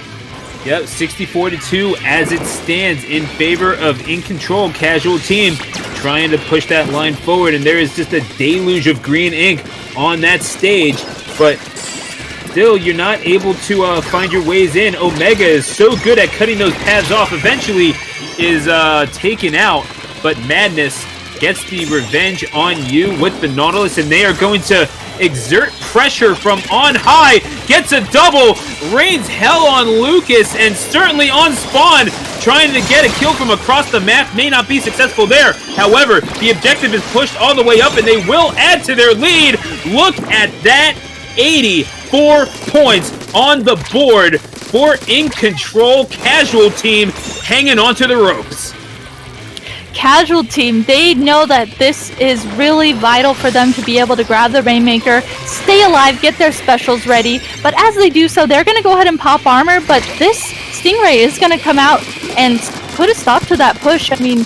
Yep, 64-2 as it stands in favor of InControl. Casual Team trying to push that line forward, and there is just a deluge of green ink on that stage, but still, you're not able to find your ways in. Omega is so good at cutting those paths off, eventually is taken out, but Madness gets the revenge on you with the Nautilus, and they are going to exert pressure from on high, gets a double, rains hell on Lucas, and certainly on Spawn, trying to get a kill from across the map, may not be successful there. However, the objective is pushed all the way up, and they will add to their lead. Look at that, 84 points on the board for InControl. Casual Team hanging onto the ropes. Casual Team, they know that this is really vital for them to be able to grab the Rainmaker, stay alive, get their specials ready, but as they do so, they're going to go ahead and pop armor, but this Stingray is going to come out and put a stop to that push. I mean,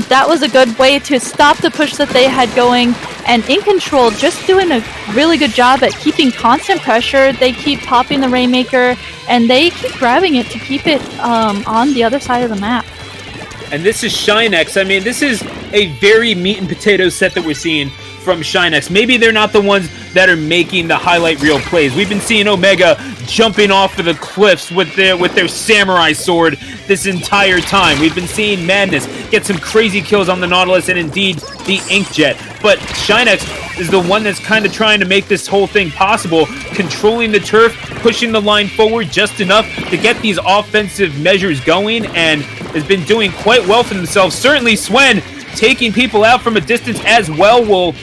that was a good way to stop the push that they had going, and InControl just doing a really good job at keeping constant pressure. They keep popping the Rainmaker, and they keep grabbing it to keep it on the other side of the map. And this is Shinex. I mean, this is a very meat and potatoes set that we're seeing from Shinex. Maybe they're not the ones that are making the highlight reel plays. We've been seeing Omega jumping off of the cliffs with their samurai sword this entire time. We've been seeing Madness get some crazy kills on the Nautilus and indeed the Inkjet. But Shinex is the one that's kind of trying to make this whole thing possible, controlling the turf, pushing the line forward just enough to get these offensive measures going, and has been doing quite well for themselves. Certainly Swen taking people out from a distance as well will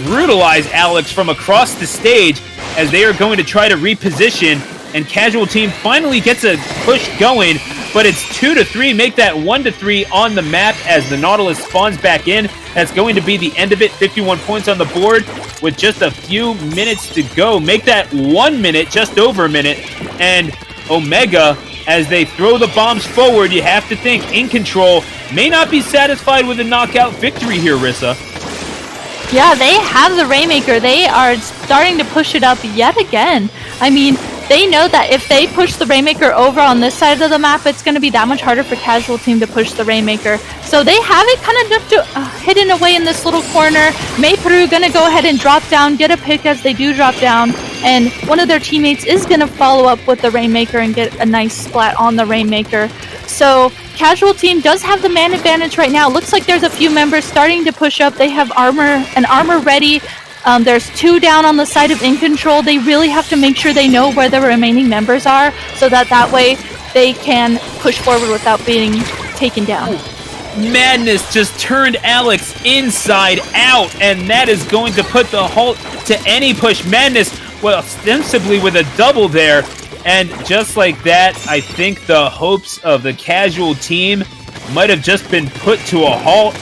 brutalize Alex from across the stage as they are going to try to reposition, and Casual Team finally gets a push going, but it's 2-3, make that 1-3 on the map as the Nautilus spawns back in. That's going to be the end of it, 51 points on the board with just a few minutes to go. Make that 1 minute, just over a minute, and Omega, as they throw the bombs forward, you have to think InControl may not be satisfied with a knockout victory here, Rissa. Yeah, they have the Rainmaker. They are starting to push it up yet again. I mean, they know that if they push the Rainmaker over on this side of the map, it's going to be that much harder for Casual Team to push the Rainmaker. So they have it kind of hidden away in this little corner. Mayperu going to go ahead and drop down, get a pick as they do drop down. And one of their teammates is going to follow up with the Rainmaker and get a nice splat on the Rainmaker. So Casual Team does have the man advantage right now. Looks like there's a few members starting to push up. They have armor ready. There's 2 down on the side of InControl. They really have to make sure they know where the remaining members are so that way they can push forward without being taken down. Madness just turned Alex inside out, and that is going to put the halt to any push. Madness, well, ostensibly with a double there, and just like that, I think the hopes of the Casual Team might have just been put to a halt.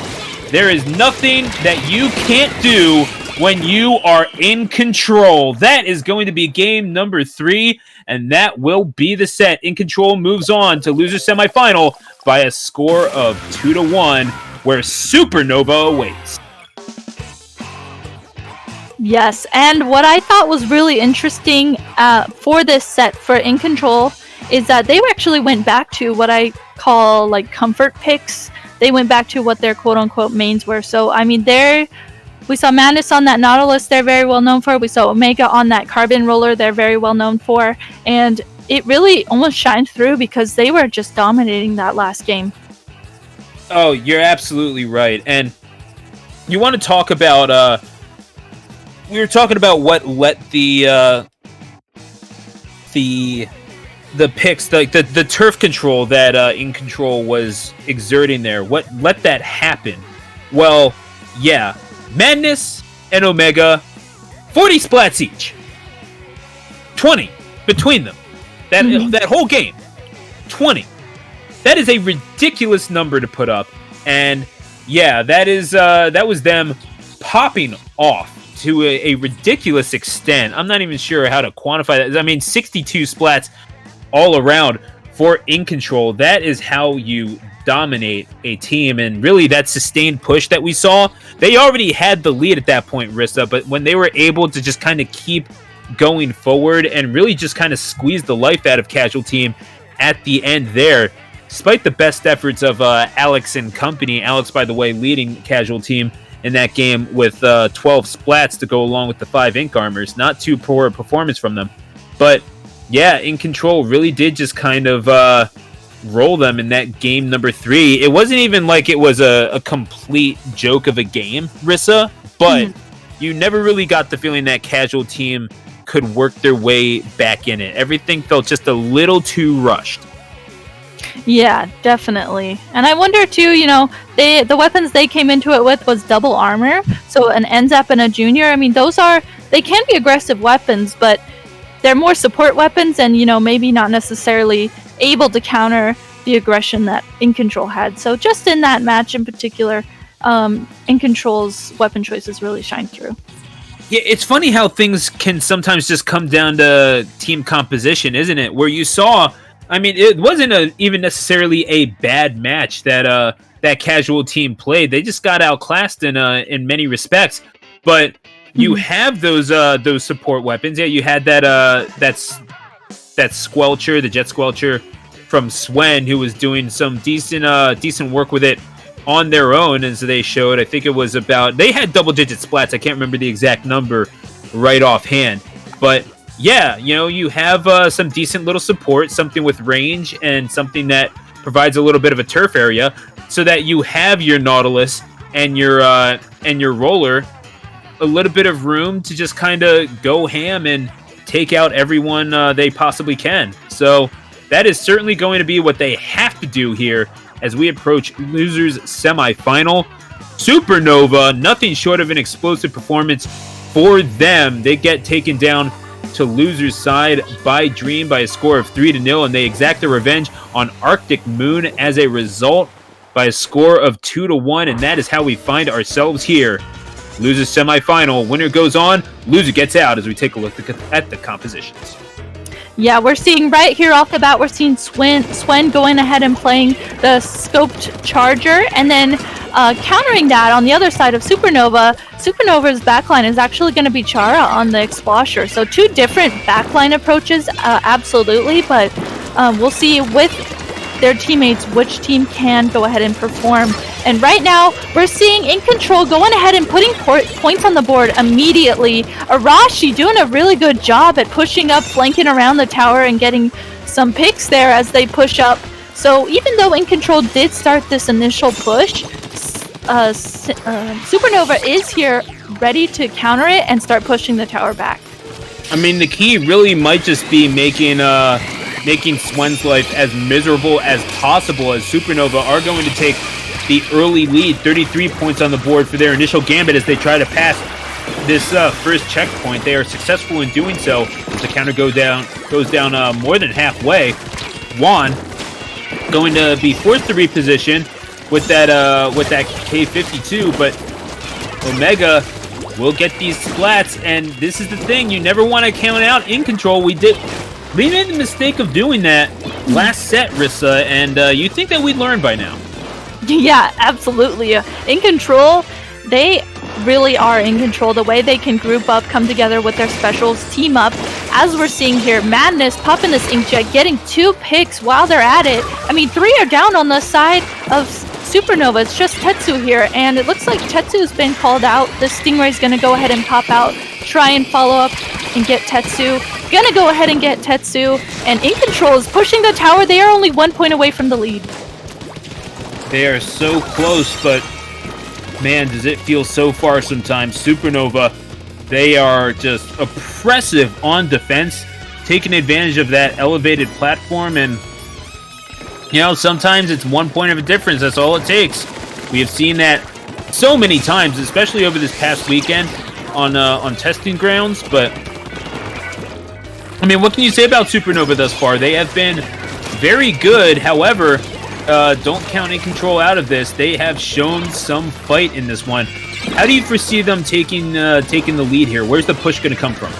There is nothing that you can't do when you are in control. That is going to be game number 3, and that will be the set. InControl moves on to loser semifinal by a score of 2-1, where Supernova awaits. Yes, and what I thought was really interesting for this set for InControl is that they actually went back to what I call like comfort picks. They went back to what their quote-unquote mains were. So, I mean, we saw Madness on that Nautilus, they're very well known for. We saw Omega on that Carbon Roller, they're very well known for. And it really almost shined through because they were just dominating that last game. Oh, you're absolutely right. And you want to talk about, we were talking about what let the picks, like the turf control that InControl was exerting there, what let that happen? Well, yeah. Madness and Omega, 40 splats each. 20 between them. That whole game. 20. That is a ridiculous number to put up. And yeah, that was them popping off to a ridiculous extent. I'm not even sure how to quantify that. I mean, 62 splats all around for InControl. That is how you dominate a team, and really that sustained push that we saw, they already had the lead at that point, Rissa, but when they were able to just kind of keep going forward and really just kind of squeeze the life out of Casual Team at the end there, despite the best efforts of Alex and company. Alex, by the way, leading Casual Team in that game with 12 splats to go along with the 5 ink armors. Not too poor a performance from them, but yeah, InControl really did just kind of roll them in that game number 3. It wasn't even like it was a complete joke of a game, Rissa, but you never really got the feeling that Casual Team could work their way back in it. Everything felt just a little too rushed. Yeah, definitely. And I wonder too, the weapons they came into it with was double armor, so an NZAP and a Junior. I mean, they can be aggressive weapons, but they're more support weapons and, maybe not necessarily able to counter the aggression that InControl had. So just in that match in particular, InControl's weapon choices really shine through. Yeah, it's funny how things can sometimes just come down to team composition, isn't it? Where you saw, I mean, it wasn't even necessarily a bad match that that Casual Team played. They just got outclassed in many respects. But you have those support weapons. Yeah, you had that Squelcher, the Jet Squelcher from Swen, who was doing some decent work with it on their own, as they showed. I think it was they had double-digit splats. I can't remember the exact number right offhand. But yeah, you have some decent little support, something with range, and something that provides a little bit of a turf area, so that you have your Nautilus and your roller a little bit of room to just kind of go ham and take out everyone they possibly can. So that is certainly going to be what they have to do here, as we approach losers semifinal. Supernova, nothing short of an explosive performance for them. They get taken down to losers side by Dream by a score of 3-0, and they exact their revenge on Arctic Moon as a result by a score of 2-1, and that is how we find ourselves here. Losers semifinal, winner goes on, loser gets out, as we take a look at the compositions. Yeah, we're seeing right here off the bat, we're seeing Swen going ahead and playing the scoped charger, and then countering that on the other side of Supernova. Supernova's backline is actually going to be Chara on the Explosher. So two different backline approaches, absolutely, but we'll see with their teammates which team can go ahead and perform. And right now, we're seeing InControl going ahead and putting points on the board immediately. Arashi doing a really good job at pushing up, flanking around the tower, and getting some picks there as they push up. So even though InControl did start this initial push, Supernova is here ready to counter it and start pushing the tower back. I mean, the key really might just be making Swen's life as miserable as possible, as Supernova are going to take the early lead, 33 points on the board for their initial gambit as they try to pass this first checkpoint. They are successful in doing so as the counter goes down more than halfway. Juan going to be forced to reposition with that K52, but Omega will get these splats, and this is the thing, you never want to count out InControl. We made the mistake of doing that last set, Rissa, and you think that we'd learn by now. Yeah, absolutely. InControl, they really are in control. The way they can group up, come together with their specials, team up. As we're seeing here, Madness popping this inkjet, getting 2 picks while they're at it. I mean, 3 are down on the side of Supernova. It's just Tetsu here, and it looks like Tetsu's been called out. The Stingray's gonna go ahead and pop out, try and follow up and get Tetsu. Gonna go ahead and get Tetsu, and InControl is pushing the tower. They are only 1 point away from the lead. They are so close, but man, does it feel so far sometimes. Supernova, they are just oppressive on defense, taking advantage of that elevated platform, and you know, sometimes it's 1 point of a difference. That's all it takes. We have seen that so many times, especially over this past weekend on testing grounds. But I mean, what can you say about Supernova thus far? They have been very good. However, don't count InControl out of this. They have shown some fight in this one. How do you foresee them taking the lead here? Where's the push going to come from?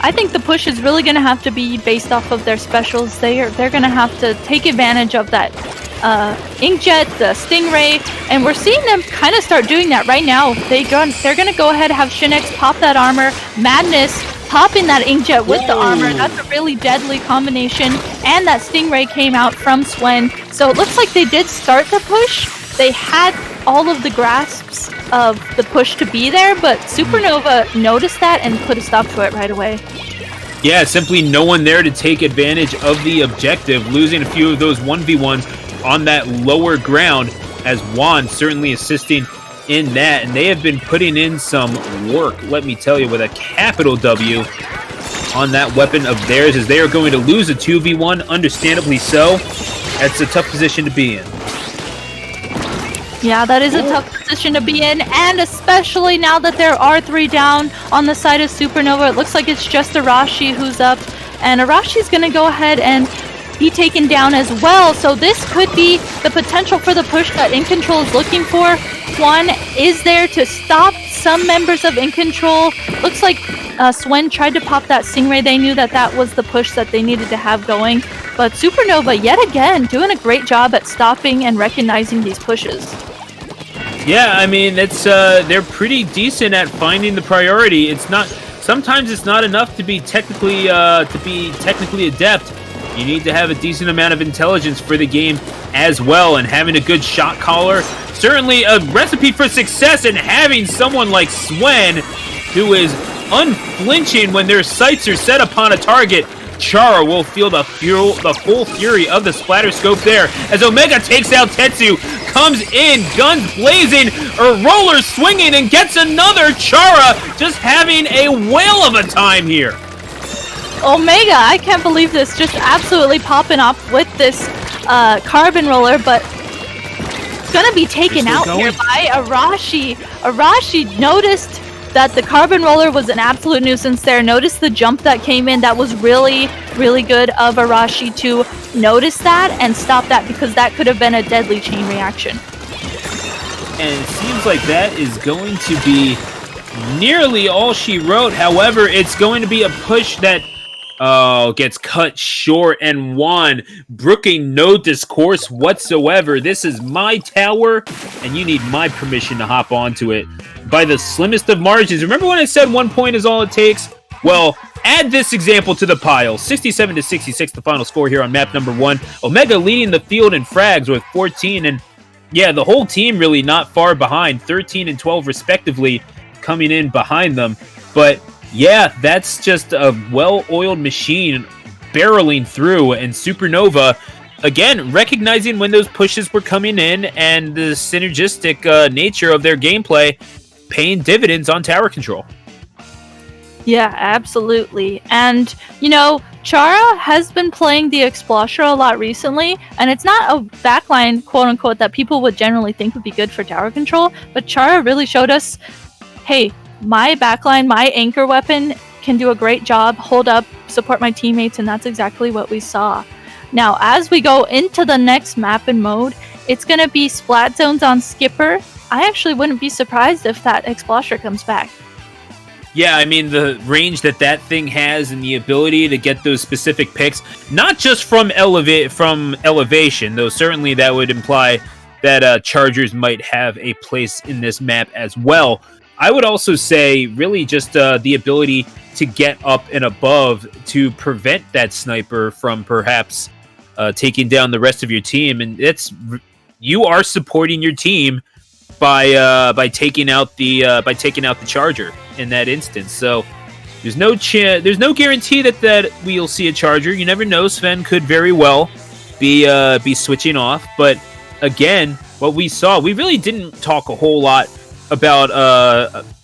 I think the push is really going to have to be based off of their specials. They're going to have to take advantage of that Inkjet, the Stingray, and we're seeing them kind of start doing that right now. They're going to go ahead and have Shinex pop that armor, Madness popping that Inkjet with the armor. That's a really deadly combination, and that Stingray came out from Swen. So it looks like they did start the push. They had all of the grasps of the push to be there, but Supernova noticed that and put a stop to it right away. Yeah, simply no one there to take advantage of the objective, losing a few of those 1v1s on that lower ground, as Juan certainly assisting in that, and they have been putting in some work, let me tell you, with a capital W on that weapon of theirs, as they are going to lose a 2v1, understandably so. That's a tough position to be in. Yeah, that is a tough position to be in, and especially now that there are 3 down on the side of Supernova. It looks like it's just Arashi who's up, and Arashi's going to go ahead and be taken down as well. So this could be the potential for the push that InControl is looking for. Juan is there to stop some members of InControl. Looks like Swen tried to pop that Stingray. They knew that that was the push that they needed to have going. But Supernova, yet again, doing a great job at stopping and recognizing these pushes. Yeah, I mean, it's they're pretty decent at finding the priority. Sometimes it's not enough to be technically adept. You need to have a decent amount of intelligence for the game as well, and having a good shot caller, certainly a recipe for success. And having someone like Swen, who is unflinching when their sights are set upon a target. Chara will feel the full fury of the splatter scope there as Omega takes out Tetsu, comes in, guns blazing, a roller swinging, and gets another. Chara just having a whale of a time here. Omega, I can't believe this, just absolutely popping off with this Carbon Roller, but gonna be taken out here going. by Arashi. Arashi noticed that the Carbon Roller was an absolute nuisance there. Noticed the jump that came in. That was really, really good of Arashi to notice that and stop that, because that could have been a deadly chain reaction. And it seems like that is going to be nearly all she wrote. However, it's going to be a push that gets cut short and won. Brooking no discourse whatsoever. This is my tower, and you need my permission to hop onto it by the slimmest of margins. Remember when I said 1 point is all it takes? Well, add this example to the pile. 67-66, the final score here on map number 1. Omega leading the field in frags with 14, and yeah, the whole team really not far behind, 13 and 12 respectively, coming in behind them. But yeah, that's just a well-oiled machine barreling through, and Supernova, again, recognizing when those pushes were coming in and the synergistic nature of their gameplay, paying dividends on tower control. Yeah, absolutely. And, you know, Chara has been playing the Explosher a lot recently, and it's not a backline, quote-unquote, that people would generally think would be good for tower control, but Chara really showed us, hey, my backline, my anchor weapon can do a great job, hold up, support my teammates, and that's exactly what we saw. Now, as we go into the next map and mode, it's going to be Splat Zones on Skipper. I actually wouldn't be surprised if that Explosher comes back. Yeah, I mean, the range that thing has and the ability to get those specific picks, not just from elevation, though certainly that would imply that Chargers might have a place in this map as well. I would also say really just the ability to get up and above to prevent that sniper from perhaps taking down the rest of your team, and you are supporting your team by taking out the Charger in that instance. So there's no guarantee that we'll see a Charger. You never know. Sven could very well be switching off, but again, what we saw, we really didn't talk a whole lot about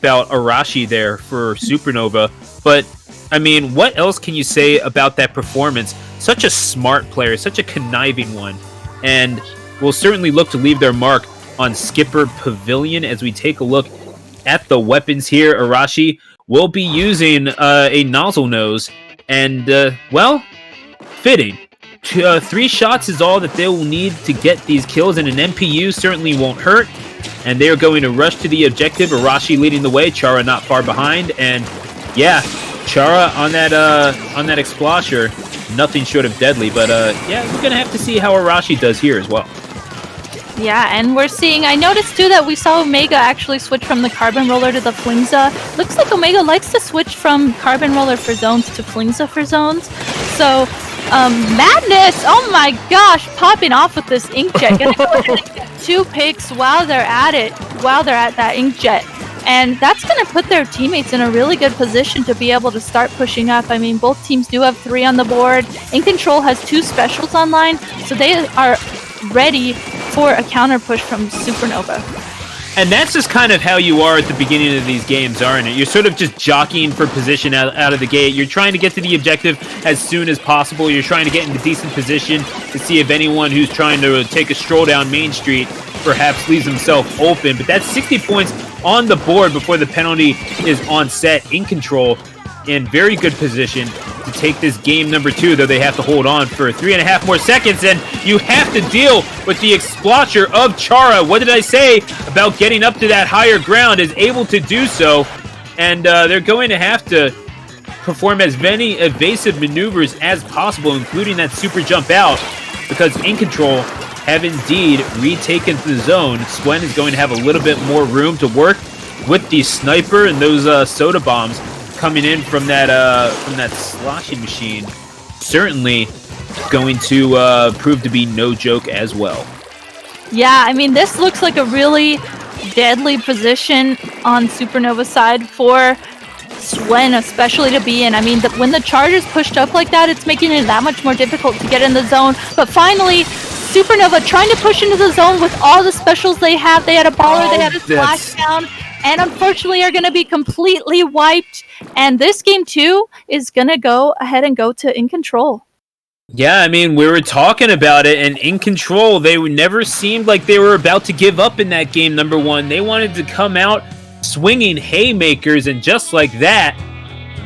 Arashi there for Supernova, but I mean, what else can you say about that performance? Such a smart player, such a conniving one, and will certainly look to leave their mark on Skipper Pavilion. As we take a look at the weapons here, Arashi will be using a nozzle nose, and well, fitting. 3 shots is all that they will need to get these kills, and an MPU certainly won't hurt. And they are going to rush to the objective. Arashi leading the way, Chara not far behind, and yeah, Chara on that Explosher, nothing short of deadly. But yeah, we're gonna have to see how Arashi does here as well. Yeah, and we're seeing, I noticed too that we saw Omega actually switch from the Carbon Roller to the Flingza. Looks like Omega likes to switch from Carbon Roller for zones to Flingza for zones. So, Madness, oh my gosh, popping off with this Inkjet. Gonna go ahead and get 2 picks while they're at that Inkjet. And that's going to put their teammates in a really good position to be able to start pushing up. I mean, both teams do have 3 on the board. InControl has 2 specials online, so they are ready for a counter push from Supernova. And that's just kind of how you are at the beginning of these games, aren't it? You're sort of just jockeying for position out of the gate. You're trying to get to the objective as soon as possible. You're trying to get into decent position to see if anyone who's trying to take a stroll down Main Street perhaps leaves himself open. But that's 60 points on the board before the penalty is on set. InControl in very good position to take this game number 2, though they have to hold on for 3.5 more seconds, and you have to deal with the Explosher of Chara. What did I say about getting up to that higher ground? Is able to do so, and they're going to have to perform as many evasive maneuvers as possible, including that super jump out, because InControl have indeed retaken the zone. Swen is going to have a little bit more room to work with the sniper and those soda bombs coming in from that sloshing machine. Certainly going to prove to be no joke as well. Yeah, I mean, this looks like a really deadly position on Supernova's side for Swen especially to be in. I mean, when the Chargers pushed up like that, it's making it that much more difficult to get in the zone. But finally, Supernova trying to push into the zone with all the specials they have. They had a baller, they had a splashdown, and unfortunately are going to be completely wiped. And this game, too, is going to go ahead and go to InControl. Yeah, I mean, we were talking about it, and InControl, they never seemed like they were about to give up in that game, number one. They wanted to come out swinging haymakers, and just like that,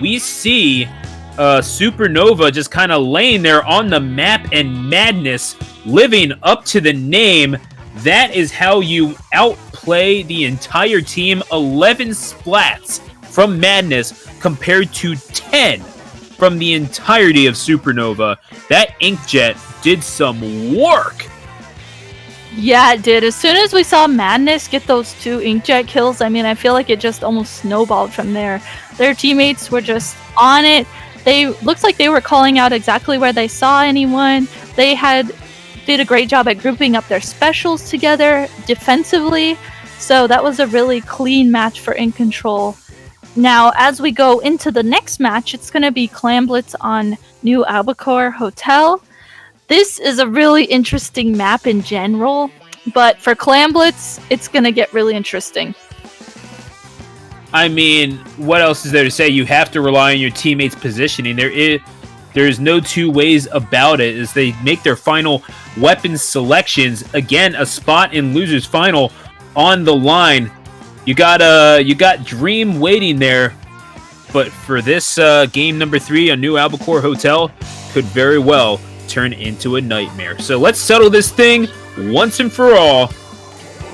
we see Supernova just kind of laying there on the map, and Madness living up to the name. That is how you outplay the entire team. 11 splats from Madness compared to 10 from the entirety of Supernova. That Inkjet did some work. Yeah, it did. As soon as we saw Madness get those 2 Inkjet kills, I mean, I feel like it just almost snowballed from there. Their teammates were just on it. Looks like they were calling out exactly where they saw anyone. They did a great job at grouping up their specials together defensively. So that was a really clean match for InControl. Now, as we go into the next match, it's going to be Clamblitz on New Albacore Hotel. This is a really interesting map in general, but for Clamblitz, it's going to get really interesting. I mean, what else is there to say? You have to rely on your teammates' positioning. There's no two ways about it as they make their final weapon selections. Again, a spot in Losers Final on the line. You got Dream waiting there, but for this game number 3 on New Albacore Hotel could very well turn into a nightmare. So let's settle this thing once and for all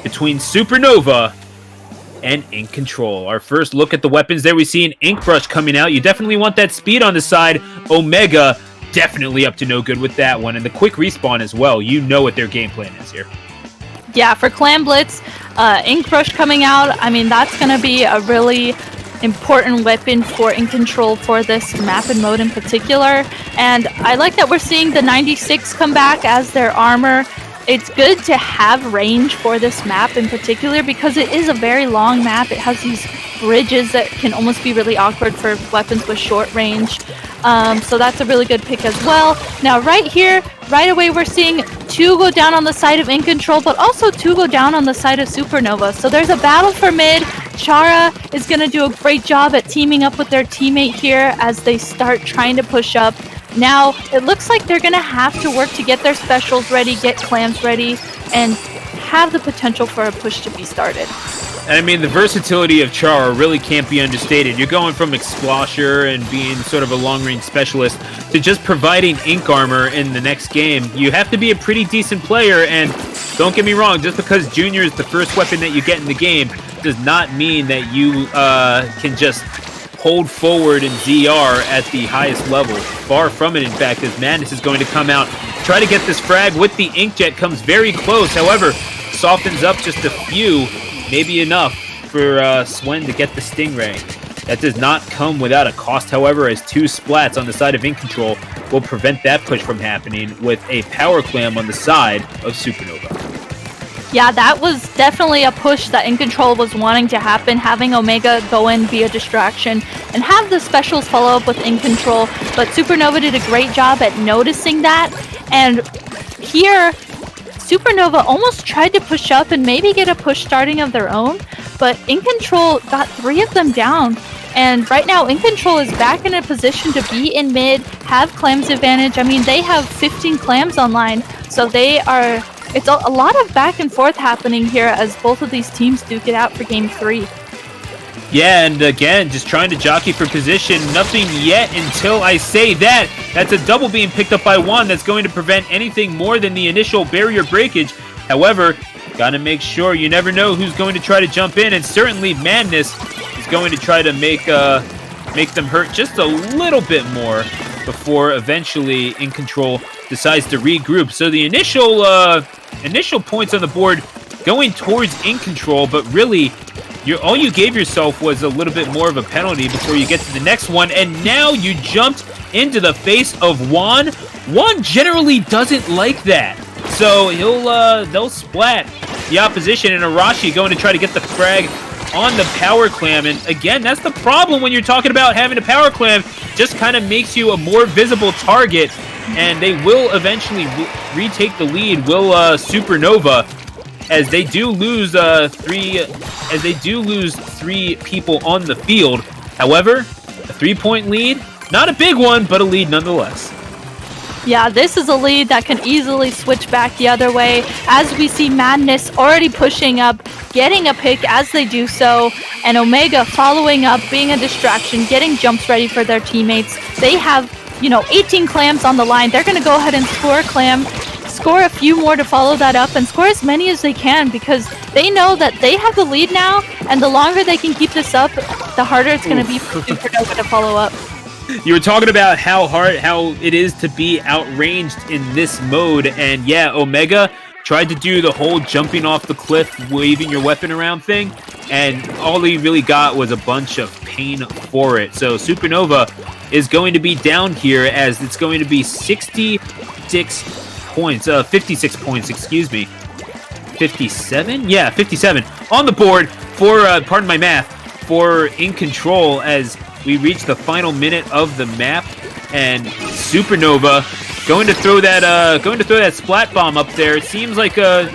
between Supernova and InControl. Our first look at the weapons there, we see an Ink Brush coming out. You definitely want that speed on the side. Omega definitely up to no good with that one, and the quick respawn as well. You know what their game plan is here. Yeah, for Clamblitz, Ink Brush coming out, I mean, that's going to be a really important weapon for InControl for this map and mode in particular. And I like that we're seeing the 96 come back as their armor. It's good to have range for this map in particular because it is a very long map. It has these bridges that can almost be really awkward for weapons with short range. So that's a really good pick as well. Now right here, right away we're seeing 2 go down on the side of InControl, but also 2 go down on the side of Supernova. So there's a battle for mid. Chara is going to do a great job at teaming up with their teammate here as they start trying to push up. Now, it looks like they're going to have to work to get their specials ready, get clams ready, and have the potential for a push to be started. And I mean, the versatility of Chara really can't be understated. You're going from Explosher and being sort of a long-range specialist to just providing ink armor in the next game. You have to be a pretty decent player, and don't get me wrong, just because Junior is the first weapon that you get in the game does not mean that you can just hold forward in ZR at the highest level. Far from it, in fact, as Madness is going to come out, try to get this frag with the Inkjet, comes very close, however, softens up just a few, maybe enough for Swen to get the Stingray. That does not come without a cost, however, as 2 splats on the side of InControl will prevent that push from happening with a power clam on the side of Supernova. Yeah, that was definitely a push that InControl was wanting to happen, having Omega go in, be a distraction, and have the specials follow up with InControl, but Supernova did a great job at noticing that, and here, Supernova almost tried to push up and maybe get a push starting of their own, but InControl got 3 of them down, and right now InControl is back in a position to be in mid, have clams advantage. I mean, they have 15 clams online, so it's a lot of back and forth happening here as both of these teams duke it out for game 3. Yeah, and again, just trying to jockey for position. Nothing yet until I say that. That's a double beam picked up by Juan that's going to prevent anything more than the initial barrier breakage. However, gotta make sure, you never know who's going to try to jump in, and certainly Madness is going to try to make them hurt just a little bit more before eventually InControl decides to regroup. So the initial points on the board going towards InControl, but really all you gave yourself was a little bit more of a penalty before you get to the next one, and now you jumped into the face of Juan. Juan generally doesn't like that, so they'll splat the opposition, and Arashi going to try to get the frag on the power clam. And again, that's the problem when you're talking about having a power clam, just kind of makes you a more visible target, and they will eventually retake the lead. Will Supernova, as they do lose 3 people on the field. However, a 3-point lead, not a big one, but a lead nonetheless. Yeah, this is a lead that can easily switch back the other way, as we see Madness already pushing up, getting a pick as they do so, and Omega following up, being a distraction, getting jumps ready for their teammates. They have, 18 clams on the line. They're going to go ahead and score a clam, score a few more to follow that up, and score as many as they can, because they know that they have the lead now, and the longer they can keep this up, the harder it's going to be for Supernova to follow up. You were talking about how it is to be outranged in this mode, and yeah, Omega tried to do the whole jumping off the cliff, waving your weapon around thing, and all he really got was a bunch of pain for it. So Supernova is going to be down here, as it's going to be 56 points, 57? Yeah, 57 on the board for, pardon my math, for InControl, as we reach the final minute of the map, and Supernova going to throw that splat bomb up there. It seems like a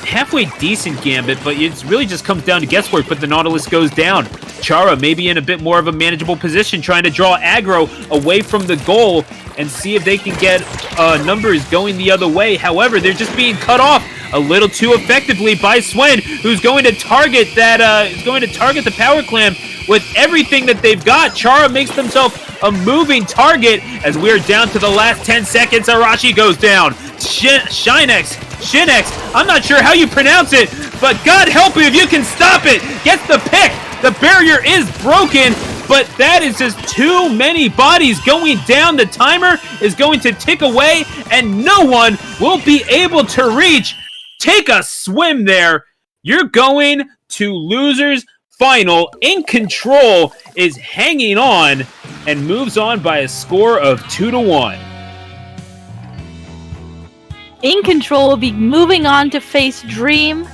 halfway decent gambit, but it really just comes down to guesswork. But the Nautilus goes down. Chara maybe in a bit more of a manageable position, trying to draw aggro away from the goal and see if they can get numbers going the other way. However, they're just being cut off a little too effectively by Swen, who's going to target the power clam with everything that they've got. Chara makes themselves a moving target as we are down to the last 10 seconds. Arashi goes down. Shinex, I'm not sure how you pronounce it, but God help you if you can stop it. Gets the pick. The barrier is broken, but that is just too many bodies going down. The timer is going to tick away, and no one will be able to reach. Take a swim there. You're going to losers final. InControl is hanging on and moves on by a score of 2-1. InControl will be moving on to face Dream.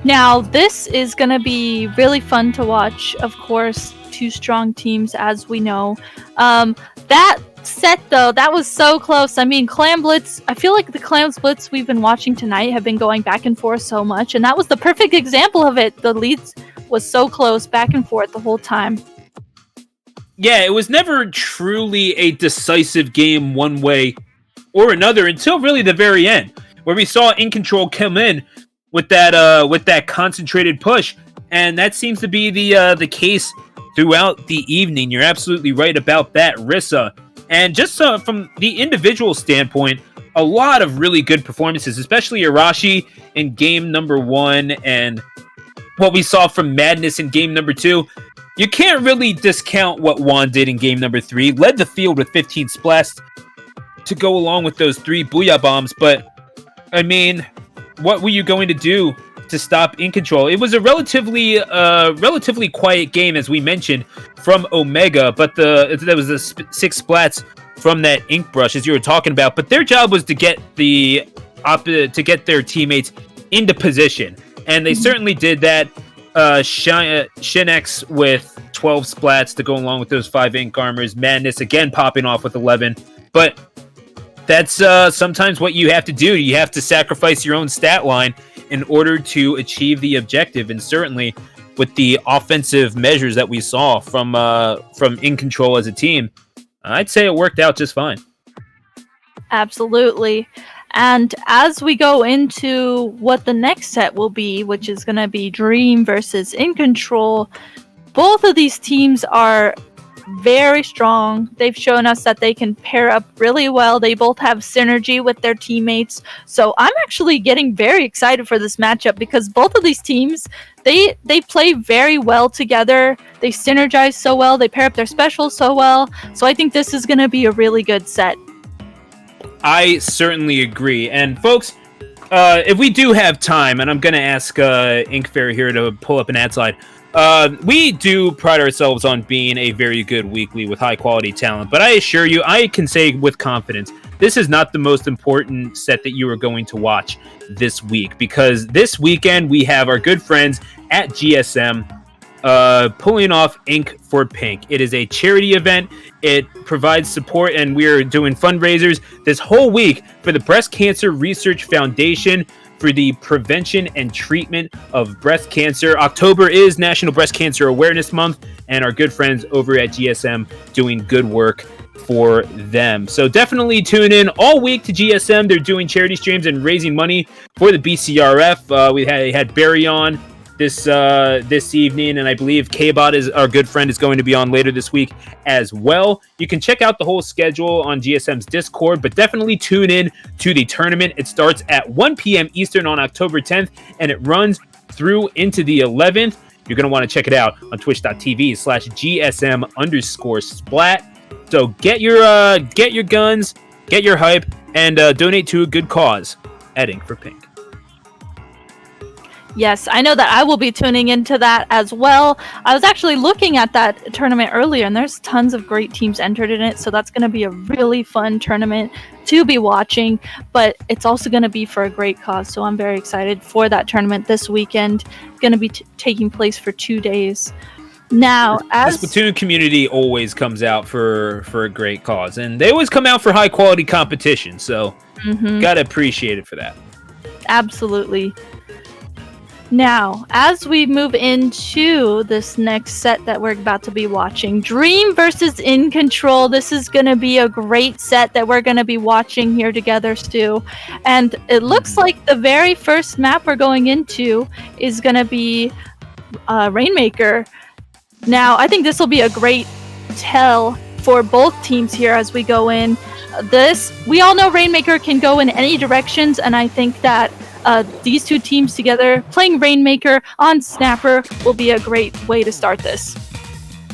Now, this is going to be really fun to watch, of course. Two strong teams, as we know. That set, though, that was so close. I mean, Clam Blitz, I feel like the Clam Blitz we've been watching tonight have been going back and forth so much, and that was the perfect example of it. The leads was so close, back and forth the whole time. Yeah, it was never truly a decisive game one way or another until really the very end, where we saw InControl come in with that concentrated push, and that seems to be the case throughout the evening. You're absolutely right about that, Rissa. And just from the individual standpoint, a lot of really good performances, especially Arashi in game number 1 and what we saw from Madness in game number 2. You can't really discount what Juan did in game number 3. Led the field with 15 splats to go along with those 3 Booyah Bombs. But, I mean, what were you going to do to stop InControl? It was a relatively quiet game, as we mentioned, from Omega, but there was the 6 splats from that ink brush, as you were talking about. But their job was to get their teammates into position, and they certainly did that. Shinex with 12 splats to go along with those 5 ink armors. Madness again popping off with 11, but that's sometimes what you have to do. You have to sacrifice your own stat line in order to achieve the objective, and certainly with the offensive measures that we saw from InControl as a team, I'd say it worked out just fine. Absolutely. And as we go into what the next set will be, which is going to be Dream versus InControl, both of these teams are very strong. They've shown us that they can pair up really well. They both have synergy with their teammates. So I'm actually getting very excited for this matchup, because both of these teams, they play very well together. They synergize so well. They pair up their specials so well. So I think this is going to be a really good set. I certainly agree. And folks, if we do have time, and I'm going to ask Ink Fairy here to pull up an ad slide, we do pride ourselves on being a very good weekly with high quality talent, but I assure you, I can say with confidence, this is not the most important set that you are going to watch this week, because this weekend we have our good friends at GSM pulling off Ink for Pink. It is a charity event. It provides support, and we are doing fundraisers this whole week for the Breast Cancer Research Foundation for the prevention and treatment of breast cancer. October is National Breast Cancer Awareness Month, and our good friends over at GSM doing good work for them. So definitely tune in all week to GSM. They're doing charity streams and raising money for the BCRF. We had Barry on this evening, and I believe K-Bot, is our good friend, is going to be on later this week as well. You can check out the whole schedule on GSM's Discord, but definitely tune in to the tournament. It starts at 1 p.m. Eastern on October 10th, and it runs through into the 11th. You're going to want to check it out on twitch.tv/GSM_splat. So get your guns, get your hype, and donate to a good cause at Ink for Pink. Yes, I know that I will be tuning into that as well. I was actually looking at that tournament earlier, and there's tons of great teams entered in it, so that's going to be a really fun tournament to be watching, but it's also going to be for a great cause, so I'm very excited for that tournament this weekend. It's going to be taking place for 2 days. Now, as the Splatoon community always comes out for a great cause, and they always come out for high quality competition, so gotta appreciate it for that. Absolutely. Now, as we move into this next set that we're about to be watching, Dream versus InControl. This is going to be a great set that we're going to be watching here together, Stu. And it looks like the very first map we're going into is going to be Rainmaker. Now, I think this will be a great tell for both teams here as we go in. We all know Rainmaker can go in any directions, and I think that these two teams together playing Rainmaker on Snapper will be a great way to start this.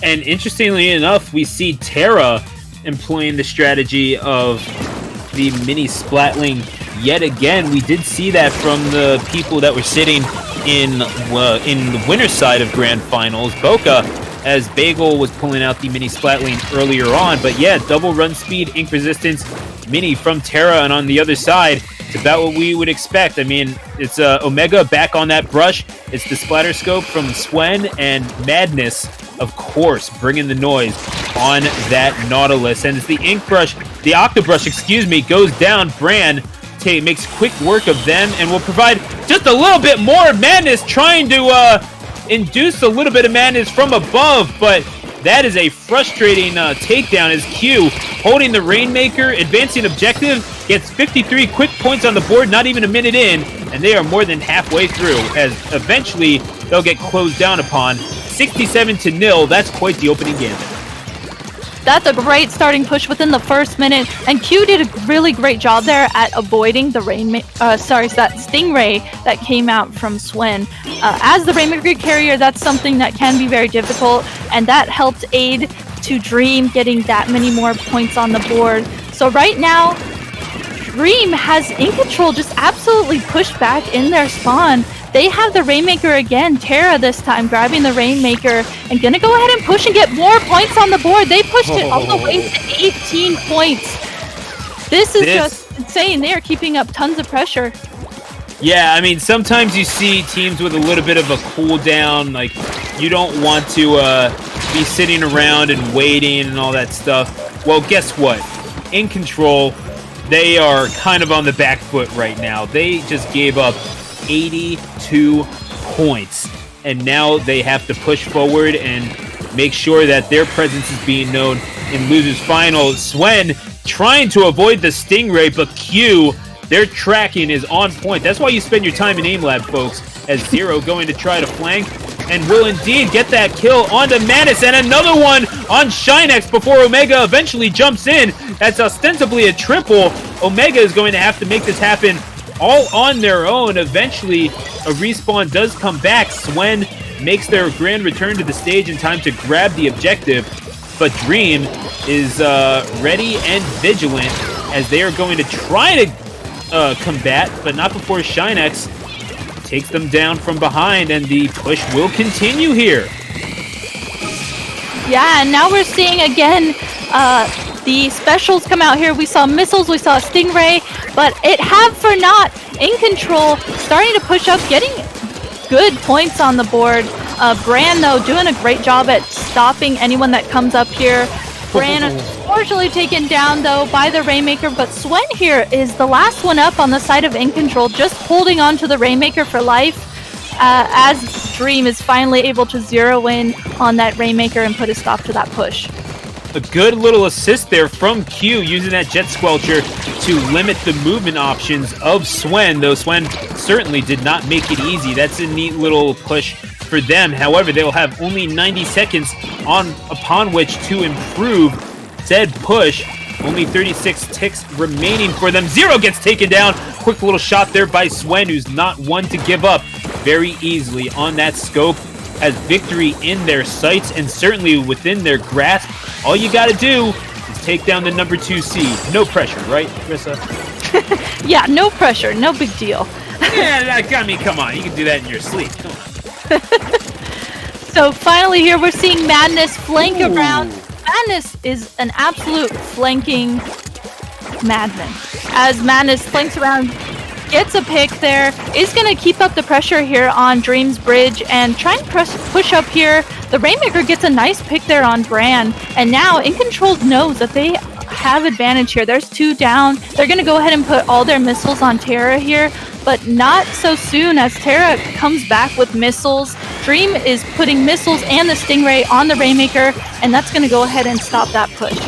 And interestingly enough, we see Terra employing the strategy of the mini Splatling yet again. We did see that from the people that were sitting in the winner's side of Grand Finals, Boca, as Bagel was pulling out the mini Splatling earlier on. But yeah, double run speed, ink resistance, mini from Terra, and on the other side, it's about what we would expect. I mean, it's Omega back on that brush. It's the splatter scope from Swen, and Madness, of course, bringing the noise on that Nautilus. And as the Octobrush, goes down, Bran makes quick work of them and will provide just a little bit more Madness, trying to induce a little bit of madness from above, but that is a frustrating takedown as Q, holding the Rainmaker, advancing objective, gets 53 quick points on the board, not even a minute in, and they are more than halfway through, as eventually they'll get closed down upon. 67-0, that's quite the opening game. That's a great starting push within the first minute, and Q did a really great job there at avoiding the that Stingray that came out from Swen. As the Rainmaker carrier, that's something that can be very difficult, and that helped aid to Dream getting that many more points on the board. So right now, Dream has InControl just absolutely pushed back in their spawn. They have the Rainmaker again, Terra this time, grabbing the Rainmaker and gonna go ahead and push and get more points on the board. They pushed it all the way to 18 points. This is just insane. They are keeping up tons of pressure. Yeah, I mean, sometimes you see teams with a little bit of a cooldown, like you don't want to be sitting around and waiting and all that stuff. Well, guess what? InControl, they are kind of on the back foot right now. They just gave up 82 points, and now they have to push forward and make sure that their presence is being known in losers final. Swen trying to avoid the Stingray, but Q, their tracking is on point. That's why you spend your time in aim lab, folks, as Zero going to try to flank and will indeed get that kill onto Manus, and another one on Shinex before Omega eventually jumps in. That's ostensibly a triple. Omega is going to have to make this happen all on their own. Eventually, a respawn does come back. Swen makes their grand return to the stage in time to grab the objective, but Dream is ready and vigilant as they are going to try to combat, but not before Shinex takes them down from behind, and the push will continue here. Yeah, and now we're seeing again the specials come out here. We saw missiles, we saw Stingray, but it have for not. InControl starting to push up, getting good points on the board. Bran, though, doing a great job at stopping anyone that comes up here. Bran unfortunately taken down, though, by the Rainmaker, but Swen here is the last one up on the side of InControl, just holding on to the Rainmaker for life, as Dream is finally able to zero in on that Rainmaker and put a stop to that push. A good little assist there from Q, using that Jet Squelcher to limit the movement options of Swen, though Swen certainly did not make it easy. That's a neat little push for them. However, they'll have only 90 seconds upon which to improve said push. Only 36 ticks remaining for them. Zero gets taken down. Quick little shot there by Swen, who's not one to give up very easily on that scope. Has victory in their sights and certainly within their grasp. All you got to do is take down the number 2 seed. No pressure, right, Krissa? Yeah, no pressure. No big deal. Yeah, I mean, come on. You can do that in your sleep. Come on. So finally here we're seeing Madness flank around. Madness is an absolute flanking madman. As Madness flanks around, gets a pick there, is going to keep up the pressure here on Dream's bridge and try and push up here. The Rainmaker gets a nice pick there on Bran, and now InControl knows that they have advantage here. There's 2 down. They're going to go ahead and put all their missiles on Terra here, but not so soon as Terra comes back with missiles. Dream is putting missiles and the Stingray on the Rainmaker, and that's going to go ahead and stop that push.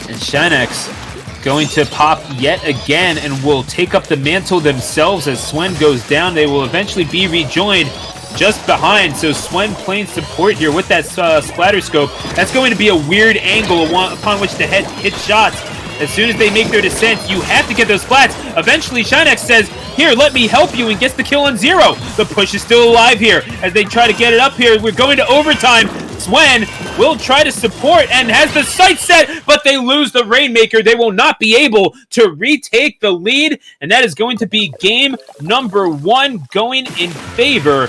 And Shinex going to pop yet again and will take up the mantle themselves as Swen goes down. They will eventually be rejoined just behind. So Swen playing support here with that splatter scope. That's going to be a weird angle upon which to hit shots. As soon as they make their descent, you have to get those splats. Eventually, Shinex says, here, let me help you, and gets the kill on Zero. The push is still alive here as they try to get it up here. We're going to overtime. Swen will try to support and has the sight set, but they lose the Rainmaker. They will not be able to retake the lead, and that is going to be game number 1 going in favor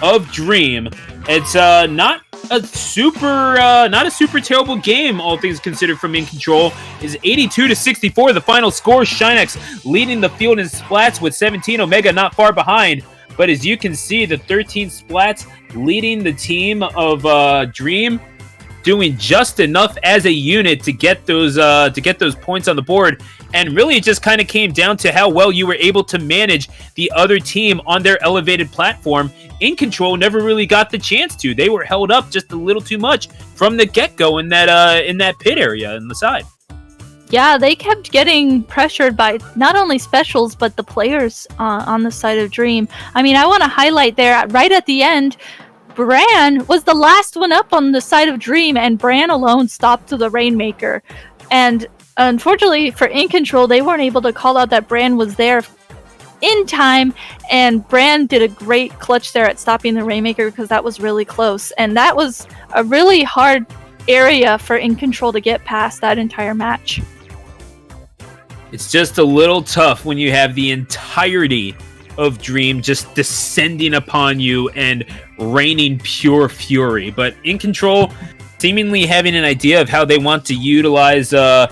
of Dream. It's not a super terrible game, all things considered, from InControl. Is 82-64 the final score. Shinex leading the field in splats with 17. Omega not far behind. But as you can see, the 13 splats leading the team of Dream, doing just enough as a unit to get those points on the board. And really, it just kind of came down to how well you were able to manage the other team on their elevated platform. InControl never really got the chance to. They were held up just a little too much from the get-go in that pit area in the side. Yeah, they kept getting pressured by not only specials, but the players on the side of Dream. I mean, I want to highlight there, right at the end, Bran was the last one up on the side of Dream, and Bran alone stopped to the Rainmaker. And unfortunately for InControl, they weren't able to call out that Bran was there in time, and Bran did a great clutch there at stopping the Rainmaker because that was really close. And that was a really hard area for InControl to get past that entire match. It's just a little tough when you have the entirety of Dream just descending upon you and raining pure fury. But InControl seemingly having an idea of how they want to utilize their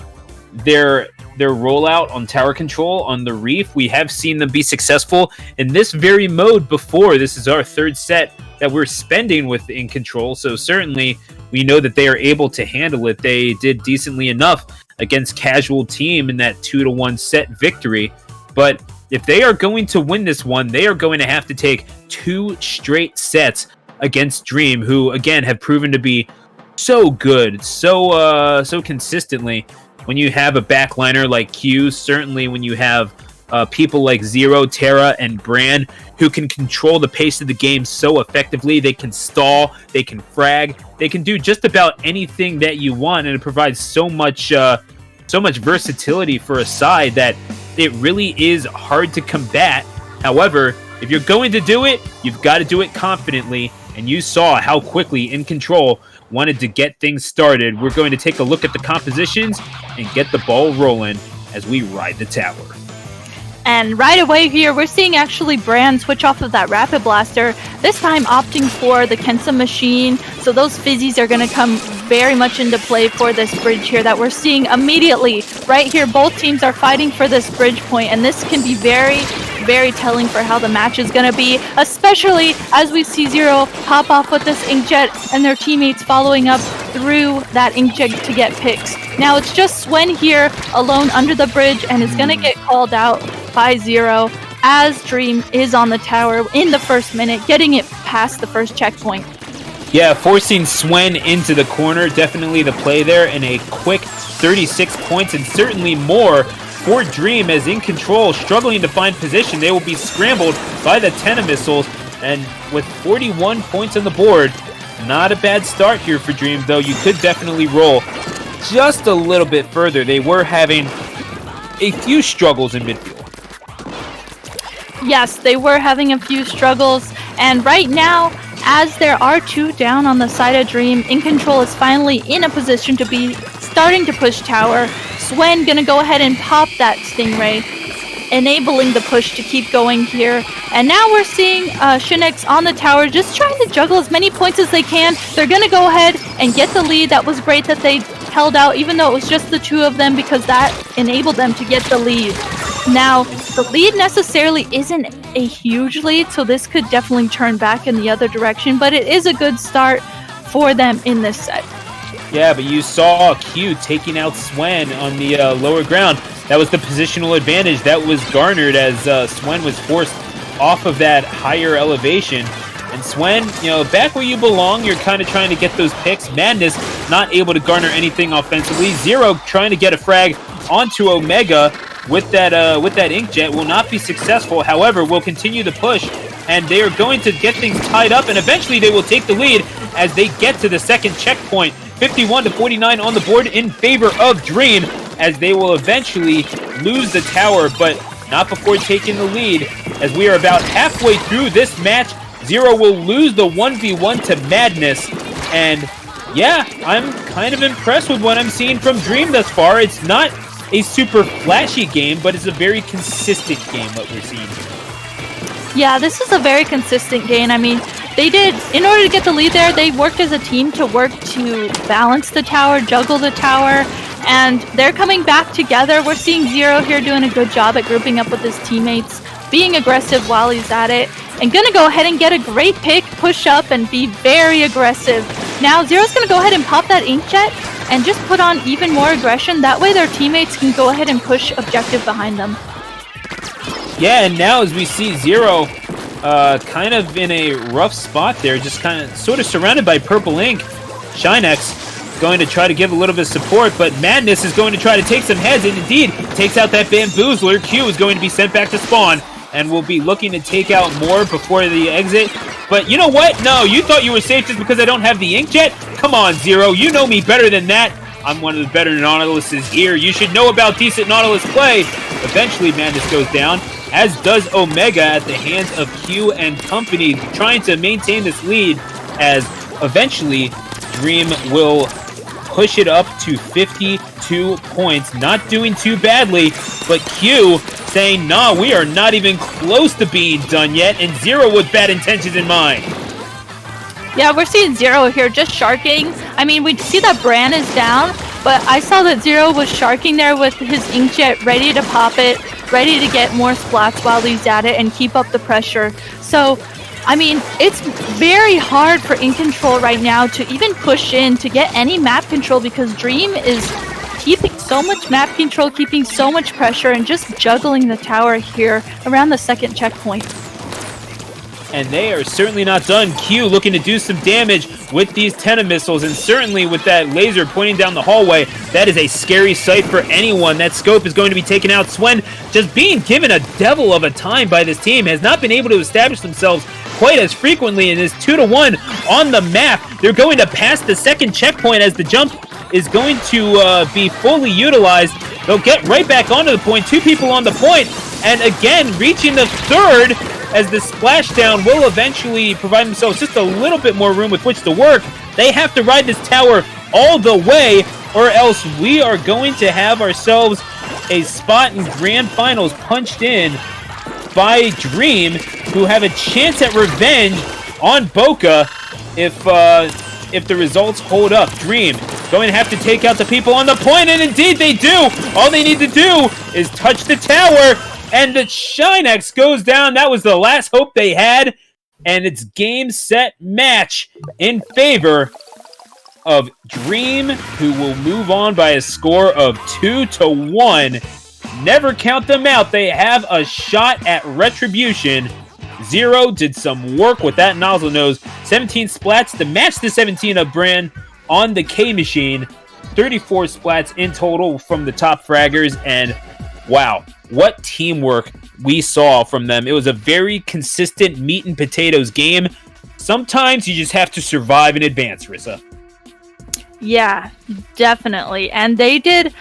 rollout on tower control on the Reef. We have seen them be successful in this very mode before. This is our 3rd set that we're spending with InControl, so certainly we know that they are able to handle it. They did decently enough against Casual Team in that 2-1 set victory. But if they are going to win this one, they are going to have to take 2 straight sets against Dream, who again have proven to be so good, so consistently. When you have a backliner like Q, certainly when you have people like Zero, Terra, and Bran who can control the pace of the game so effectively. They can stall, they can frag, they can do just about anything that you want, and it provides so much versatility for a side that it really is hard to combat. However, if you're going to do it, you've got to do it confidently, and you saw how quickly InControl wanted to get things started. We're going to take a look at the compositions and get the ball rolling as we ride the tower. And right away here, we're seeing actually Bran switch off of that Rapid Blaster, this time opting for the Kensa machine. So those fizzies are going to come very much into play for this bridge here that we're seeing immediately. Right here, both teams are fighting for this bridge point, and this can be very, very telling for how the match is going to be, especially as we see Zero pop off with this Inkjet and their teammates following up through that Inkjet to get picks. Now it's just Swen here alone under the bridge, and is going to get called out by Zero as Dream is on the tower in the first minute, getting it past the first checkpoint. Yeah, forcing Swen into the corner, definitely the play there, and a quick 36 points, and certainly more for Dream as InControl struggling to find position. They will be scrambled by the Missiles, and with 41 points on the board, not a bad start here for Dream, though you could definitely roll just a little bit further. They were having a few struggles in midfield. Yes, they were having a few struggles, and right now, as there are 2 down on the side of Dream, InControl is finally in a position to be starting to push tower. Swen gonna go ahead and pop that Stingray, enabling the push to keep going here. And now we're seeing Shinex on the tower just trying to juggle as many points as they can. They're gonna go ahead and get the lead. That was great that they held out, even though it was just the 2 of them, because that enabled them to get the lead. Now, the lead necessarily isn't a huge lead, so this could definitely turn back in the other direction, but it is a good start for them in this set. Yeah, but you saw Q taking out Swen on the lower ground. That was the positional advantage that was garnered as Swen was forced off of that higher elevation. And Swen, back where you belong, you're kind of trying to get those picks. Madness not able to garner anything offensively. Zero trying to get a frag onto Omega with that Inkjet will not be successful. However, will continue the push, and they are going to get things tied up, and eventually they will take the lead as they get to the second checkpoint. 51-49 on the board in favor of Dream, as they will eventually lose the tower, but not before taking the lead. As we are about halfway through this match, Zero will lose the 1v1 to Madness, and yeah, I'm kind of impressed with what I'm seeing from Dream thus far. It's not a super flashy game, but it's a very consistent game what we're seeing. Yeah, this is a very consistent game. I mean, they did, in order to get the lead there, they worked as a team to work to balance the tower, juggle the tower, and they're coming back together. We're seeing Zero here doing a good job at grouping up with his teammates, being aggressive while he's at it, and gonna go ahead and get a great pick, push up, and be very aggressive. Now, Zero's gonna go ahead and pop that Inkjet and just put on even more aggression. That way their teammates can go ahead and push objective behind them. Yeah, and now as we see Zero kind of in a rough spot there, just kind of sort of surrounded by purple ink. Shinex going to try to give a little bit of support, but Madness is going to try to take some heads, and indeed takes out that Bamboozler. Q is going to be sent back to spawn, and will be looking to take out more before the exit. But you know what? No, you thought you were safe just because I don't have the Inkjet? Come on, Zero, you know me better than that. I'm one of the better Nautiluses here. You should know about decent Nautilus play. Eventually, Madness goes down, as does Omega at the hands of Q and company, trying to maintain this lead, as eventually Dream will push it up to 52 points. Not doing too badly, but Q saying, nah, we are not even close to being done yet, and Zero with bad intentions in mind. Yeah, we're seeing Zero here just sharking. I mean, we see that Bran is down, but I saw that Zero was sharking there with his Inkjet ready to pop it, ready to get more splats while he's at it and keep up the pressure. So, I mean, it's very hard for InControl right now to even push in to get any map control, because Dream is keeping so much map control, keeping so much pressure, and just juggling the tower here around the second checkpoint. And they are certainly not done. Q looking to do some damage with these Missiles, and certainly with that laser pointing down the hallway, that is a scary sight for anyone. That scope is going to be taken out. Swen just being given a devil of a time by this team, has not been able to establish themselves quite as frequently, and is 2-1 on the map. They're going to pass the second checkpoint as the jump is going to be fully utilized. They'll get right back onto the point. 2 people on the point, and again reaching the third, as the splashdown will eventually provide themselves just a little bit more room with which to work. They have to ride this tower all the way, or else we are going to have ourselves a spot in Grand Finals punched in by Dream, who have a chance at revenge on Boca if the results hold up. Dream going to have to take out the people on the point, and indeed they do. All they need to do is touch the tower, and the Shinex goes down. That was the last hope they had, and it's game, set, match in favor of Dream, who will move on by a score of 2-1. Never count them out. They have a shot at retribution. Zero did some work with that nozzle nose, 17 splats to match the 17 of Bran on the K machine. 34 splats in total from the top fraggers, and wow, what teamwork we saw from them. It was a very consistent meat and potatoes game. Sometimes you just have to survive in advance, Rissa. Yeah, definitely. And they did.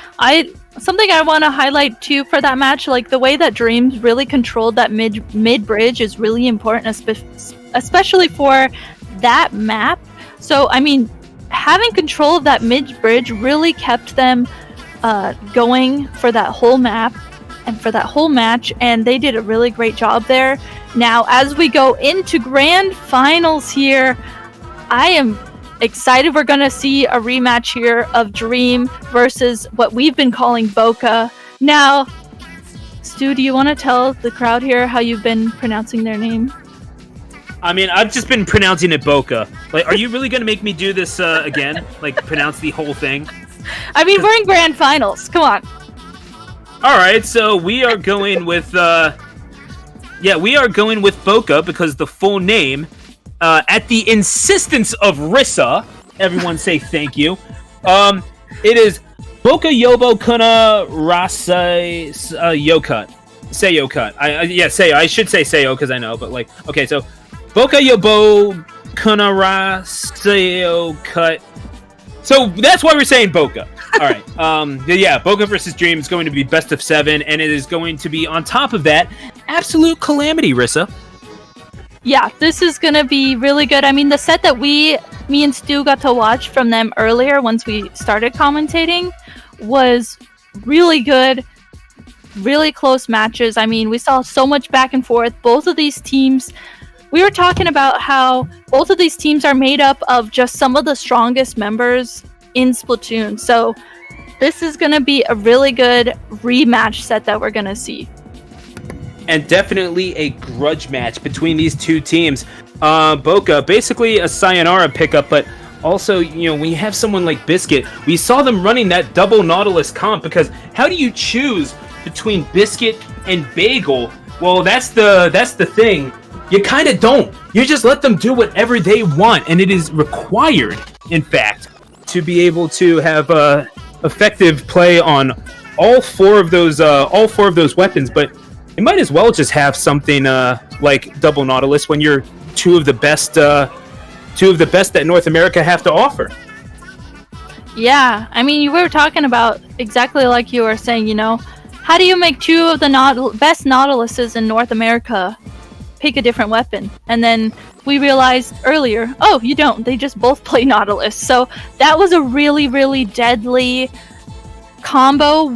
Something I want to highlight too for that match, like the way that Dreams really controlled that mid bridge is really important, especially for that map. So I mean, having control of that mid bridge really kept them going for that whole map and for that whole match, and they did a really great job there. Now, as we go into grand finals here, I am excited. We're going to see a rematch here of Dream versus what we've been calling Boca. Now, Stu, do you want to tell the crowd here how you've been pronouncing their name? I mean, I've just been pronouncing it Boca. Like, are you really going to make me do this again? Like, pronounce the whole thing? I mean, we're in grand finals. Come on. All right, so we are going with, we are going with Boca because the full name, at the insistence of Rissa, everyone say thank you. It is bovayobocunarasayocut. Sayocut. I should say Sayo because I know, but like, okay, so bovayobocunarasayocut. So that's why we're saying Boca. All right. Boca versus Dream is going to be best of 7, and it is going to be, on top of that, absolute calamity, Rissa. Yeah, this is going to be really good. I mean, the set that me and Stu got to watch from them earlier once we started commentating was really good, really close matches. I mean, we saw so much back and forth. Both of these teams, we were talking about how both of these teams are made up of just some of the strongest members in Splatoon. So this is going to be a really good rematch set that we're going to see. And definitely a grudge match between these two teams. Boca, basically a sayonara pickup, but also, you know, when you have someone like Biscuit, we saw them running that double Nautilus comp, because how do you choose between Biscuit and Bagel? Well, that's the thing. You kind of don't. You just let them do whatever they want, and it is required, in fact, to be able to have effective play on all four of those weapons. But you might as well just have something like double Nautilus when you're two of the best that North America have to offer. Yeah, I mean, you were talking about exactly like you were saying. You know, how do you make two of the best Nautiluses in North America pick a different weapon? And then we realized earlier, oh, you don't. They just both play Nautilus. So that was a really, really deadly combo.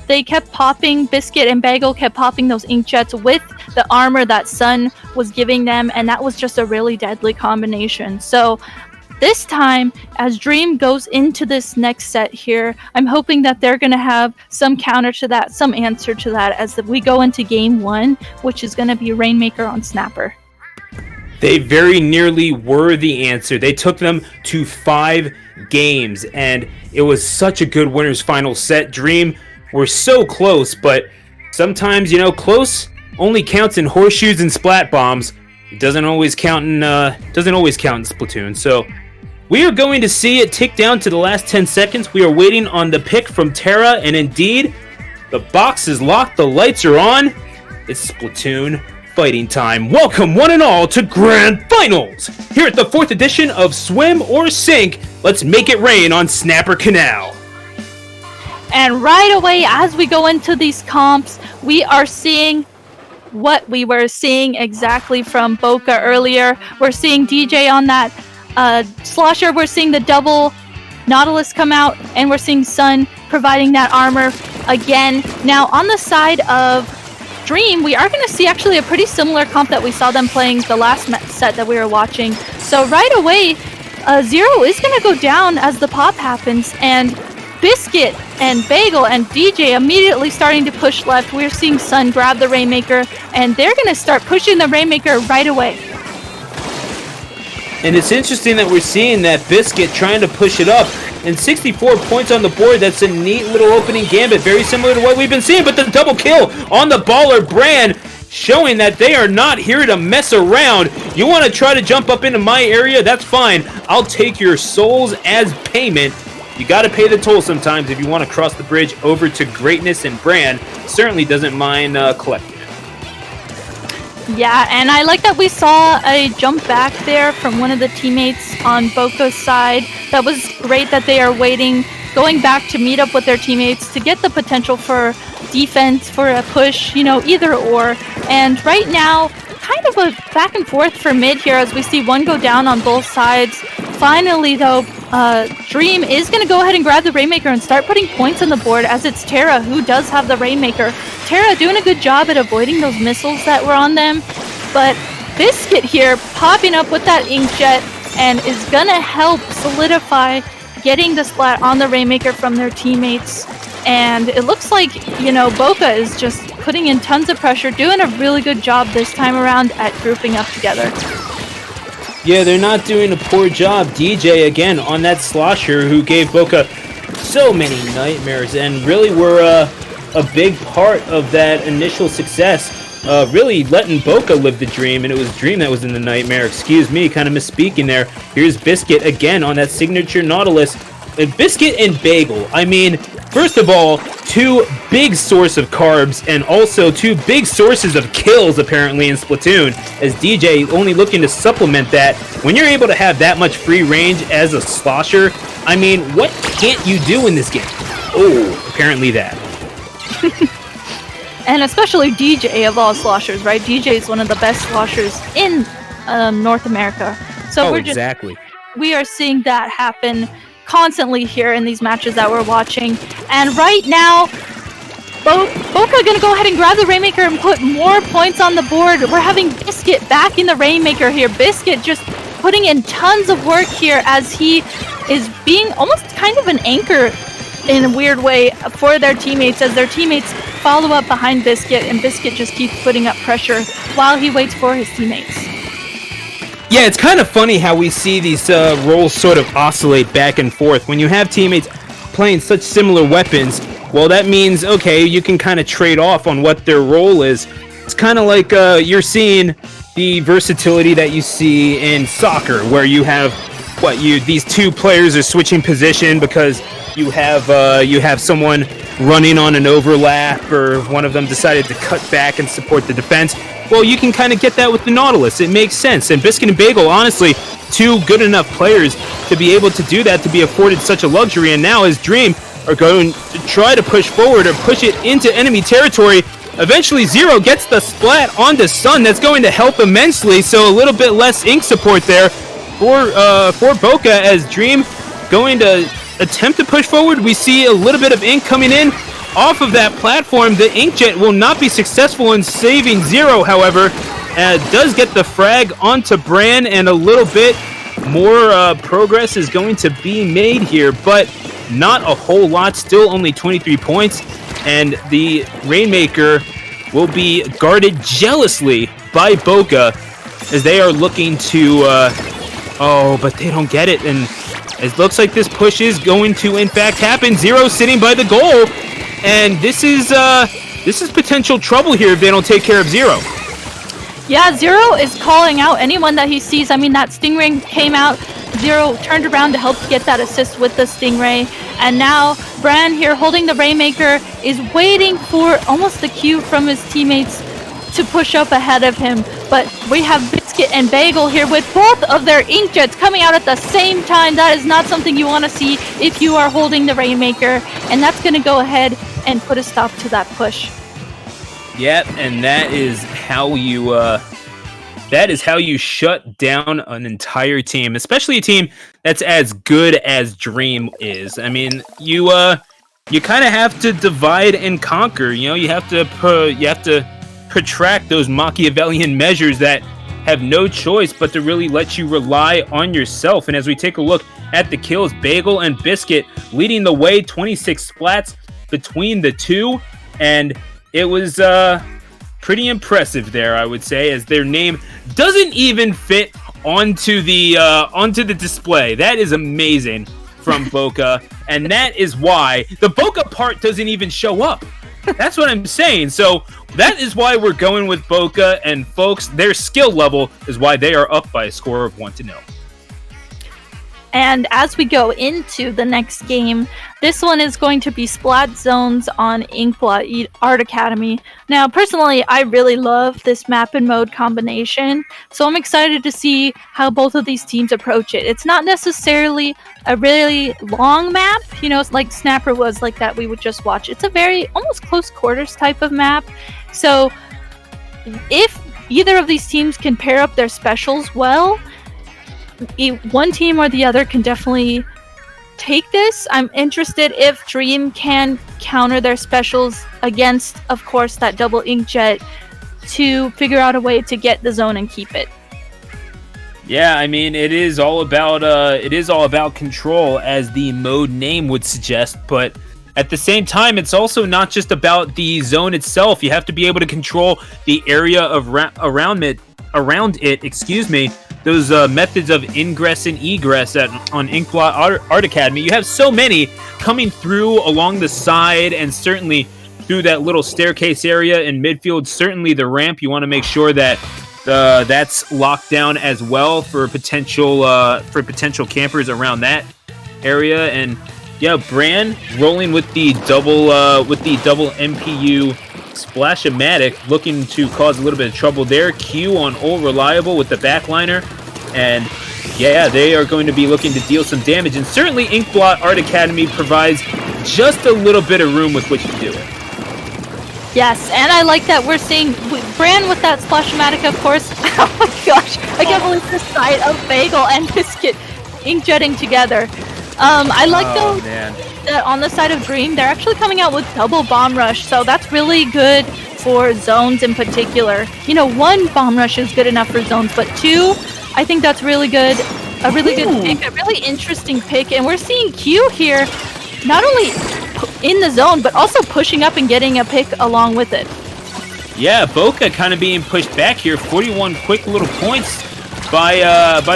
They kept popping, Biscuit and Bagel kept popping those inkjets with the armor that Sun was giving them, and that was just a really deadly combination. So this time, as Dream goes into this next set here, I'm hoping that they're going to have some counter to that, some answer to that, as we go into game 1, which is going to be Rainmaker on Snapper. They very nearly were the answer. They took them to 5 games, and it was such a good winner's final set. Dream were so close, but sometimes, you know, close only counts in horseshoes and splat bombs. It doesn't always count in Splatoon. So we are going to see it tick down to the last 10 seconds. We are waiting on the pick from Terra, and indeed, the box is locked, the lights are on. It's Splatoon fighting time. Welcome one and all to Grand Finals! Here at the 4th edition of Swim or Sink, let's make it rain on Snapper Canal. And right away, as we go into these comps, we are seeing what we were seeing exactly from Boca earlier. We're seeing DJ on that Slosher. We're seeing the double Nautilus come out, and we're seeing Sun providing that armor again. Now, on the side of Dream, we are going to see actually a pretty similar comp that we saw them playing the last set that we were watching. So right away, Zero is going to go down as the pop happens, and Biscuit and Bagel and DJ immediately starting to push left. We're seeing Sun grab the Rainmaker, and they're going to start pushing the Rainmaker right away. And it's interesting that we're seeing that Biscuit trying to push it up. And 64 points on the board. That's a neat little opening gambit, very similar to what we've been seeing. But the double kill on the baller Bran. showing that they are not here to mess around. You want to try to jump up into my area? That's fine. I'll take your souls as payment. You got to pay the toll sometimes if you want to cross the bridge over to greatness, and Bran certainly doesn't mind collecting it. Yeah, and I like that we saw a jump back there from one of the teammates on Boca's side. That was great that they are waiting, going back to meet up with their teammates to get the potential for defense, for a push, either or. And right now, kind of a back and forth for mid here as we see one go down on both sides. Finally, though, Dream is going to go ahead and grab the Rainmaker and start putting points on the board, as it's Terra who does have the Rainmaker. Terra doing a good job at avoiding those missiles that were on them, but Biscuit here popping up with that Inkjet and is going to help solidify getting the splat on the Rainmaker from their teammates. And it looks like, Boca is just putting in tons of pressure, doing a really good job this time around at grouping up together. Yeah, they're not doing a poor job. DJ, again, on that slosher who gave Boca so many nightmares and really were a big part of that initial success. Really letting Boca live the dream, and it was Dream that was in the nightmare. Excuse me, kind of misspeaking there. Here's Biscuit again on that signature Nautilus. And Biscuit and Bagel, I mean, first of all, two big source of carbs and also two big sources of kills apparently in Splatoon, as DJ only looking to supplement that. When you're able to have that much free range as a slosher, I mean, what can't you do in this game? Oh, apparently that. And especially DJ of all sloshers, right? DJ is one of the best sloshers in North America. So exactly. We are seeing that happen constantly here in these matches that we're watching. And right now, Boca gonna go ahead and grab the Rainmaker and put more points on the board. We're having Biscuit back in the Rainmaker here. Biscuit just putting in tons of work here as he is being almost kind of an anchor in a weird way for their teammates, as their teammates follow up behind Biscuit, and Biscuit just keeps putting up pressure while he waits for his teammates. Yeah, it's kind of funny how we see these roles sort of oscillate back and forth. When you have teammates playing such similar weapons, well, that means, okay, you can kind of trade off on what their role is. It's kind of like you're seeing the versatility that you see in soccer, where you have these two players are switching position because you have someone running on an overlap, or one of them decided to cut back and support the defense. Well, you can kind of get that with the Nautilus. It makes sense. And Biscuit and Bagel, honestly, two good enough players to be able to do that, to be afforded such a luxury. And now as Dream are going to try to push forward or push it into enemy territory, eventually Zero gets the splat onto Sun. That's going to help immensely. So a little bit less ink support there for Boca, as Dream going to attempt to push forward. We see a little bit of ink coming in off of that platform. The Inkjet will not be successful in saving Zero, however. Does get the frag onto Bran, and a little bit more progress is going to be made here, but not a whole lot. Still only 23 points, and the Rainmaker will be guarded jealously by Boca as they are looking to... but they don't get it, and it looks like this push is going to, in fact, happen. Zero sitting by the goal, and this is potential trouble here if they don't take care of Zero. Yeah, Zero is calling out anyone that he sees. I mean, that Stingray came out. Zero turned around to help get that assist with the Stingray. And now Bran here holding the Rainmaker is waiting for almost the cue from his teammates to push up ahead of him. But we have Biscuit and Bagel here with both of their Inkjets coming out at the same time. That is not something you want to see if you are holding the Rainmaker. And that's going to go ahead and put a stop to that push. Yep, and that is how you shut down an entire team, especially a team that's as good as Dream is. I mean, you kind of have to divide and conquer. You know, you have to protract those Machiavellian measures that have no choice but to really let you rely on yourself. And as we take a look at the kills, Bagel and Biscuit leading the way, 26 splats between the two, and it was pretty impressive there, I would say, as their name doesn't even fit onto the display. That is amazing from Boca, and that is why the Boca part doesn't even show up. That's what I'm saying. So That is why we're going with Boca, and folks, their skill level is why they are up by a score of 1-0. And as we go into the next game, this one is going to be Splat Zones on Inkblot Art Academy. Now, personally, I really love this map and mode combination, so I'm excited to see how both of these teams approach it. It's not necessarily a really long map, you know, like Snapper was like that we would just watch. It's a very almost close quarters type of map. So if either of these teams can pair up their specials well, one team or the other can definitely take this. I'm interested if Dream can counter their specials against, of course, that double inkjet to figure out a way to get the zone and keep it. Yeah, I mean, it is all about control, as the mode name would suggest, but at the same time, it's also not just about the zone itself. You have to be able to control the area around it. Those methods of ingress and egress on Inkblot Art Academy. You have so many coming through along the side and certainly through that little staircase area in midfield. Certainly the ramp, you want to make sure that that's locked down as well for potential campers around that area. And yeah, Bran rolling with the double MPU Splash-O-Matic, looking to cause a little bit of trouble there. Q on All Reliable with the backliner. And yeah, they are going to be looking to deal some damage. And certainly Inkblot Art Academy provides just a little bit of room with which to do it. Yes, and I like that we're seeing Bran with that Splash-O-Matic, of course. Oh my gosh, I can't believe the sight of Bagel and Biscuit inkjetting together. I like that on the side of Dream, they're actually coming out with double bomb rush, so that's really good for zones in particular. You know, one bomb rush is good enough for zones, but two, I think that's really good. A really good pick, a really interesting pick, and we're seeing Q here, not only in the zone, but also pushing up and getting a pick along with it. Yeah, Boca kind of being pushed back here. 41 quick little points by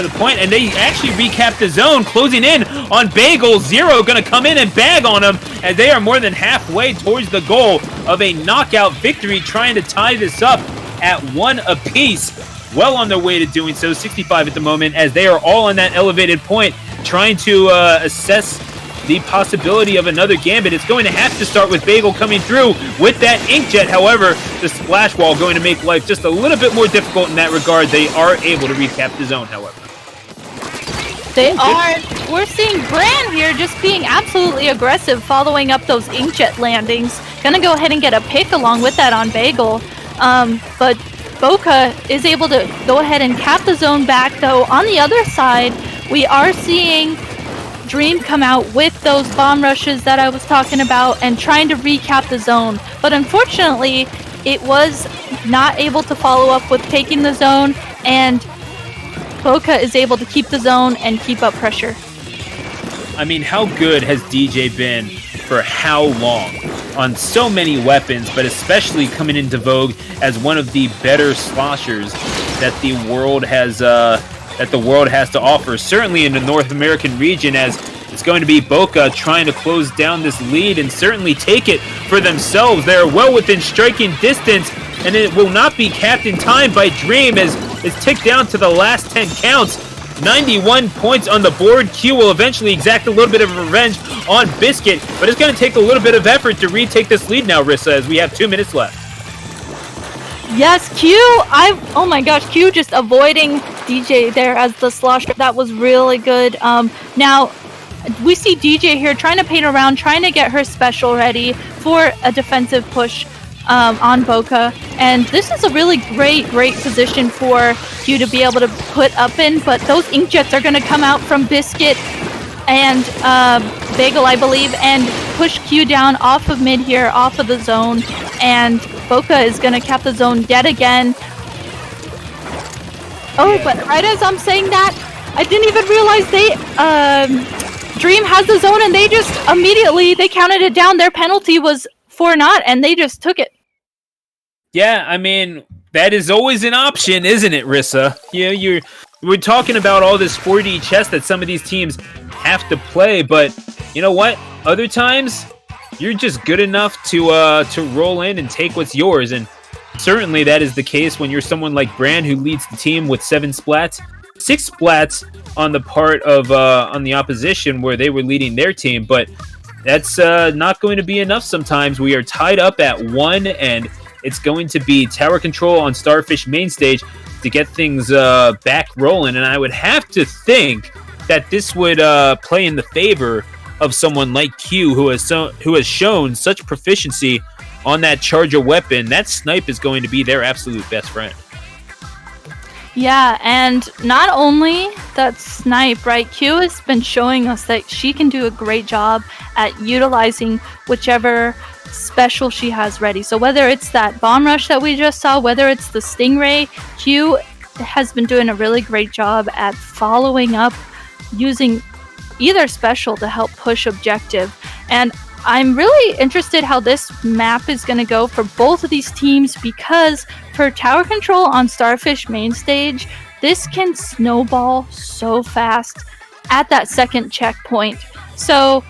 the point, and they actually recap the zone, closing in on Bagel. Zero gonna come in and bag on them, and they are more than halfway towards the goal of a knockout victory, trying to tie this up at 1 apiece. Well on their way to doing so. 65 at the moment, as they are all on that elevated point, trying to assess the possibility of another gambit. It's going to have to start with Bagel coming through with that inkjet. However, the splash wall going to make life just a little bit more difficult in that regard. They are able to recap the zone, however. They are. We're seeing Bran here just being absolutely aggressive, following up those inkjet landings. Gonna go ahead and get a pick along with that on Bagel. But Boca is able to go ahead and cap the zone back, though. On the other side, we are seeing Dream come out with those bomb rushes that I was talking about and trying to recap the zone. But unfortunately, it was not able to follow up with taking the zone, and Boca is able to keep the zone and keep up pressure. I mean, how good has DJ been for how long on so many weapons, but especially coming into vogue as one of the better sloshers that the world has to offer, certainly in the North American region, as it's going to be Boca trying to close down this lead and certainly take it for themselves. They're well within striking distance, and it will not be capped in time by Dream, as it's ticked down to the last 10 counts. 91 points on the board. Q will eventually exact a little bit of revenge on Biscuit, but it's going to take a little bit of effort to retake this lead now, Rissa, as we have 2 minutes left. Yes, Q! Oh my gosh, Q just avoiding DJ there as the slosher. That was really good. Now, we see DJ here trying to paint around, trying to get her special ready for a defensive push on Boca. And this is a really great position for Q to be able to put up in, but those inkjets are going to come out from Biscuit and Bagel, I believe, and push Q down off of mid here, off of the zone, and Boca is going to cap the zone yet again. Oh, but right as I'm saying that, I didn't even realize Dream has the zone, and they just immediately, they counted it down. Their penalty was 4-0, and they just took it. Yeah, I mean, that is always an option, isn't it, Rissa? Yeah, we're talking about all this 4D chess that some of these teams have to play, but you know what? Other times, you're just good enough to roll in and take what's yours. And certainly that is the case when you're someone like Brand who leads the team with 7 splats. 6 splats on the part of on the opposition where they were leading their team, but that's not going to be enough sometimes. We are tied up at 1, and it's going to be tower control on Starfish main stage to get things back rolling, and I would have to think that this would play in the favor of someone like Q, who has shown such proficiency on that charger weapon. That snipe is going to be their absolute best friend. Yeah, and not only that snipe, right? Q has been showing us that she can do a great job at utilizing whichever special she has ready. So whether it's that bomb rush that we just saw, whether it's the stingray, Q has been doing a really great job at following up using either special to help push objective. And I'm really interested how this map is going to go for both of these teams, because for tower control on Starfish main stage, this can snowball so fast at that second checkpoint. So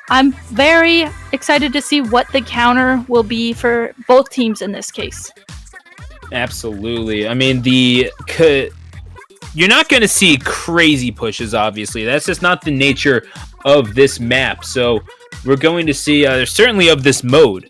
I'm very excited to see what the counter will be for both teams in this case. Absolutely. I mean, you're not going to see crazy pushes, obviously. That's just not the nature of this map. So we're going to see, certainly of this mode.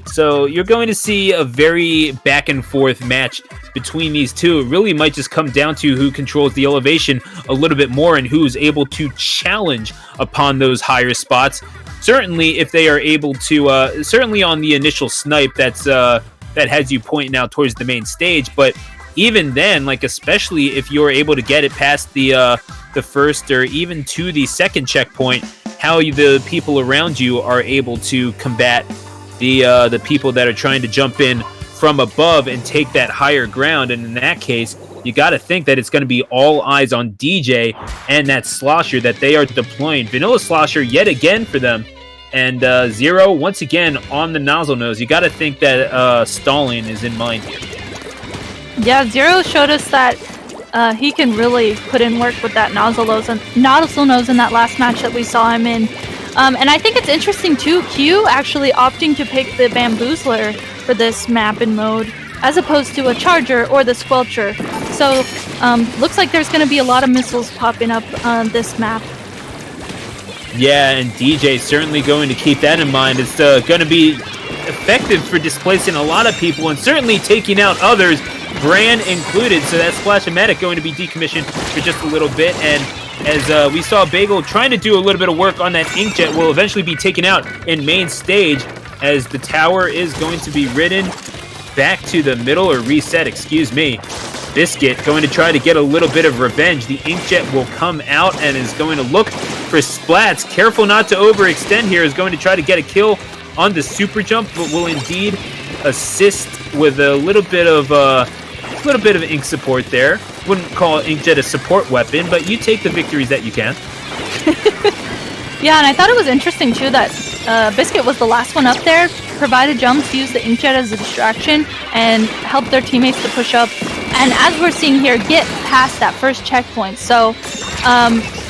So you're going to see a very back and forth match between these two. It really might just come down to who controls the elevation a little bit more and who's able to challenge upon those higher spots. Certainly, if they are able to, certainly on the initial snipe, that has you pointing out towards the main stage. But even then, like especially if you're able to get it past the first or even to the second checkpoint, how the people around you are able to combat the people that are trying to jump in from above and take that higher ground. And in that case, you got to think that it's going to be all eyes on DJ and that Slosher that they are deploying. Vanilla Slosher yet again for them. And Zero, once again, on the nozzle nose. You got to think that stalling is in mind here. Yeah, Zero showed us that he can really put in work with that nozzle nose in that last match that we saw him in. And I think it's interesting too, Q actually opting to pick the Bamboozler for this map and mode, as opposed to a Charger or the Squelcher. So looks like there's going to be a lot of missiles popping up on this map. Yeah, and DJ certainly going to keep that in mind. It's going to be effective for displacing a lot of people and certainly taking out others, Brand included. So that Splash-O-Matic going to be decommissioned for just a little bit. And as we saw Bagel trying to do a little bit of work on that Inkjet, will eventually be taken out in main stage as the tower is going to be ridden back to the middle, or reset, excuse me. Biscuit going to try to get a little bit of revenge. The Inkjet will come out and is going to look for splats. Careful not to overextend here. Is going to try to get a kill on the super jump, but will indeed assist with a little bit of ink support there. Wouldn't call Inkjet a support weapon, but you take the victories that you can. Yeah, and I thought it was interesting too that Biscuit was the last one up there, provided jumps, used the Inkjet as a distraction, and helped their teammates to push up. And as we're seeing here, get past that first checkpoint. So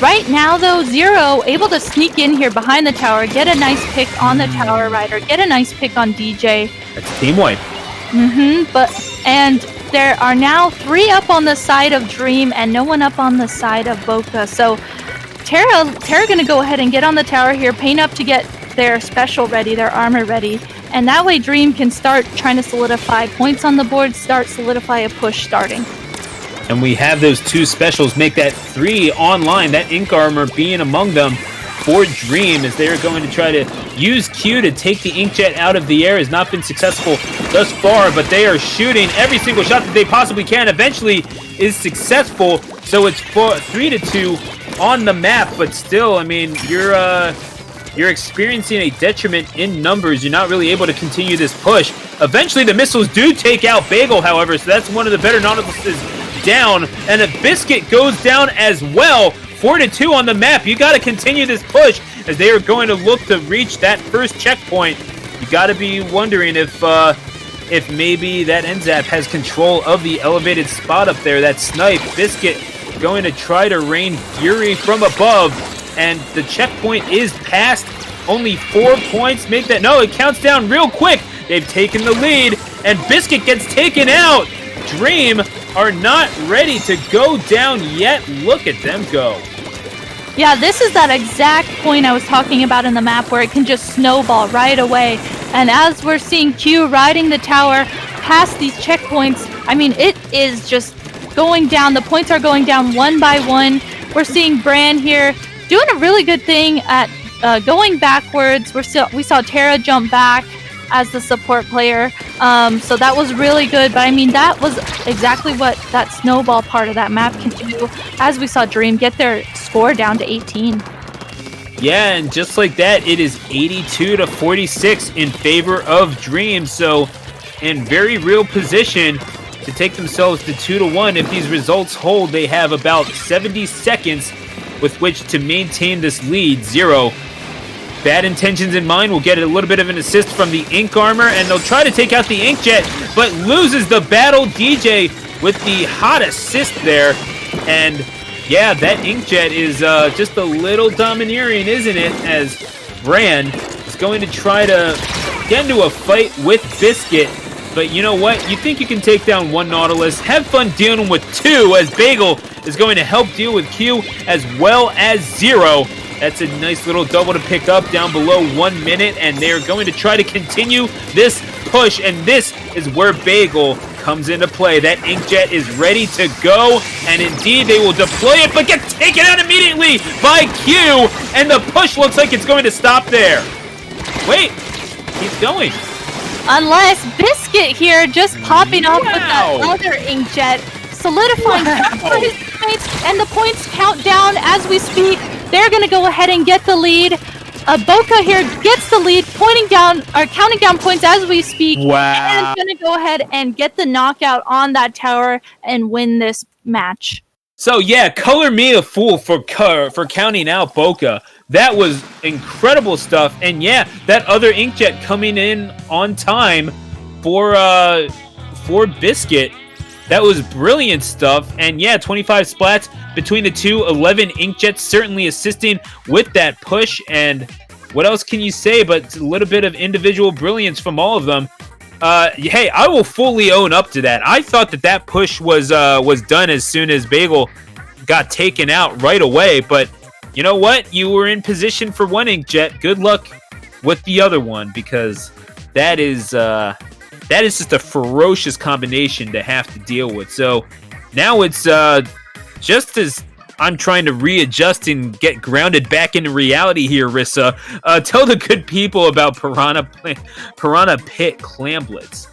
right now, though, Zero able to sneak in here behind the tower, get a nice pick on the tower rider, get a nice pick on DJ. That's team wipe. And there are now 3 up on the side of Dream and no one up on the side of Boca. So Terra gonna go ahead and get on the tower here, paint up to get their special ready, their armor ready. And that way Dream can start trying to solidify points on the board, solidify a push starting. And we have those 2 specials make that 3 online, that Ink Armor being among them for Dream, as they're going to try to use Q to take the Inkjet out of the air. Has not been successful thus far, but they are shooting every single shot that they possibly can. Eventually is successful, so it's 3-2 on the map, but still, I mean, you're experiencing a detriment in numbers. You're not really able to continue this push. Eventually, the missiles do take out Bagel, however, so that's one of the better Nautiluses down, and a Biscuit goes down as well. 4-2 on the map. You got to continue this push as they are going to look to reach that first checkpoint. You got to be wondering if maybe that NZAP has control of the elevated spot up there. That snipe. Biscuit going to try to rain fury from above, and the checkpoint is passed. Only 4 points make that. No, it counts down real quick. They've taken the lead, and Biscuit gets taken out. Dream are not ready to go down yet. Look at them go. Yeah, this is that exact point I was talking about in the map where it can just snowball right away. And as we're seeing Q riding the tower past these checkpoints, I mean, it is just going down. The points are going down one by one. We're seeing Bran here doing a really good thing at going backwards. We saw Tara jump back as the support player. So that was really good. But I mean, that was exactly what that snowball part of that map can do. As we saw Dream get their score down to 18. Yeah, and just like that, it is 82-46 in favor of Dream. So in very real position to take themselves to 2-1. If these results hold, they have about 70 seconds with which to maintain this lead. 0. Bad intentions in mind will get a little bit of an assist from the Ink Armor, and they'll try to take out the Inkjet, but loses the battle. DJ with the hot assist there. And yeah, that Inkjet is just a little domineering, isn't it? As Bran is going to try to get into a fight with Biscuit. But you know what? You think you can take down one Nautilus. Have fun dealing with 2, as Bagel is going to help deal with Q as well as 0. That's a nice little double to pick up down below 1 minute, and they're going to try to continue this push, and this is where Bagel comes into play. That Inkjet is ready to go, and indeed they will deploy it, but get taken out immediately by Q, and the push looks like it's going to stop there. Wait, keep going. Unless Biscuit here just popping off with that other Inkjet, solidifying for his teammates, and the points count down as we speak. They're going to go ahead and get the lead. Boca here gets the lead, counting down points as we speak. Wow. And going to go ahead and get the knockout on that tower and win this match. So yeah, color me a fool for counting out Boca. That was incredible stuff. And yeah, that other Inkjet coming in on time for Biscuit. That was brilliant stuff. And yeah, 25 splats between the two, 11 Inkjets certainly assisting with that push. And what else can you say but a little bit of individual brilliance from all of them. Hey, I will fully own up to that. I thought that push was done as soon as Bagel got taken out right away. But you know what? You were in position for one Inkjet. Good luck with the other one, because that is just a ferocious combination to have to deal with. So now it's just as I'm trying to readjust and get grounded back into reality here, Rissa. Tell the good people about Piranha Pit Clam Blitz.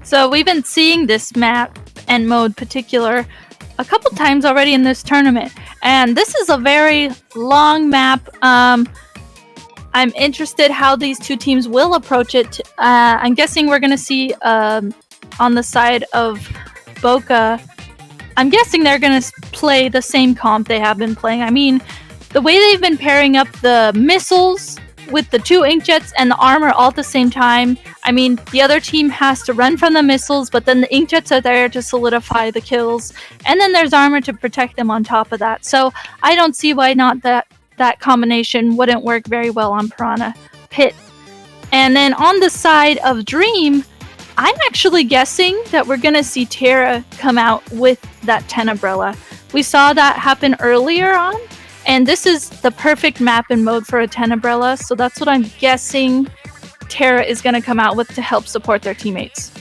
So we've been seeing this map and mode particular a couple times already in this tournament. And this is a very long map. I'm interested how these two teams will approach it. I'm guessing we're going to see on the side of Boca, I'm guessing they're going to play the same comp they have been playing. I mean, the way they've been pairing up the missiles with the two Inkjets and the armor all at the same time, I mean, the other team has to run from the missiles, but then the Inkjets are there to solidify the kills. And then there's armor to protect them on top of that. So I don't see why not that combination wouldn't work very well on Piranha Pit. And then on the side of Dream, I'm actually guessing that we're going to see Tara come out with that Tenebrella. We saw that happen earlier on, and this is the perfect map and mode for a Tenebrella, so that's what I'm guessing Tara is going to come out with to help support their teammates.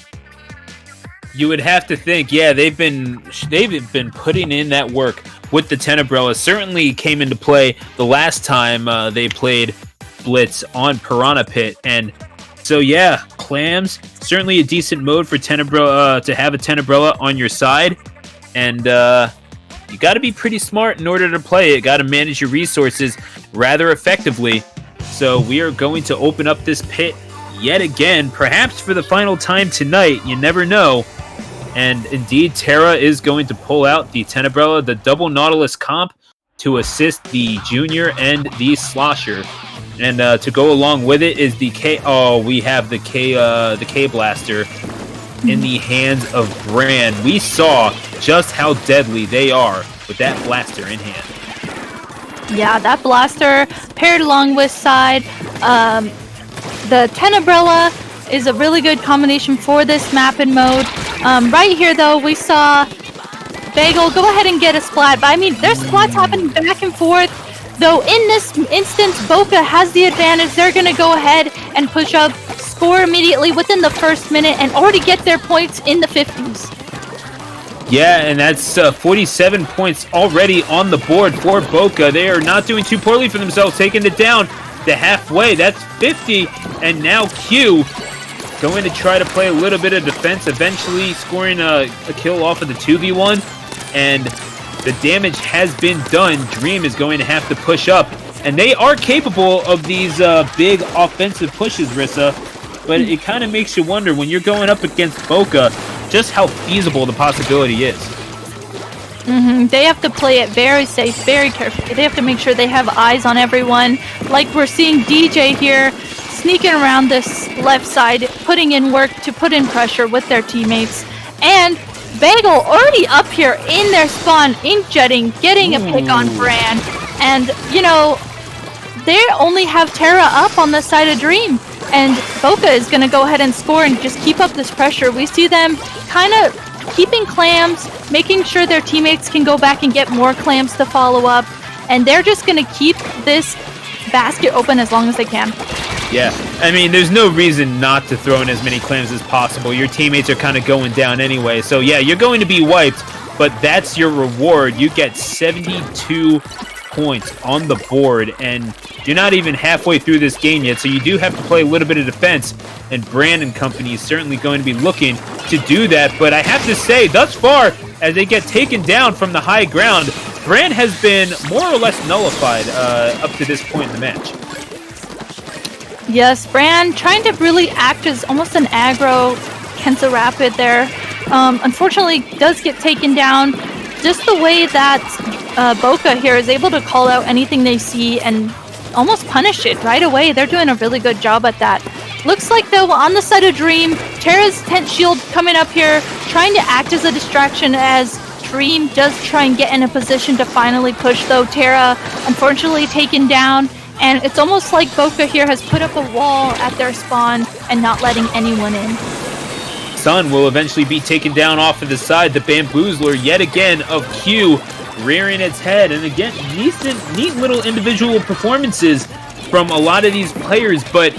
You would have to think, yeah, they've been putting in that work with the Tenebrella. Certainly came into play the last time they played Blitz on Piranha Pit, and so yeah, clams, certainly a decent mode for Tenebrella to have a Tenebrella on your side, and you got to be pretty smart in order to play it. Got to manage your resources rather effectively. So we are going to open up this pit yet again, perhaps for the final time tonight. You never know. And indeed, Tara is going to pull out the Tenebrella, the double Nautilus comp, to assist the Junior and the Slosher. And to go along with it is the K. Oh, we have the K Blaster in the hands of Bran. We saw just how deadly they are with that blaster in hand. Yeah, that blaster paired along with side. The Tenebrella is a really good combination for this map and mode. Right here, though, we saw Bagel go ahead and get a splat. But I mean, there's splats happening back and forth. Though in this instance, Boca has the advantage. They're going to go ahead and push up, score immediately within the first minute, and already get their points in the 50s. Yeah, and that's 47 points already on the board for Boca. They are not doing too poorly for themselves, taking it down to halfway. That's 50, and now Q going to try to play a little bit of defense, eventually scoring a kill off of the 2v1, and the damage has been done. Dream is going to have to push up, and they are capable of these big offensive pushes, Rissa, but it kind of makes you wonder when you're going up against Boca just how feasible the possibility is. They have to play it very safe, very carefully. They have to make sure they have eyes on everyone. Like we're seeing DJ here sneaking around this left side, putting in work to put in pressure with their teammates. And Bagel already up here in their spawn, inkjetting, getting a pick on Bran. And, you know, they only have Terra up on the side of Dream. And Boca is going to go ahead and score and just keep up this pressure. We see them kind of keeping clams, making sure their teammates can go back and get more clams to follow up. And they're just going to keep this basket open as long as they can. Yeah, I mean, there's no reason not to throw in as many clams as possible. Your teammates are kind of going down anyway. So, yeah, you're going to be wiped, but that's your reward. You get 72 points on the board, and you're not even halfway through this game yet, so you do have to play a little bit of defense, and Brand and company is certainly going to be looking to do that. But I have to say, thus far, as they get taken down from the high ground, Brand has been more or less nullified up to this point in the match. Yes, Bran trying to really act as almost an aggro Kensa Rapid there. Unfortunately, does get taken down. Just the way that Boca here is able to call out anything they see and almost punish it right away. They're doing a really good job at that. Looks like, though, on the side of Dream, Terra's tent shield coming up here, trying to act as a distraction as Dream does try and get in a position to finally push, though. Terra, unfortunately, taken down. And it's almost like Boca here has put up a wall at their spawn and not letting anyone in. Sun will eventually be taken down off of the side. The Bamboozler, yet again, of Q, rearing its head. And again, neat little individual performances from a lot of these players, but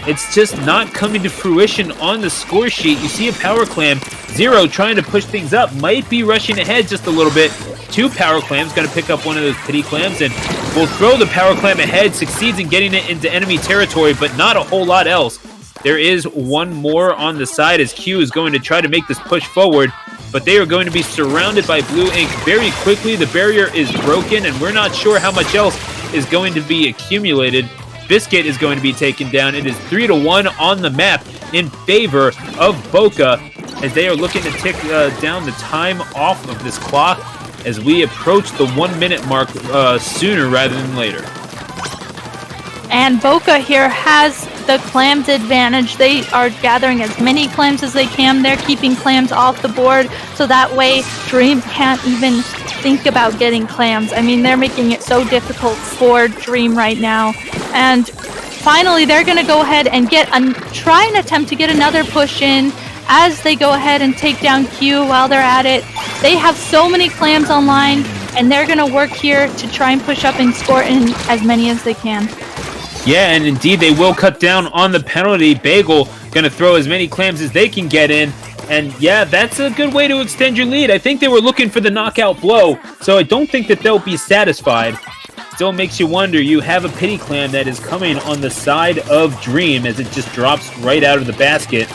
it's just not coming to fruition on the score sheet. You see a Power Clam, Zero trying to push things up, might be rushing ahead just a little bit. Two Power Clams, got to pick up one of those Pity Clams, and will throw the Power Clam ahead, succeeds in getting it into enemy territory, but not a whole lot else. There is one more on the side as Q is going to try to make this push forward, but they are going to be surrounded by blue ink very quickly. The barrier is broken, and we're not sure how much else is going to be accumulated. Biscuit is going to be taken down. It is 3-1 on the map in favor of Boca as they are looking to tick down the time off of this clock as we approach the 1 minute mark sooner rather than later. And Boca here has the clams advantage. They are gathering as many clams as they can. They're keeping clams off the board so that way Dream can't even think about getting clams. I mean, they're making it so difficult for Dream right now. And finally, they're going to go ahead and try and attempt to get another push in as they go ahead and take down Q while they're at it. They have so many clams online, and they're going to work here to try and push up and score in as many as they can. Yeah, and indeed they will cut down on the penalty. Bagel going to throw as many clams as they can get in. And yeah, that's a good way to extend your lead. I think they were looking for the knockout blow, so I don't think that they'll be satisfied. Still makes you wonder. You have a Pity Clam that is coming on the side of Dream as it just drops right out of the basket.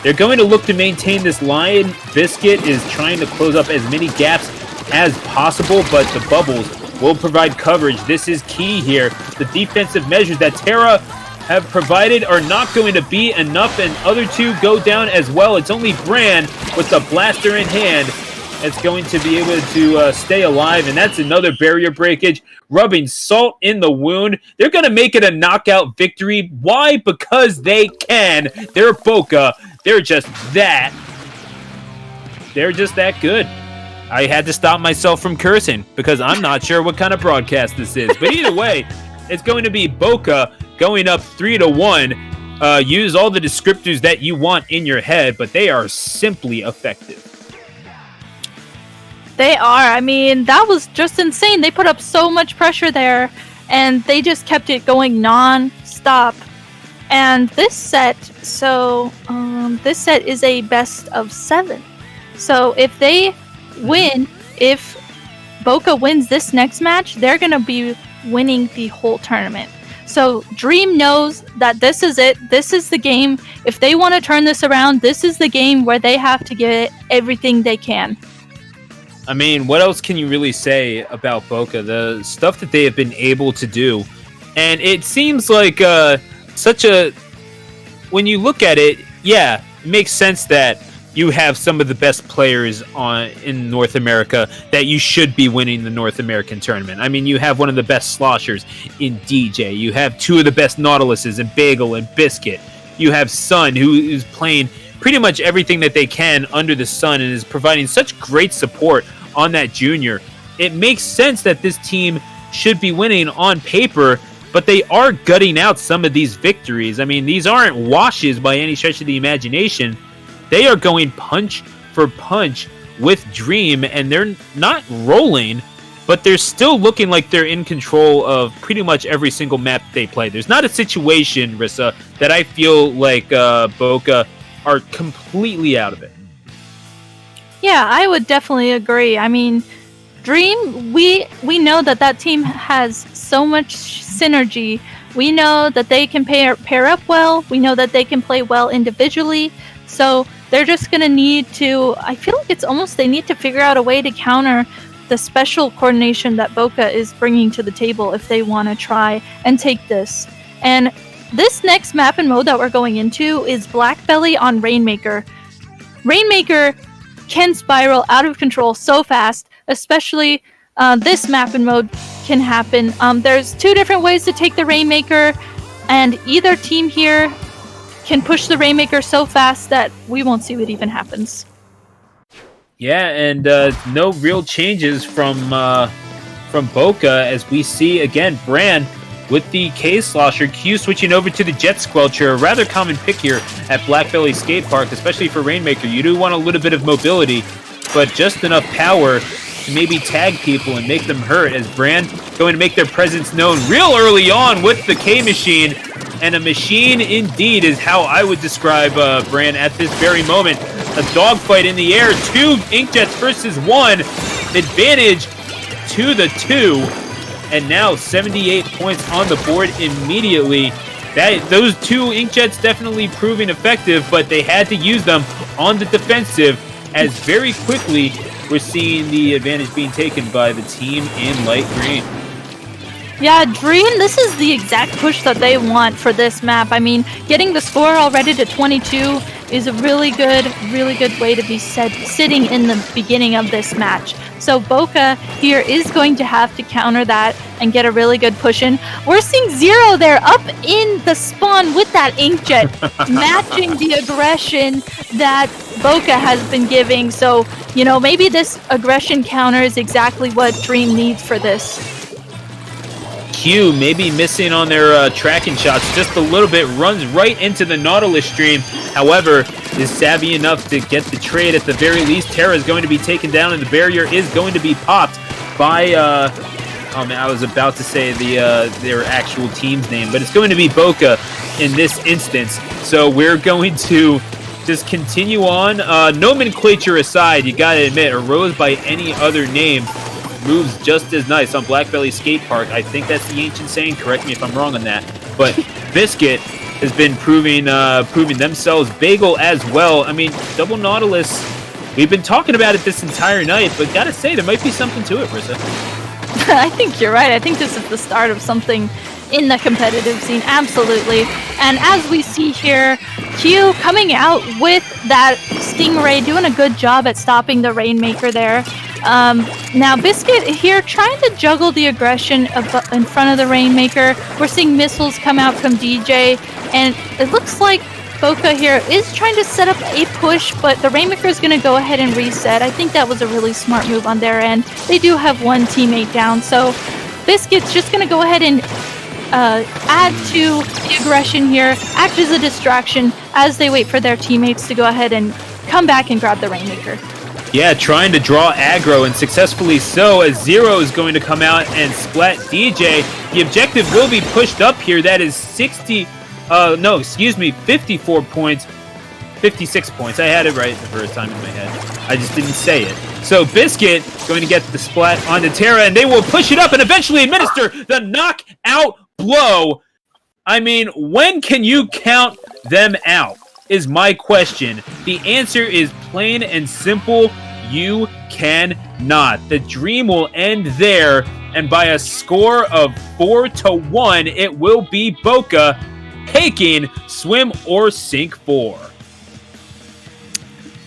They're going to look to maintain this line. Biscuit is trying to close up as many gaps as possible, but the bubbles will provide coverage. This is key here. The defensive measures that Terra have provided are not going to be enough, and other two go down as well. It's only Bran with the blaster in hand that's going to be able to stay alive, and that's another barrier breakage, rubbing salt in the wound. They're going to make it a knockout victory. Why? Because they can. They're Boca. They're just that. They're just that good. I had to stop myself from cursing because I'm not sure what kind of broadcast this is. But either way, it's going to be Boca going up 3-1. use all the descriptors that you want in your head, but they are simply effective. They are. I mean, that was just insane. They put up so much pressure there, and they just kept it going non-stop. And this set, this set is a best of 7. So if they win, if Boca wins this next match, they're going to be winning the whole tournament. So Dream knows that this is it. This is the game. If they want to turn this around, this is the game where they have to give it everything they can. I mean, what else can you really say about Boca? The stuff that they have been able to do. And it seems like when you look at it, yeah, it makes sense that you have some of the best players in North America that you should be winning the North American tournament. I mean, you have one of the best sloshers in DJ. You have 2 of the best Nautiluses in Bagel and Biscuit. You have Sun, who is playing pretty much everything that they can under the sun and is providing such great support on that junior. It makes sense that this team should be winning on paper, but they are gutting out some of these victories. I mean, these aren't washes by any stretch of the imagination. They are going punch for punch with Dream, and they're not rolling, but they're still looking like they're in control of pretty much every single map they play. There's not a situation, Rissa, that I feel like Boca are completely out of it. Yeah, I would definitely agree. I mean, Dream, we know that team has so much synergy. We know that they can pair up well. We know that they can play well individually. So they're just going to need to, I feel like it's almost they need to figure out a way to counter the special coordination that Boca is bringing to the table if they want to try and take this. And this next map and mode that we're going into is Black Belly on Rainmaker. Rainmaker can spiral out of control so fast, especially this map and mode can happen. There's 2 different ways to take the Rainmaker, and either team here can push the Rainmaker so fast that we won't see what even happens. Yeah, and no real changes from Boca, as we see again Brand with the K-Slosher, Q switching over to the Jet Squelcher, a rather common pick here at Black Belly Skate Park, especially for Rainmaker. You do want a little bit of mobility, but just enough power to maybe tag people and make them hurt, as Brand going to make their presence known real early on with the K-Machine. And a machine indeed is how I would describe Brand at this very moment. A dogfight in the air, 2 Inkjets versus 1, advantage to the 2, and now 78 points on the board immediately. Those 2 Inkjets definitely proving effective, but they had to use them on the defensive, as very quickly we're seeing the advantage being taken by the team in light green. Yeah, Dream, this is the exact push that they want for this map. I mean, getting the score already to 22 is a really good way to be sitting in the beginning of this match. So Boca here is going to have to counter that and get a really good push in. We're seeing Zero there up in the spawn with that Inkjet, matching the aggression that Boca has been giving. So, maybe this aggression counter is exactly what Dream needs for this. Q maybe missing on their tracking shots just a little bit, runs right into the Nautilus stream, however is savvy enough to get the trade at the very least. Terra is going to be taken down and the barrier is going to be popped by I was about to say their actual team's name, but it's going to be Boca in this instance. So we're going to just continue on. Nomenclature aside, you gotta admit, a Rose by any other name moves just as nice on Black Belly Skate Park. I think that's the ancient saying. Correct me if I'm wrong on that. But Biscuit has been proving themselves. Bagel as well. I mean, Double Nautilus, we've been talking about it this entire night, but gotta say, there might be something to it, Rissa. I think you're right. I think this is the start of something in the competitive scene. Absolutely. And as we see here, Q coming out with that Stingray, doing a good job at stopping the Rainmaker there. Now Biscuit here trying to juggle the aggression in front of the Rainmaker. We're seeing missiles come out from DJ, and it looks like Boca here is trying to set up a push, but the Rainmaker is going to go ahead and reset. I think that was a really smart move on their end. They do have 1 teammate down, so Biscuit's just going to go ahead and add to the aggression here, act as a distraction as they wait for their teammates to go ahead and come back and grab the Rainmaker. Yeah, trying to draw aggro, and successfully so, as Zero is going to come out and splat DJ. The objective will be pushed up here. That is 54 points. 56 points. I had it right the first time in my head. I just didn't say it. So Biscuit going to get the splat onto Terra, and they will push it up and eventually administer the knockout blow. I mean, when can you count them out is my question. The answer is plain and simple. You cannot. The dream will end there, and by a score of 4-1, it will be Boca taking Swim or Sink 4.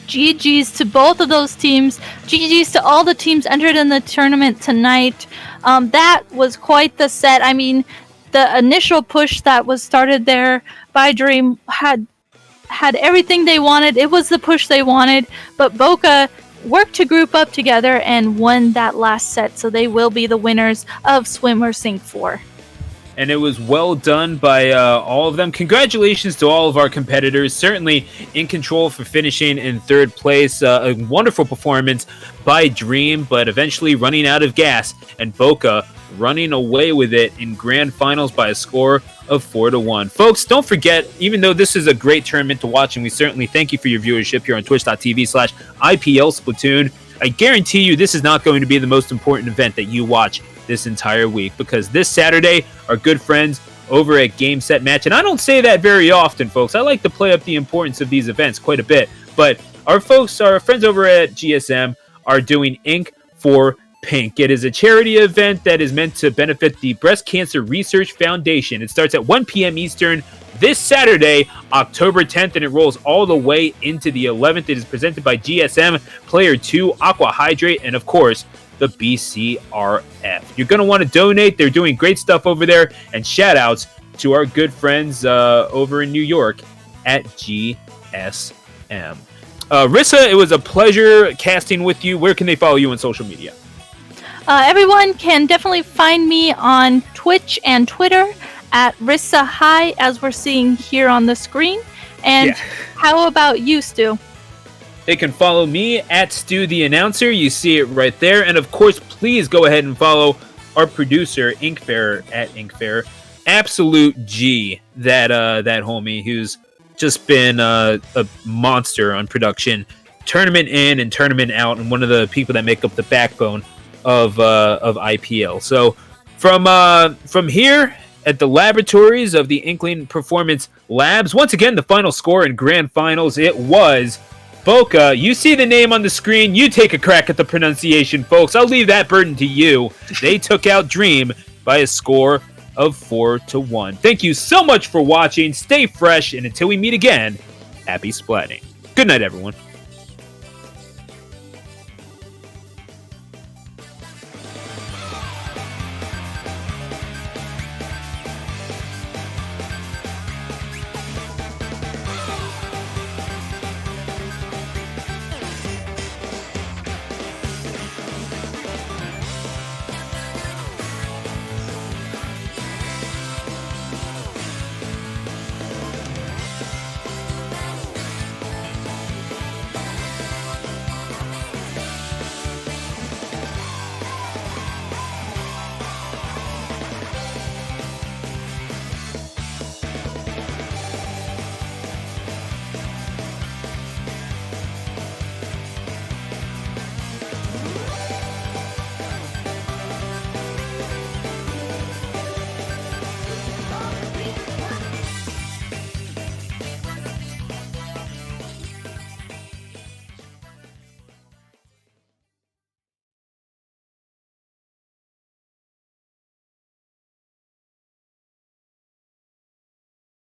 GG's to both of those teams. GG's to all the teams entered in the tournament tonight. That was quite the set. I mean, the initial push that was started there by Dream had everything they wanted. It was the push they wanted, but Boca worked to group up together and won that last set, so they will be the winners of Swim or Sink 4. And it was well done by all of them. Congratulations to all of our competitors. Certainly InControl for finishing in third place. A wonderful performance by Dream, but eventually running out of gas. And Boca running away with it in grand finals by a score of 4-1. Folks, don't forget, even though this is a great tournament to watch, and we certainly thank you for your viewership here on twitch.tv/IPL Splatoon, I guarantee you this is not going to be the most important event that you watch this entire week, because this Saturday, our good friends over at Game Set Match, and I don't say that very often, folks. I like to play up the importance of these events quite a bit, but our friends over at GSM are doing Ink for Pink. It is a charity event that is meant to benefit the Breast Cancer Research Foundation. It starts at 1 p.m. Eastern this Saturday, October 10th, and it rolls all the way into the 11th. It is presented by GSM, Player 2, Aqua Hydrate, and of course, the BCRF. You're going to want to donate. They're doing great stuff over there. And shout outs to our good friends over in New York at GSM. Rissa, it was a pleasure casting with you. Where can they follow you on social media? Everyone can definitely find me on Twitch and Twitter at Rissa High, as we're seeing here on the screen. And How about you, Stu? They can follow me at Stu the Announcer. You see it right there. And of course, please go ahead and follow our producer, Inkfair, at Inkfair. Absolute G, that homie who's just been a monster on production, tournament in and tournament out, and one of the people that make up the backbone of IPL. So from here at the laboratories of the Inkling Performance Labs, once again, the final score in grand finals, it was Boca. You see the name on the screen. You take a crack at the pronunciation, folks. I'll leave that burden to you. They took out Dream by a score of 4-1. Thank you so much for watching. Stay fresh, and until we meet again, happy splatting. Good night, everyone.